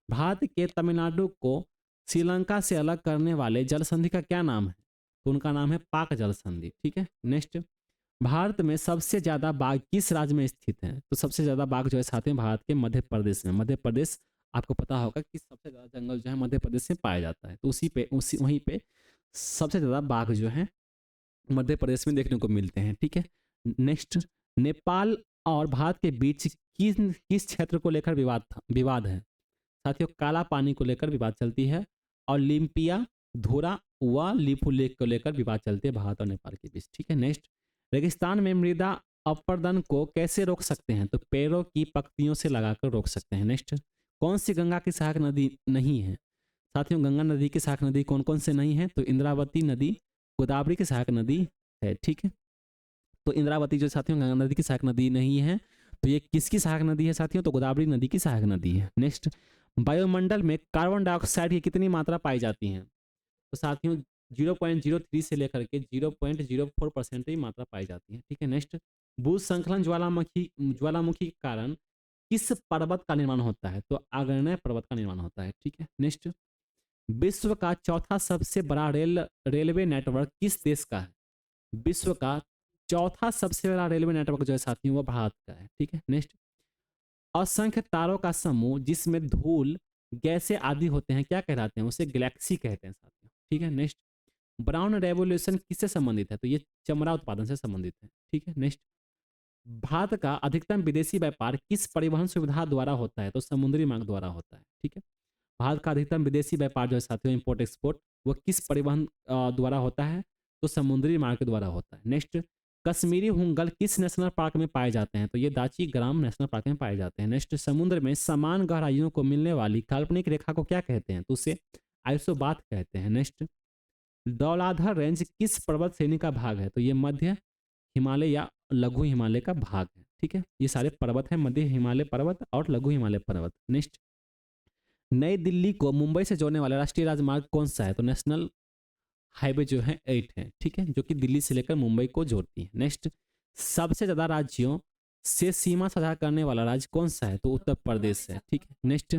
भारत के तमिलनाडु को श्रीलंका से अलग करने वाले जल संधि का क्या नाम है? तो उनका नाम है पाक जल संधि। ठीक है, नेक्स्ट। भारत में सबसे ज्यादा बाघ किस राज्य में स्थित है? तो सबसे ज्यादा बाघ जो है साथ में भारत के मध्य प्रदेश में। मध्य प्रदेश आपको पता होगा कि सबसे ज्यादा जंगल जो है मध्य प्रदेश में पाया जाता है, तो उसी वहीं पे सबसे ज्यादा बाघ जो है मध्य प्रदेश में देखने को मिलते हैं। ठीक है, नेक्स्ट। नेपाल और भारत के बीच किस क्षेत्र को लेकर विवाद है? साथियों, काला पानी को लेकर विवाद चलती है और लिम्पिया धोरा व लिपू लेक को लेकर विवाद चलते हैं भारत और नेपाल के बीच। ठीक है, नेक्स्ट। रेगिस्तान में मृदा अपरदन को कैसे रोक सकते हैं? तो पेड़ों की पत्तियों से लगाकर रोक सकते हैं। नेक्स्ट। कौन सी गंगा की सहायक नदी नहीं है? साथियों, गंगा नदी की सहायक नदी कौन कौन से नहीं है? तो इंद्रावती नदी, गोदावरी की सहायक नदी है। ठीक है, तो इंद्रावती जो साथियों गंगा नदी की सहायक नदी नहीं है, तो ये किसकी सहायक नदी है साथियों? तो गोदावरी नदी की सहायक नदी है। नेक्स्ट। वायुमंडल में कार्बन डाइऑक्साइड की कितनी मात्रा पाई जाती है? तो साथियों 0.03 से लेकर के 0.04% की मात्रा पाई जाती है। ठीक है, नेक्स्ट। भूस्खलन ज्वालामुखी के कारण किस पर्वत का निर्माण होता है? तो आग्नेय पर्वत का निर्माण होता है। ठीक है, नेक्स्ट। विश्व का चौथा सबसे बड़ा रेलवे नेटवर्क किस देश का है? विश्व का चौथा सबसे बड़ा रेलवे नेटवर्क जो है साथियों वो भारत का है। ठीक है, नेक्स्ट। असंख्य तारों का समूह जिसमें धूल गैसें आदि होते हैं क्या कहलाते हैं? उसे गैलेक्सी कहते हैं साथियों। ठीक है, नेक्स्ट। ब्राउन रेवोल्यूशन किससे संबंधित है? तो ये चमड़ा उत्पादन से संबंधित है। ठीक है, नेक्स्ट। भारत का अधिकतम विदेशी व्यापार किस परिवहन सुविधा द्वारा होता है? तो समुद्री मार्ग द्वारा होता है। ठीक है, भारत का अधिकतम विदेशी व्यापार जो है साथियों, इंपोर्ट एक्सपोर्ट, वो किस परिवहन द्वारा होता है? तो समुद्री मार्ग के द्वारा होता है। नेक्स्ट। कश्मीरी हुंगल किस नेशनल पार्क में पाए जाते हैं? तो ये दाची ग्राम नेशनल पार्क में पाए जाते हैं। नेक्स्ट। समुद्र में समान गहराइयों को मिलने वाली काल्पनिक रेखा को क्या कहते हैं? तो उसे आइसोबाथ कहते हैं। नेक्स्ट। धौलाधर रेंज किस पर्वत श्रेणी का भाग है? तो ये मध्य हिमालय या लघु हिमालय का भाग है। ठीक है, ये सारे पर्वत हैं, मध्य हिमालय पर्वत और लघु हिमालय पर्वत। नेक्स्ट। नई दिल्ली को मुंबई से जोड़ने वाला राष्ट्रीय राजमार्ग कौन सा है? तो नेशनल हाईवे जो है 8 है। ठीक है, जो कि दिल्ली से लेकर मुंबई को जोड़ती है। नेक्स्ट। सबसे ज्यादा राज्यों से सीमा साझा करने वाला राज्य कौन सा है? तो उत्तर प्रदेश है। ठीक है, नेक्स्ट।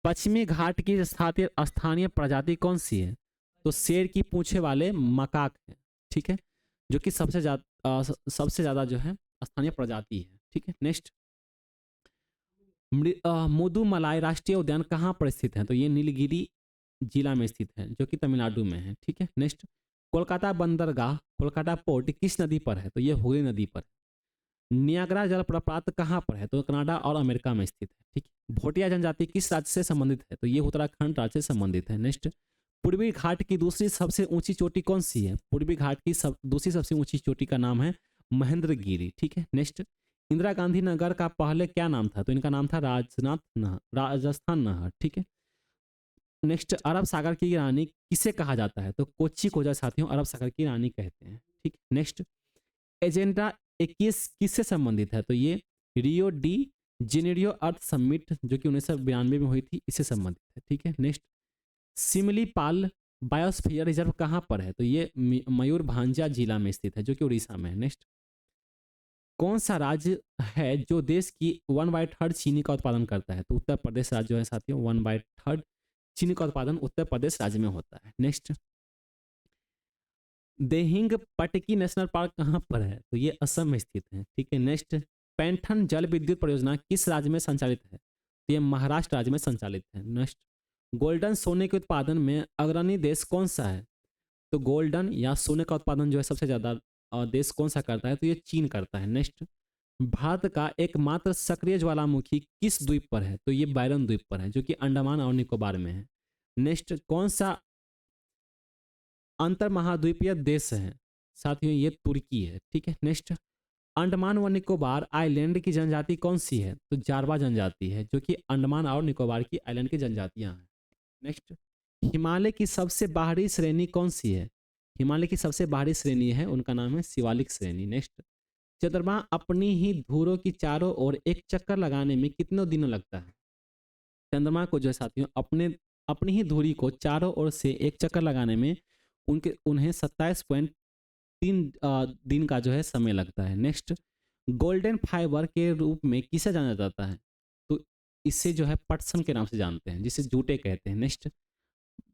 पश्चिमी घाट की स्थानीय स्थानीय प्रजाति कौन सी है? तो शेर की पूंछे वाले मकाक है। ठीक है, जो कि सबसे ज्यादा जो है स्थानीय प्रजाति है। ठीक है, नेक्स्ट। मुदुमलाई राष्ट्रीय उद्यान कहाँ पर स्थित है? तो ये नीलगिरी जिला में स्थित है, जो कि तमिलनाडु में है। ठीक है, नेक्स्ट। कोलकाता बंदरगाह, कोलकाता पोर्ट किस नदी पर है? तो ये हुगली नदी पर है। नियाग्रा जलप्रपात कहाँ पर है? तो कनाडा और अमेरिका में स्थित है। ठीक है, भोटिया जनजाति किस राज्य से संबंधित है? तो ये उत्तराखंड राज्य से संबंधित है। नेक्स्ट। पूर्वी घाट की दूसरी सबसे ऊंची चोटी कौन सी है? पूर्वी घाट की दूसरी सबसे ऊंची चोटी का नाम है महेंद्रगिरी। ठीक है, नेक्स्ट। इंदिरा गांधी नगर का पहले क्या नाम था? तो इनका नाम था राजनाथ नहर, राजस्थान नहर। ठीक है, नेक्स्ट। अरब सागर की रानी किसे कहा जाता है? तो कोच्चि को जो साथियों अरब सागर की रानी कहते हैं। ठीक, नेक्स्ट। एजेंडा 21 किससे संबंधित है? तो ये रियो डी जेनेरियो अर्थ समिट जो कि 1992 में हुई थी, इससे संबंधित है। ठीक है, नेक्स्ट। सिमलीपाल बायोस्फीयर रिजर्व कहाँ पर है? तो ये मयूरभंजा जिला में स्थित है, जो कि उड़ीसा में है। नेक्स्ट। कौन सा राज्य है जो देश की 1/3 चीनी का उत्पादन करता है? तो उत्तर प्रदेश राज्य जो है साथियों 1/3 चीनी का उत्पादन उत्तर प्रदेश राज्य में होता है। नेक्स्ट। देहिंग पटकी नेशनल पार्क कहाँ पर है? तो ये असम में स्थित है। ठीक है, नेक्स्ट। पैंथन जल विद्युत परियोजना किस राज्य में संचालित है? तो ये महाराष्ट्र राज्य में संचालित है। नेक्स्ट। गोल्डन सोने के उत्पादन में अग्रणी देश कौन सा है? तो गोल्डन या सोने का उत्पादन जो है सबसे ज्यादा देश कौन सा करता है? तो ये चीन करता है। नेक्स्ट। भारत का एकमात्र सक्रिय ज्वालामुखी किस द्वीप पर है? तो ये बैरन द्वीप पर है, जो कि अंडमान और निकोबार में है। नेक्स्ट। कौन सा अंतर महाद्वीपीय देश है? साथियों ये तुर्की है। ठीक है, नेक्स्ट। अंडमान व निकोबार आइलैंड की जनजाति कौन सी है? तो जारवा जनजाति है, जो कि अंडमान और निकोबार की आइलैंड की जनजातियां हैं। नेक्स्ट। हिमालय की सबसे बाहरी श्रेणी कौन सी है? हिमालय की सबसे बाहरी श्रेणी है, उनका नाम है शिवालिक श्रेणी। नेक्स्ट। चंद्रमा अपनी ही धुरों की चारों ओर एक चक्कर लगाने में कितने दिनों लगता है? चंद्रमा को जो है साथियों अपनी ही धुरी को चारों ओर से एक चक्कर लगाने में उन्हें 27.3 दिन का जो है समय लगता है। नेक्स्ट। गोल्डन फाइबर के रूप में किसे जाना जाता है? तो इससे जो है पटसन के नाम से जानते हैं, जिसे जूटे कहते हैं। नेक्स्ट।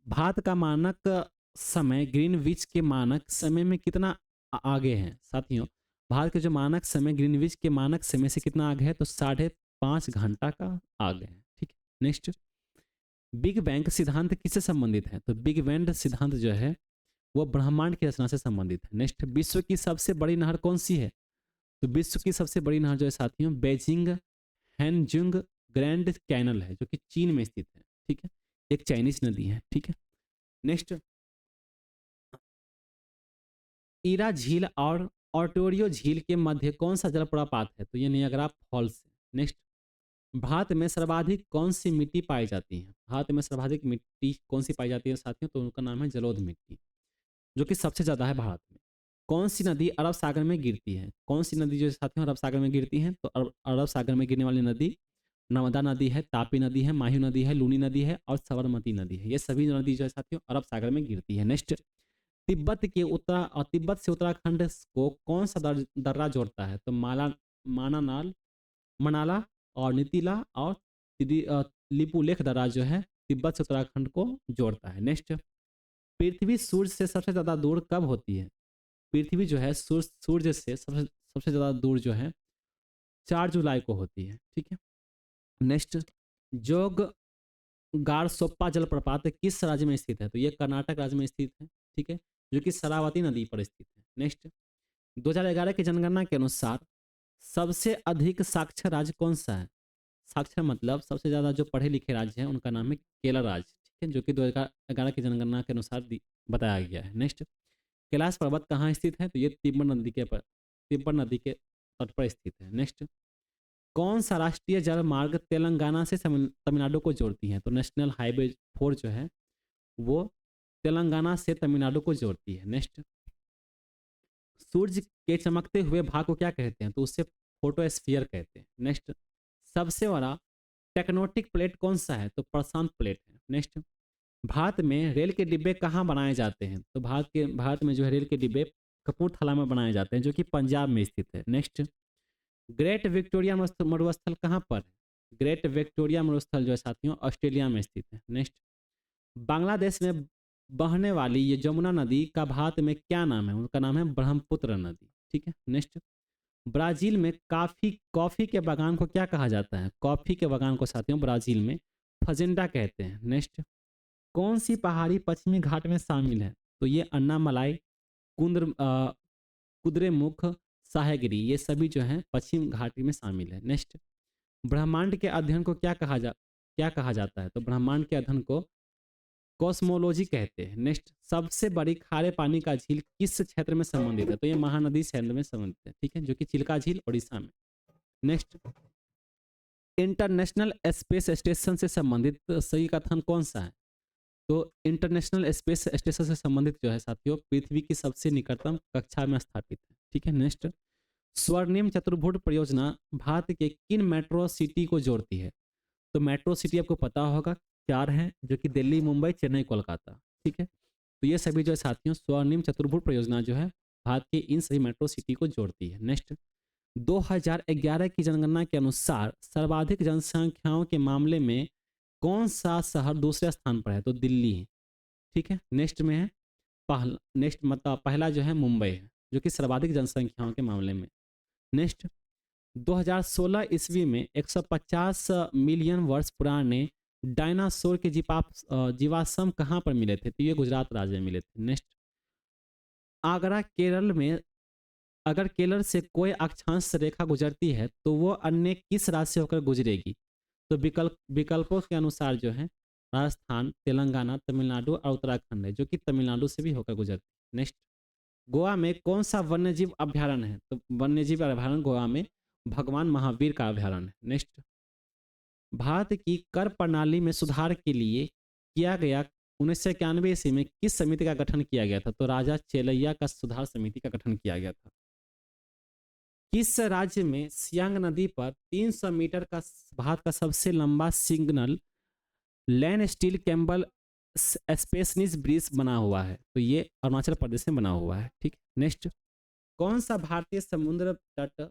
भारत का मानक समय ग्रीनविच के मानक समय में कितना आगे है? साथियों भारत के जो मानक समय ग्रीनविच के मानक समय से कितना आगे है? तो 5.5 घंटा का आगे है। ठीक है, नेक्स्ट। बिग बैंग सिद्धांत किससे संबंधित है? तो बिग बैंग सिद्धांत जो है वो ब्रह्मांड की रचना से संबंधित है। नेक्स्ट। विश्व की सबसे बड़ी नहर कौन सी है? तो विश्व की सबसे बड़ी नहर जो है साथियों बेजिंग हैनजुंग ग्रैंड कैनल है, जो कि चीन में स्थित है। ठीक है, एक चाइनीज नदी है। ठीक है, नेक्स्ट। ईरा झील और ऑटोरियो झील के मध्य कौन सा जलप्रपात है? तो ये नियाग्रा फॉल्स है। नेक्स्ट। भारत में सर्वाधिक कौन सी मिट्टी पाई जाती है? भारत में सर्वाधिक मिट्टी कौन सी पाई जाती है साथियों? तो उनका नाम है जलोढ़ मिट्टी, जो कि सबसे ज्यादा है भारत में। कौन सी नदी अरब सागर में गिरती है? कौन सी नदी जो साथियों अरब सागर में गिरती है? तो अरब सागर में गिरने वाली नदी नर्मदा नदी है, तापी नदी है, माही नदी है, लूनी नदी है और साबरमती नदी है। ये सभी नदी जो है साथियों अरब सागर में गिरती है। नेक्स्ट। तिब्बत से उत्तराखंड को कौन सा दर्रा जोड़ता है? तो मानानाल मनाला और नीतीला और लिपुलेख दर्रा जो है तिब्बत से उत्तराखंड को जोड़ता है। नेक्स्ट। पृथ्वी सूर्य से सबसे ज्यादा दूर कब होती है? पृथ्वी जो है सूर्य से सबसे सबसे ज्यादा दूर जो है 4 जुलाई को होती है। ठीक है, नेक्स्ट, जोग गारसोप्पा जलप्रपात किस राज्य में स्थित है? तो ये कर्नाटक राज्य में स्थित है, ठीक है, जो कि शरावती नदी पर स्थित है। नेक्स्ट, 2011 की जनगणना के अनुसार सबसे अधिक साक्षर राज्य कौन सा है? साक्षर मतलब सबसे ज्यादा जो पढ़े लिखे राज्य हैं उनका नाम है केरल राज्य, ठीक है, जो कि 2011 की जनगणना के अनुसार बताया गया है। नेक्स्ट, कैलाश पर्वत कहाँ स्थित है? तो ये तिब्बत नदी के तट पर स्थित है। नेक्स्ट, कौन सा राष्ट्रीय जल मार्ग तेलंगाना से तमिलनाडु को जोड़ती है? तो नेशनल हाईवे 4 जो है वो तेलंगाना से तमिलनाडु को जोड़ती है। नेक्स्ट, सूर्य के चमकते हुए भाग को क्या कहते हैं? तो उससे फोटोस्फीयर कहते हैं। नेक्स्ट, सबसे बड़ा टेक्टोनिक प्लेट कौन सा है? तो प्रशांत प्लेट है। नेक्स्ट, भारत में रेल के डिब्बे कहाँ बनाए जाते हैं? तो भारत में जो है रेल के डिब्बे कपूरथला में बनाए जाते हैं, जो कि पंजाब में स्थित है। नेक्स्ट, ग्रेट विक्टोरिया मरुस्थल कहाँ पर है? ग्रेट विक्टोरिया मरुस्थल जो है साथियों ऑस्ट्रेलिया में स्थित है। नेक्स्ट, बांग्लादेश में बहने वाली ये जमुना नदी का भारत में क्या नाम है? उनका नाम है ब्रह्मपुत्र नदी, ठीक है। नेक्स्ट, ब्राजील में कॉफी के बागान को क्या कहा जाता है? कॉफी के बागान को साथियों ब्राजील में फजेंडा कहते हैं। नेक्स्ट, कौन सी पहाड़ी पश्चिमी घाट में शामिल है? तो ये अन्नामलाई, कुद्रेमुख, साहेगिरी, ये सभी जो हैं पश्चिम घाटी में शामिल है। नेक्स्ट, ब्रह्मांड के अध्ययन को क्या कहा जाता है? तो ब्रह्मांड के अध्ययन को कॉस्मोलॉजी कहते हैं। नेक्स्ट, सबसे बड़ी खारे पानी का झील किस क्षेत्र में संबंधित है? तो ये महानदी क्षेत्र में संबंधित है, ठीक है, जो कि चिल्का झील उड़ीसा में। नेक्स्ट, इंटरनेशनल स्पेस स्टेशन से संबंधित सही कथन कौन सा है? तो इंटरनेशनल स्पेस स्टेशन से संबंधित जो है साथियों पृथ्वी की सबसे निकटतम कक्षा में स्थापित है, ठीक है। नेक्स्ट, स्वर्णिम चतुर्भुज परियोजना भारत के किन मेट्रो सिटी को जोड़ती है? तो मेट्रो सिटी आपको पता होगा 4 हैं, जो कि दिल्ली, मुंबई, चेन्नई, कोलकाता, ठीक है। तो ये सभी जो है साथियों स्वर्णिम चतुर्भुज परियोजना जो है भारत की इन सभी मेट्रो सिटी को जोड़ती है। नेक्स्ट, 2011 की जनगणना के अनुसार सर्वाधिक जनसंख्याओं के मामले में कौन सा शहर दूसरे स्थान पर है? तो दिल्ली है, ठीक है। नेक्स्ट में है नेक्स्ट मतलब पहला जो है मुंबई है, जो कि सर्वाधिक जनसंख्याओं के मामले में। नेक्स्ट, 2016 ईस्वी में 150 मिलियन वर्ष पुराने डायनासोर के जीवाश्म कहाँ पर मिले थे? तो ये गुजरात राज्य में मिले थे। नेक्स्ट, आगरा केरल में अगर केरल से कोई अक्षांश रेखा गुजरती है तो वो अन्य किस राज्य से होकर गुजरेगी? तो विकल्पों के अनुसार जो है राजस्थान, तेलंगाना, तमिलनाडु और उत्तराखंड है, जो कि तमिलनाडु से भी होकर गुजरती है। नेक्स्ट, गोवा में कौन सा वन्यजीव अभ्यारण्य है? तो वन्यजीव अभ्यारण्य गोवा में भगवान महावीर का अभ्यारण्य है। नेक्स्ट, भारत की कर प्रणाली में सुधार के लिए किया गया 1991 ईस्वी में किस समिति का गठन किया गया था? तो राजा चेलैया का सुधार समिति का गठन किया गया था। किस राज्य में सियांग नदी पर 300 मीटर का भारत का सबसे लंबा single lane steel cable suspension bridge बना हुआ है? तो ये अरुणाचल प्रदेश में बना हुआ है, ठीक। नेक्स्ट, कौन सा भारतीय समुद्र तट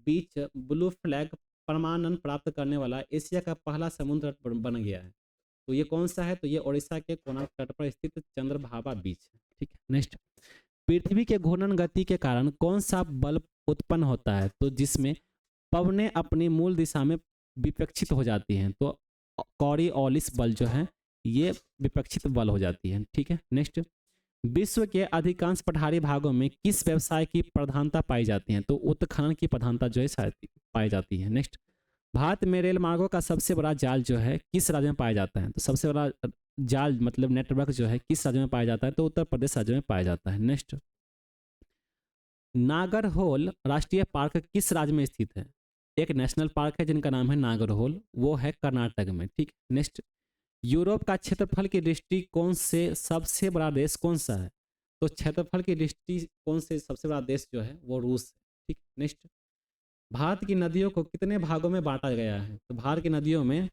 बीच ब्लू फ्लैग प्रमाणन प्राप्त करने वाला एशिया का पहला समुद्र तट बन गया है? तो ये कौन सा है? तो ये उड़ीसा के कोणार्क तट पर स्थित चंद्रभागा बीच है, ठीक है। नेक्स्ट, पृथ्वी के घूर्णन गति के कारण कौन सा बल उत्पन्न होता है? तो जिसमें पवनें अपनी मूल दिशा में विपक्षित हो जाती हैं, तो कॉरियोलिस बल जो है ये विपक्षित बल हो जाती है, ठीक है। नेक्स्ट, विश्व के अधिकांश पठारी भागों में किस व्यवसाय की प्रधानता पाई जाती है? तो उत्खनन की प्रधानता जो है पाई जाती है। नेक्स्ट, भारत में रेल मार्गों का सबसे बड़ा जाल जो है किस राज्य में पाया जाता है? तो सबसे बड़ा जाल मतलब नेटवर्क जो है किस राज्य में पाया जाता है? तो उत्तर प्रदेश राज्य में पाया जाता है। नेक्स्ट, नागरहोल राष्ट्रीय पार्क किस राज्य में स्थित है? एक नेशनल पार्क है जिनका नाम है नागरहोल, वो है कर्नाटक में, ठीक। नेक्स्ट, यूरोप का क्षेत्रफल की दृष्टिकोण से सबसे बड़ा देश कौन सा है? तो क्षेत्रफल की दृष्टिकोण से सबसे बड़ा देश जो है वो रूस है, ठीक। नेक्स्ट, भारत की नदियों को कितने भागों में बांटा गया है? तो भारत की नदियों में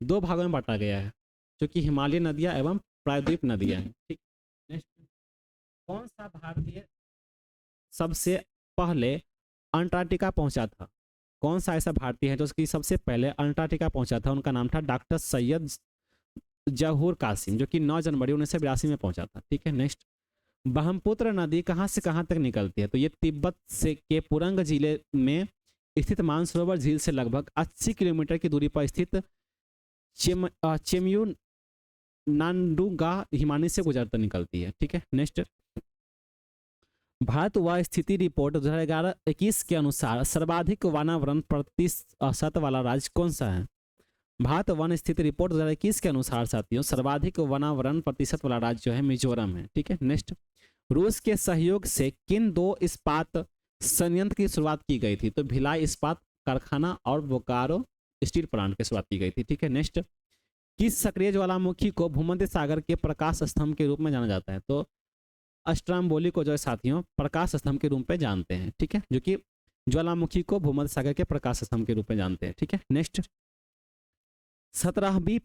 2 भागों में बांटा गया है, जो कि हिमालय नदियां एवं प्रायद्वीप नदियां हैं, ठीक। नेक्स्ट, कौन सा भारतीय सबसे पहले अंटार्कटिका पहुंचा था? कौन सा ऐसा भारतीय है जो उसकी सबसे पहले अंटार्कटिका पहुंचा था? उनका नाम था डॉक्टर सैयद जहूर कासिम, जो कि 9 जनवरी 1982 में पहुंचा था, ठीक है। नेक्स्ट, ब्रह्मपुत्र नदी कहाँ से कहाँ तक निकलती है? तो ये तिब्बत से के पुरंग जिले में स्थित मानसरोवर झील से लगभग 80 किलोमीटर की दूरी पर स्थित चेमयू नांडूगा हिमानी से गुजरकर निकलती है। ठीक है, नेक्स्ट, भारत व स्थिति रिपोर्ट 2011-21 के अनुसार सर्वाधिक वनावरण प्रतिशत वाला राज्य कौन सा है? भारत वन स्थिति रिपोर्ट 2021 के अनुसार साथियों सर्वाधिक वनावरण प्रतिशत वाला राज्य जो है मिजोरम है। ठीक है, नेक्स्ट, रूस के सहयोग से किन दो इस्पात संयंत्र की शुरुआत की गई थी? तो भिलाई इस्पात कारखाना और बोकारो स्टील प्लांट की शुरुआत की गई थी। ठीक है, नेक्स्ट, किस सक्रिय ज्वालामुखी को भूमध्य सागर के प्रकाश स्तंभ के रूप में जाना जाता है? तो अस्ट्राम्बोली को जो है साथियों प्रकाश स्तंभ के रूप में जानते हैं। ठीक है, जो कि ज्वालामुखी को भूमध्य सागर के प्रकाश स्तंभ के रूप में जानते हैं। ठीक है, नेक्स्ट, 17वीं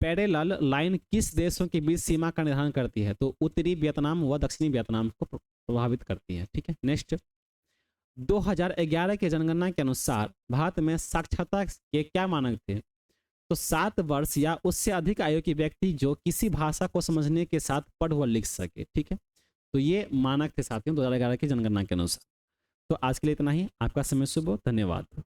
पैरेलल लाइन किस देशों के बीच सीमा का निर्धारण करती है? तो उत्तरी वियतनाम व दक्षिणी वियतनाम को प्रभावित करती है। ठीक है, नेक्स्ट, 2011 के जनगणना के अनुसार भारत में साक्षरता के क्या मानक थे? तो 7 वर्ष या उससे अधिक आयु के व्यक्ति जो किसी भाषा को समझने के साथ पढ़ व लिख सके। ठीक है, तो ये मानक थे साथियों 2011 की जनगणना के अनुसार। तो आज के लिए इतना ही। आपका समय शुभ हो। धन्यवाद।